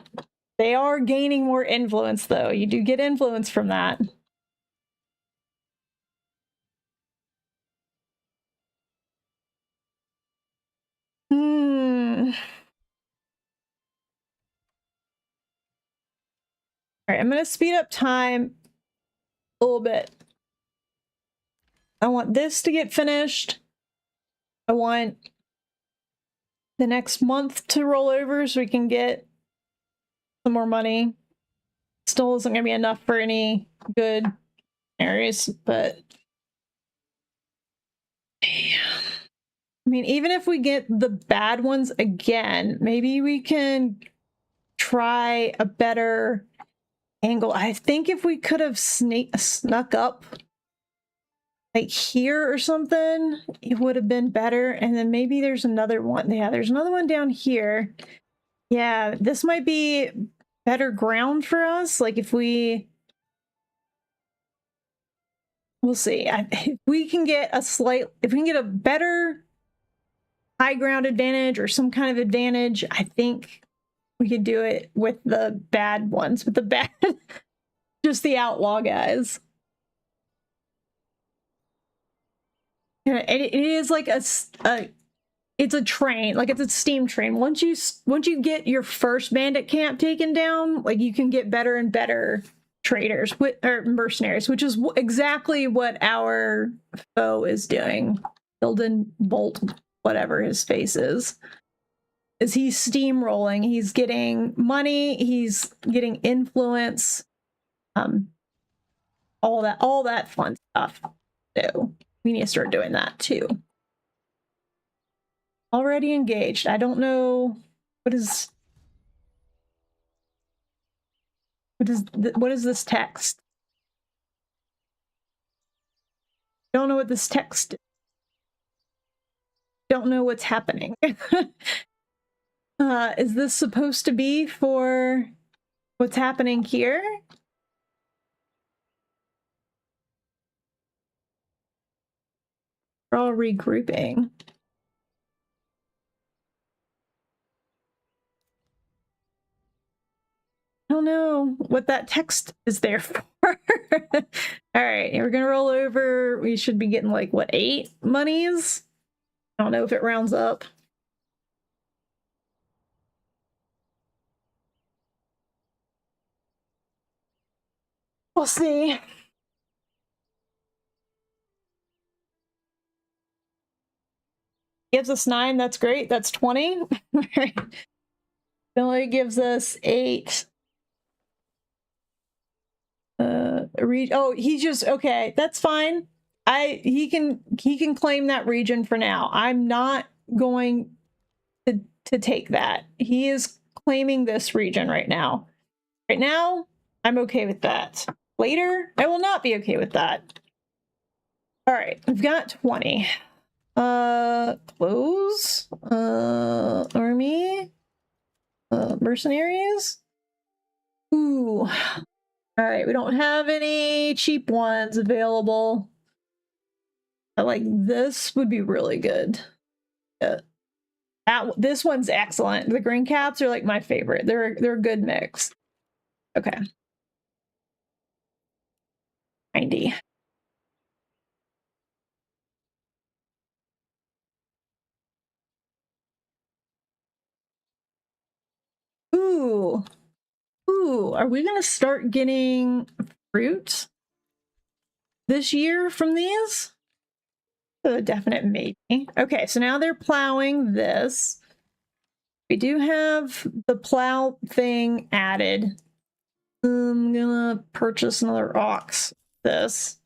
They are gaining more influence, though. You do get influence from that. All right, I'm going to speed up time a little bit. I want this to get finished. I want the next month to roll over so we can get some more money. Still isn't going to be enough for any good areas, but I mean, even if we get the bad ones again, maybe we can try a better angle. I think if we could have snuck up like here or something, it would have been better. And then maybe there's another one. Yeah, there's another one down here. Yeah, this might be better ground for us. Like if we'll see. If we can get a better high ground advantage or some kind of advantage, I think we could do it with the bad ones, with the bad, just the outlaw guys. Yeah, it is like it's a train, like it's a steam train. Once you get your first bandit camp taken down, like you can get better and better traders or mercenaries, which is exactly what our foe is doing. Hilden Bolt, whatever his face is he's steamrolling. He's getting money. He's getting influence. All that fun stuff. So we need to start doing that too. Already engaged. I don't know what is this text? Don't know what this text is. Don't know what's happening. Is this supposed to be for what's happening here? We're all regrouping. I don't know what that text is there for. All right, we're gonna roll over. We should be getting like what, 8 monies? I don't know if it rounds up. We'll see. Gives us 9. That's great. That's 20. It only gives us 8. Oh, he's just okay. That's fine. He can claim that region for now. I'm not going to take that. He is claiming this region right now. Right now, I'm okay with that. Later, I will not be okay with that. All right, we've got 20. Close. Army. Mercenaries. Ooh. All right, we don't have any cheap ones available. Like this would be really good. Yeah. This one's excellent. The green caps are like my favorite. They're a good mix. Okay. 90. Ooh. Ooh, are we gonna start getting fruit this year from these? A definite maybe. Okay, so now they're plowing this. We do have the plow thing added. I'm gonna purchase another ox. This.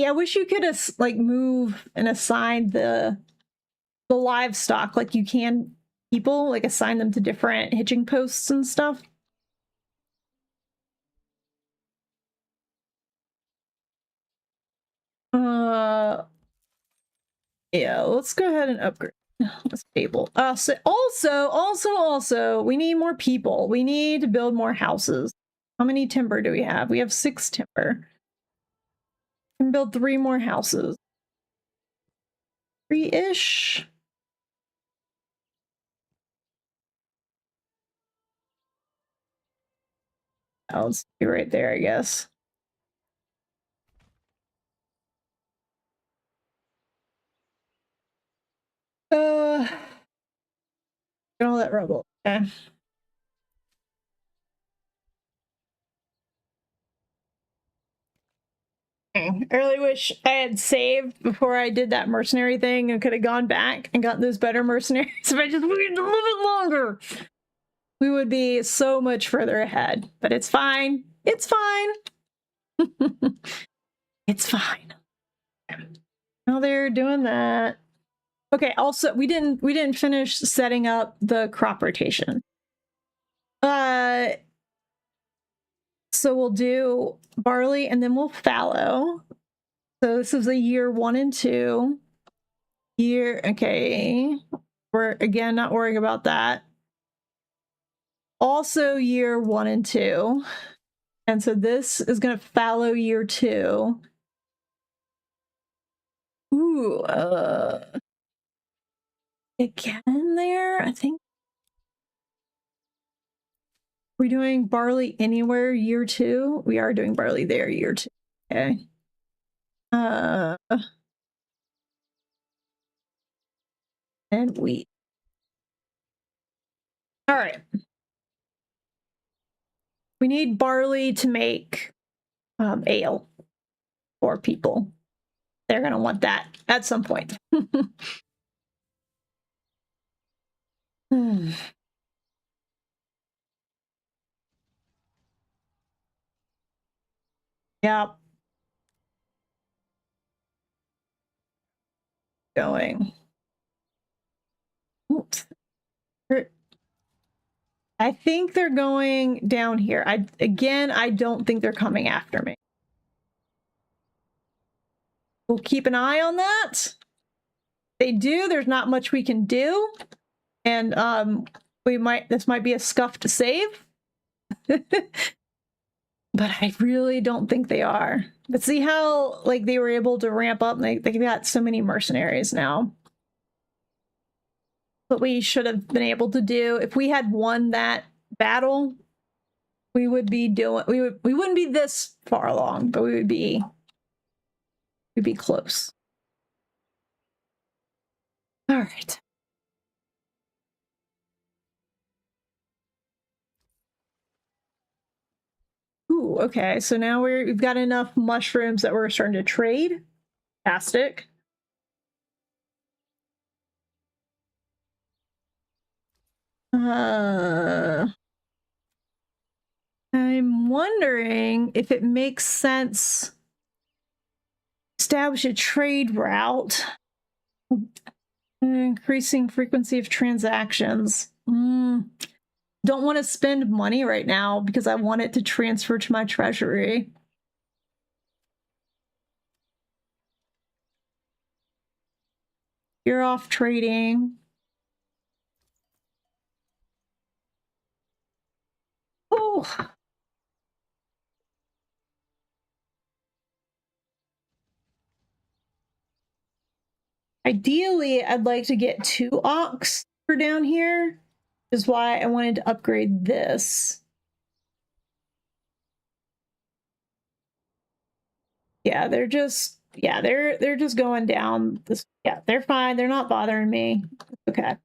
Yeah, I wish you could like move and assign the livestock like you can people, like assign them to different hitching posts and stuff. Yeah, let's go ahead and upgrade this table. So also, we need more people. We need to build more houses. How many timber do we have? We have 6 timber. We can build 3 more houses. 3-ish. Oh, let's be right there, I guess. Get all that rubble. Okay. I really wish I had saved before I did that mercenary thing and could have gone back and gotten those better mercenaries if I just waited a little bit longer. We would be so much further ahead, but it's fine. It's fine. It's fine. Now they're doing that. Okay, also we didn't finish setting up the crop rotation. So we'll do barley and then we'll fallow. So this is a year 1 and 2. Okay. We're again not worrying about that. Also year 1 and 2. And so this is gonna fallow year 2. Ooh, again there, I think. We're doing barley anywhere year 2. We are doing barley there year 2. Okay. And wheat. All right. We need barley to make ale for people. They're gonna want that at some point. Yep. Going. Oops. I think they're going down here. I don't think they're coming after me. We'll keep an eye on that. If they do, there's not much we can do. And this might be a scuff to save. But I really don't think they are. But see how like they were able to ramp up, and they got so many mercenaries now. What we should have been able to do if we had won that battle, we would be doing we wouldn't be this far along, but we'd be close. All right. Ooh, okay. So now we've got enough mushrooms that we're starting to trade. Fantastic. I'm wondering if it makes sense to establish a trade route. Increasing frequency of transactions. Don't want to spend money right now because I want it to transfer to my treasury. You're off trading. Oh. Ideally, I'd like to get 2 ox for down here, which is why I wanted to upgrade this. Yeah, they're just going down this. Yeah, they're fine. They're not bothering me. Okay.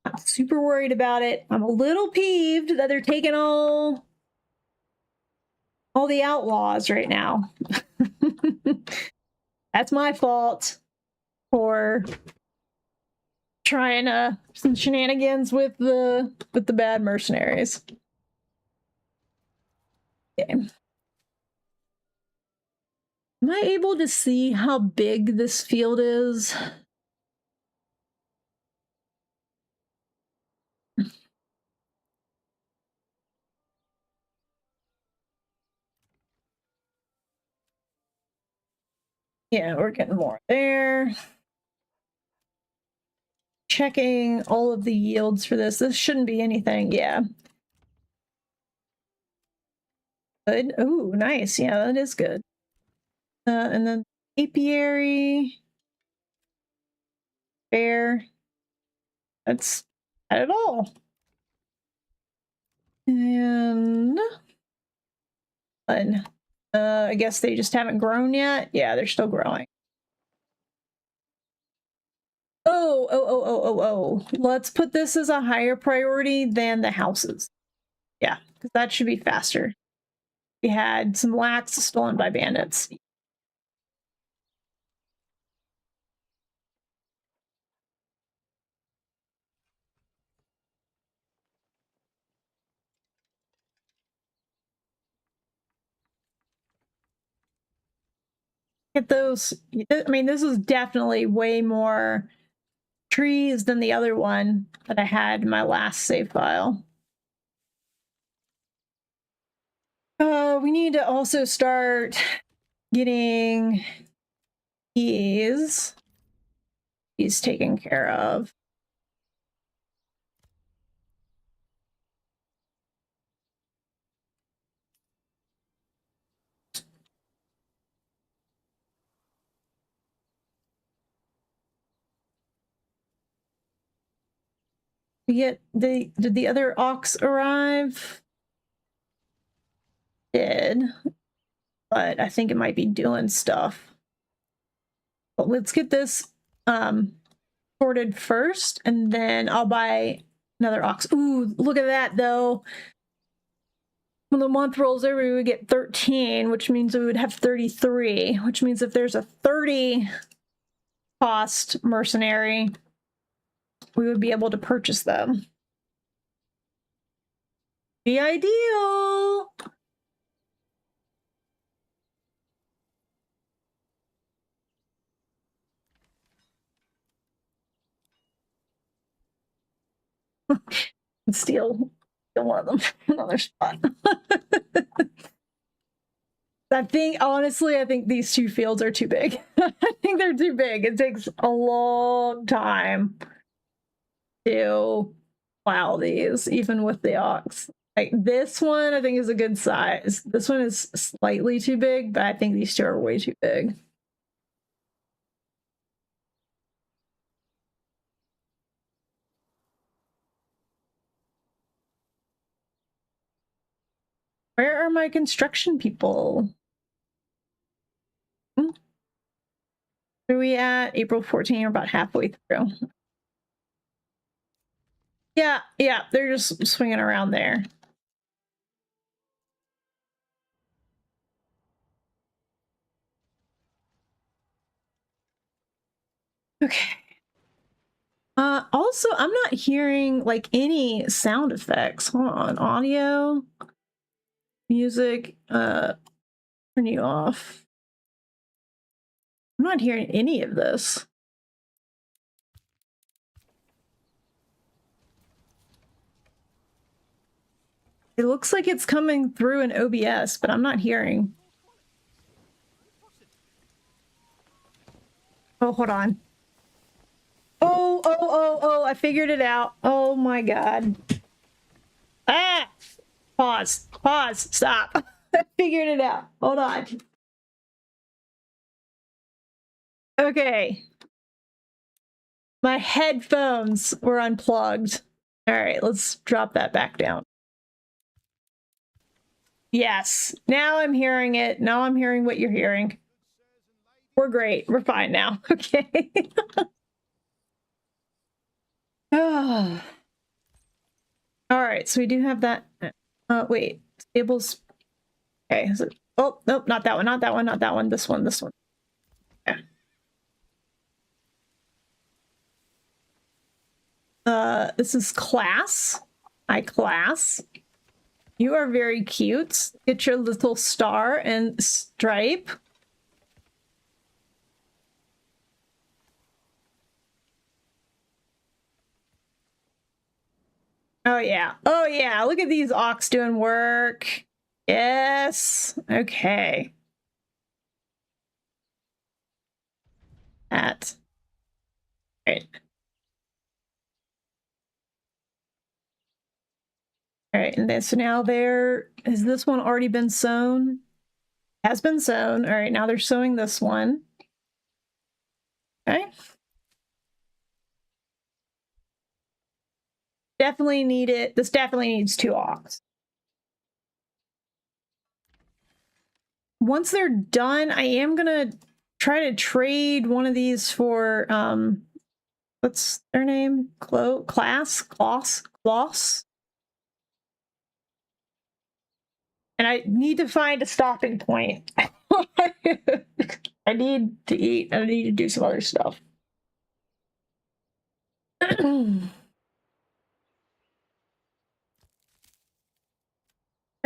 Not super worried about it. I'm a little peeved that they're taking all the outlaws right now. That's my fault for trying some shenanigans with the bad mercenaries. Okay. Am I able to see how big this field is? Yeah, we're getting more there. Checking all of the yields for this. This shouldn't be anything. Yeah. Good. Oh, nice. Yeah, that is good. And then apiary. Fair. That's not at all. And fun. I guess they just haven't grown yet. Yeah, they're still growing. Oh. Let's put this as a higher priority than the houses. Yeah, because that should be faster. We had some lax stolen by bandits. Get those. I mean, this is definitely way more trees than the other one that I had in my last save file. We need to also start getting these taken care of. Did the other ox arrive? Did, but I think it might be doing stuff. But let's get this sorted first, and then I'll buy another ox. Ooh, look at that though. When the month rolls over, we would get 13, which means we would have 33, which means if there's a 30 cost mercenary, we would be able to purchase them. Be ideal. Steal one of them from another spot. I think, honestly, I think these two fields are too big. I think they're too big. It takes a long time to plow these, even with the ox. Like this one, I think is a good size. This one is slightly too big, but I think these two are way too big. Where are my construction people? Where are we at? April 14, we're about halfway through. Yeah, they're just swinging around there. Okay. Also, I'm not hearing like any sound effects. Hold on, audio, music, turn you off. I'm not hearing any of this. It looks like it's coming through an OBS, but I'm not hearing. Oh, hold on. Oh, I figured it out. Oh my God. Ah! Pause, stop. I figured it out. Hold on. Okay. My headphones were unplugged. All right, let's drop that back down. Yes, now I'm hearing it. Now I'm hearing what you're hearing. We're great. We're fine now. Okay. All right, so we do have that. Wait, tables. Okay. Oh, nope, not that one. Not that one. Not that one. This one. This one. Okay. This is class. Hi, class. You are very cute. Get your little star and stripe. Oh yeah. Oh yeah. Look at these ox doing work. Yes. Okay. That. Right. All right. And then so now there has this one already been sown? Has been sown. All right. Now they're sowing this one. Okay. Definitely need it. This definitely needs 2 ox. Once they're done, I am gonna try to trade one of these for what's their name? Kloss. And I need to find a stopping point. I need to eat. I need to do some other stuff. How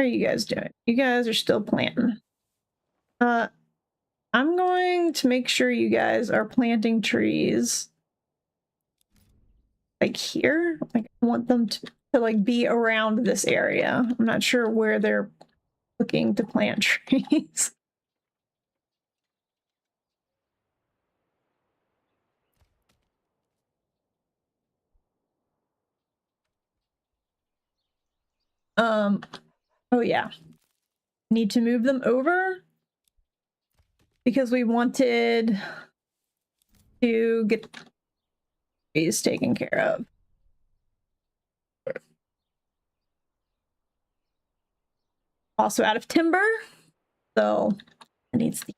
are you guys doing? You guys are still planting. I'm going to make sure you guys are planting trees like here. Like I want them to like be around this area. I'm not sure where they're looking to plant trees. Oh yeah. Need to move them over because we wanted to get trees taken care of. Also out of timber, so it needs the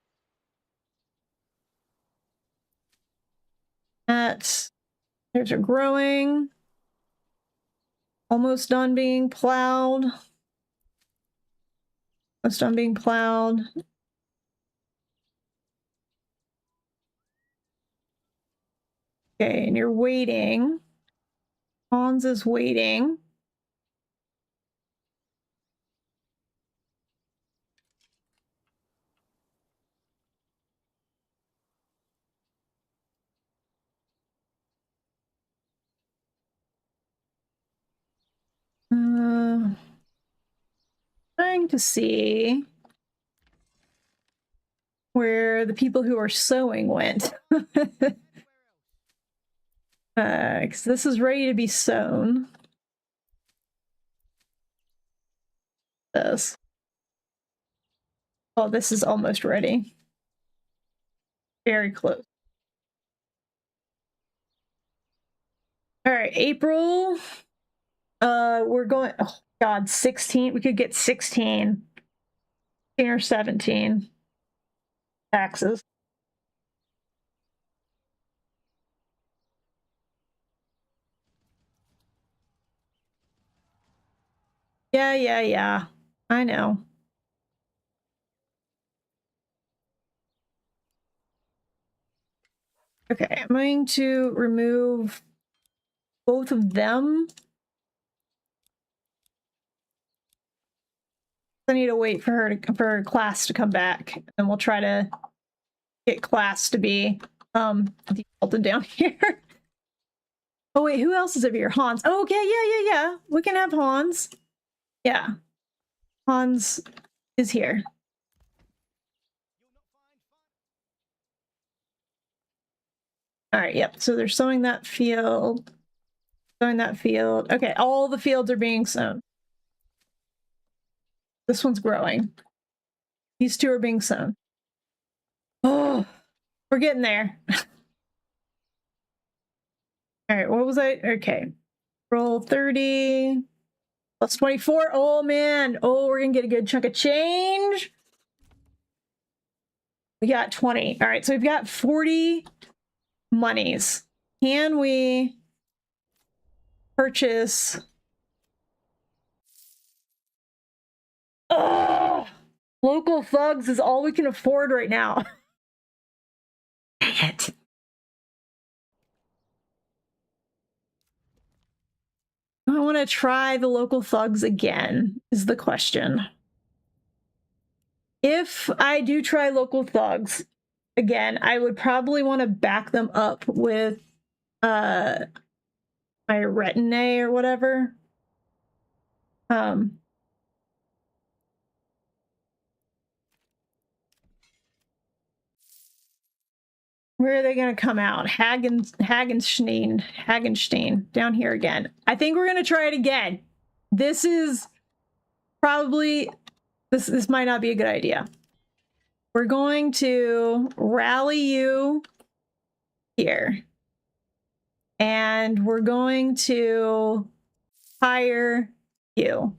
that. Theirs are growing. Almost done being plowed. Almost done being plowed. Okay, and you're waiting. Hans is waiting. Trying to see where the people who are sewing went. Because this is ready to be sewn. This. Oh, this is almost ready. Very close. All right, April. We're going. Oh God, 16. We could get 16 or 17 taxes. Yeah. I know. Okay, I'm going to remove both of them. I need to wait for her class to come back, and we'll try to get class to be defaulted down here. Oh wait, who else is over here? Hans. Oh, okay, yeah. We can have Hans. Yeah, Hans is here. All right, yep. So they're sowing that field. Okay, all the fields are being sown. This one's growing. These 2 are being sown. Oh, we're getting there. All right, what was I? Okay. Roll 30 plus 24. Oh, man. Oh, we're going to get a good chunk of change. We got 20. All right, so we've got 40 monies. Can we purchase? Oh, local thugs is all we can afford right now. Dang it. I want to try the local thugs again, is the question. If I do try local thugs again, I would probably want to back them up with my retinue or whatever. Where are they going to come out? Hagenstein, down here again. I think we're going to try it again. This is probably, this might not be a good idea. We're going to rally you here. And we're going to hire you.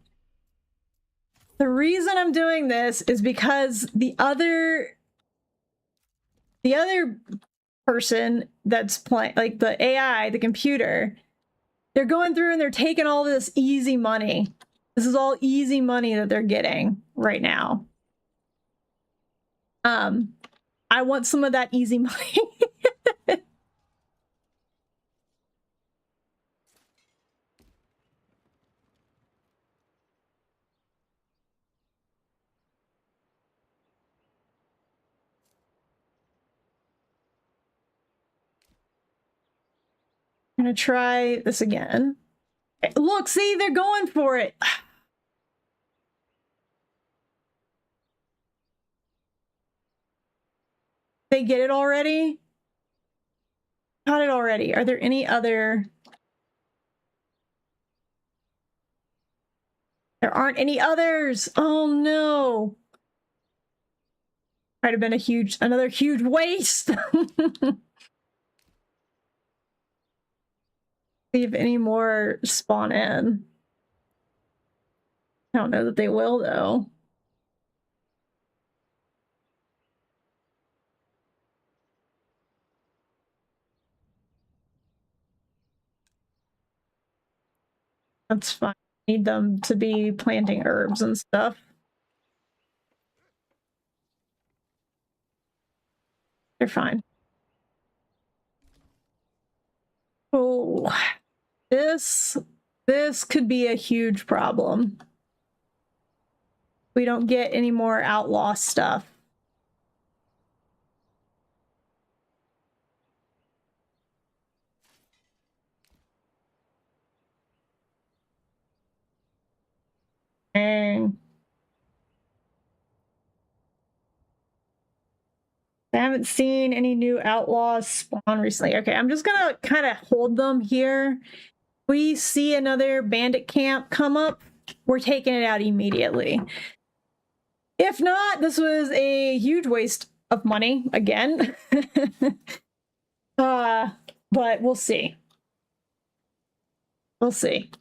The reason I'm doing this is because the other person that's playing, like the AI, the computer, they're going through and they're taking all this easy money. This is all easy money that they're getting right now. I want some of that easy money. I'm gonna try this again. Look, see, they're going for it. They get it already? Got it already. Are there any other? There aren't any others. Oh no. Might have been another huge waste. See if any more spawn in. I don't know that they will though. That's fine. Need them to be planting herbs and stuff. They're fine. Oh, this could be a huge problem. We don't get any more outlaw stuff. Dang. I haven't seen any new outlaws spawn recently. Okay, I'm just gonna kind of hold them here. We see another bandit camp come up, we're taking it out immediately. If not, this was a huge waste of money again. But we'll see. We'll see.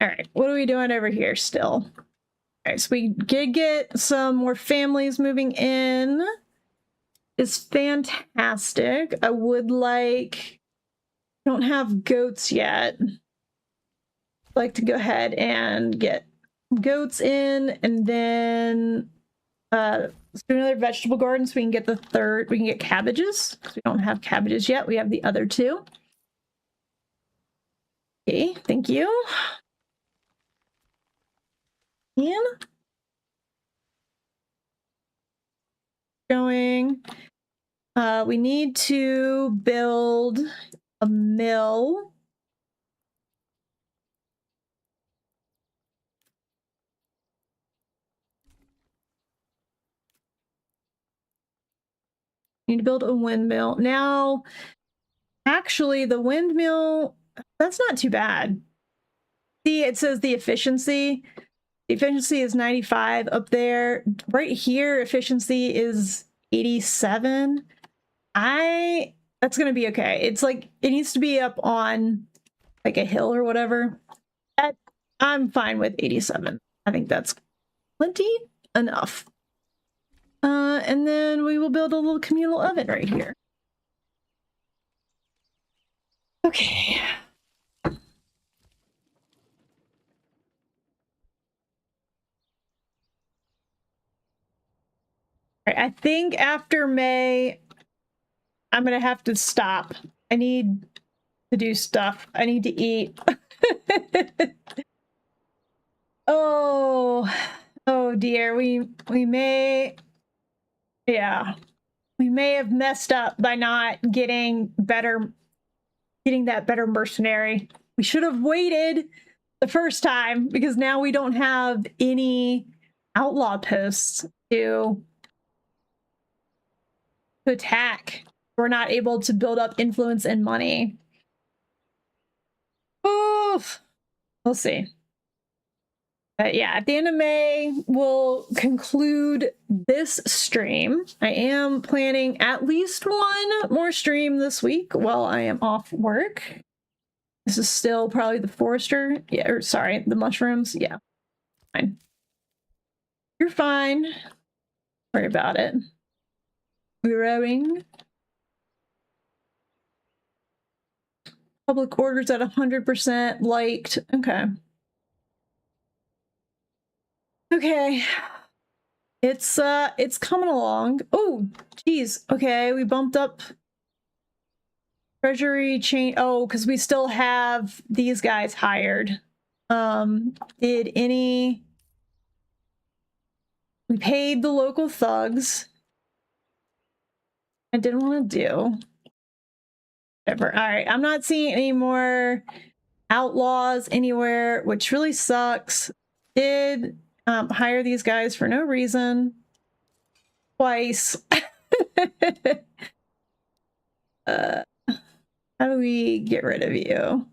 All right, what are we doing over here still? All right, so we did get some more families moving in. It's fantastic. I would like, don't have goats yet. I'd like to go ahead and get goats in, and then let's do another vegetable garden so we can get the third, we can get cabbages, because we don't have cabbages yet. We have the other two. Okay, thank you. And going, we need to build a mill. Need to build a windmill. Now, actually, the windmill, that's not too bad. See, it says the efficiency. The efficiency is 95 up there. Right here, efficiency is 87. That's gonna be okay. It's like, it needs to be up on like a hill or whatever. I'm fine with 87. I think that's plenty enough. And then we will build a little communal oven right here. Okay. I think after May, I'm gonna have to stop. I need to do stuff. I need to eat. Oh dear. We may, yeah, we may have messed up by not getting that better mercenary. We should have waited. the first time, because now we don't have any outlaw posts to attack. We're not able to build up influence and money. Oof. We'll see. But yeah, at the end of May, we'll conclude this stream. I am planning at least one more stream this week while I am off work. This is still probably the forester. Yeah, or sorry, the mushrooms. Yeah, fine. You're fine. Don't worry about it. We're rowing. Public orders at 100% liked. Okay. Okay. It's coming along. Oh, geez. Okay, we bumped up treasury chain. Oh, because we still have these guys hired. Did any... We paid the local thugs. I didn't want to do. Whatever. All right, I'm not seeing any more outlaws anywhere, which really sucks. Did hire these guys for no reason. Twice. How do we get rid of you?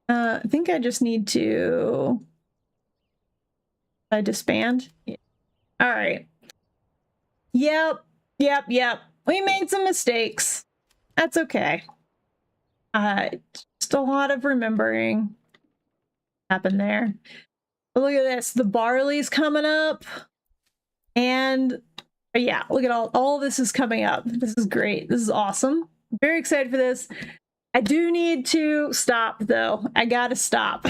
I think I just need to disband. Yeah. All right. Yep. We made some mistakes. That's okay. Just a lot of remembering happened there. But look at this. The barley's coming up. And yeah, look at all this is coming up. This is great. This is awesome. I'm very excited for this. I do need to stop though. I gotta stop.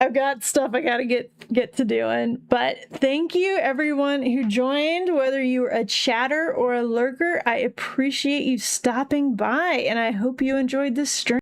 I've got stuff I gotta get to doing. But thank you everyone who joined, whether you were a chatter or a lurker. I appreciate you stopping by, and I hope you enjoyed this stream.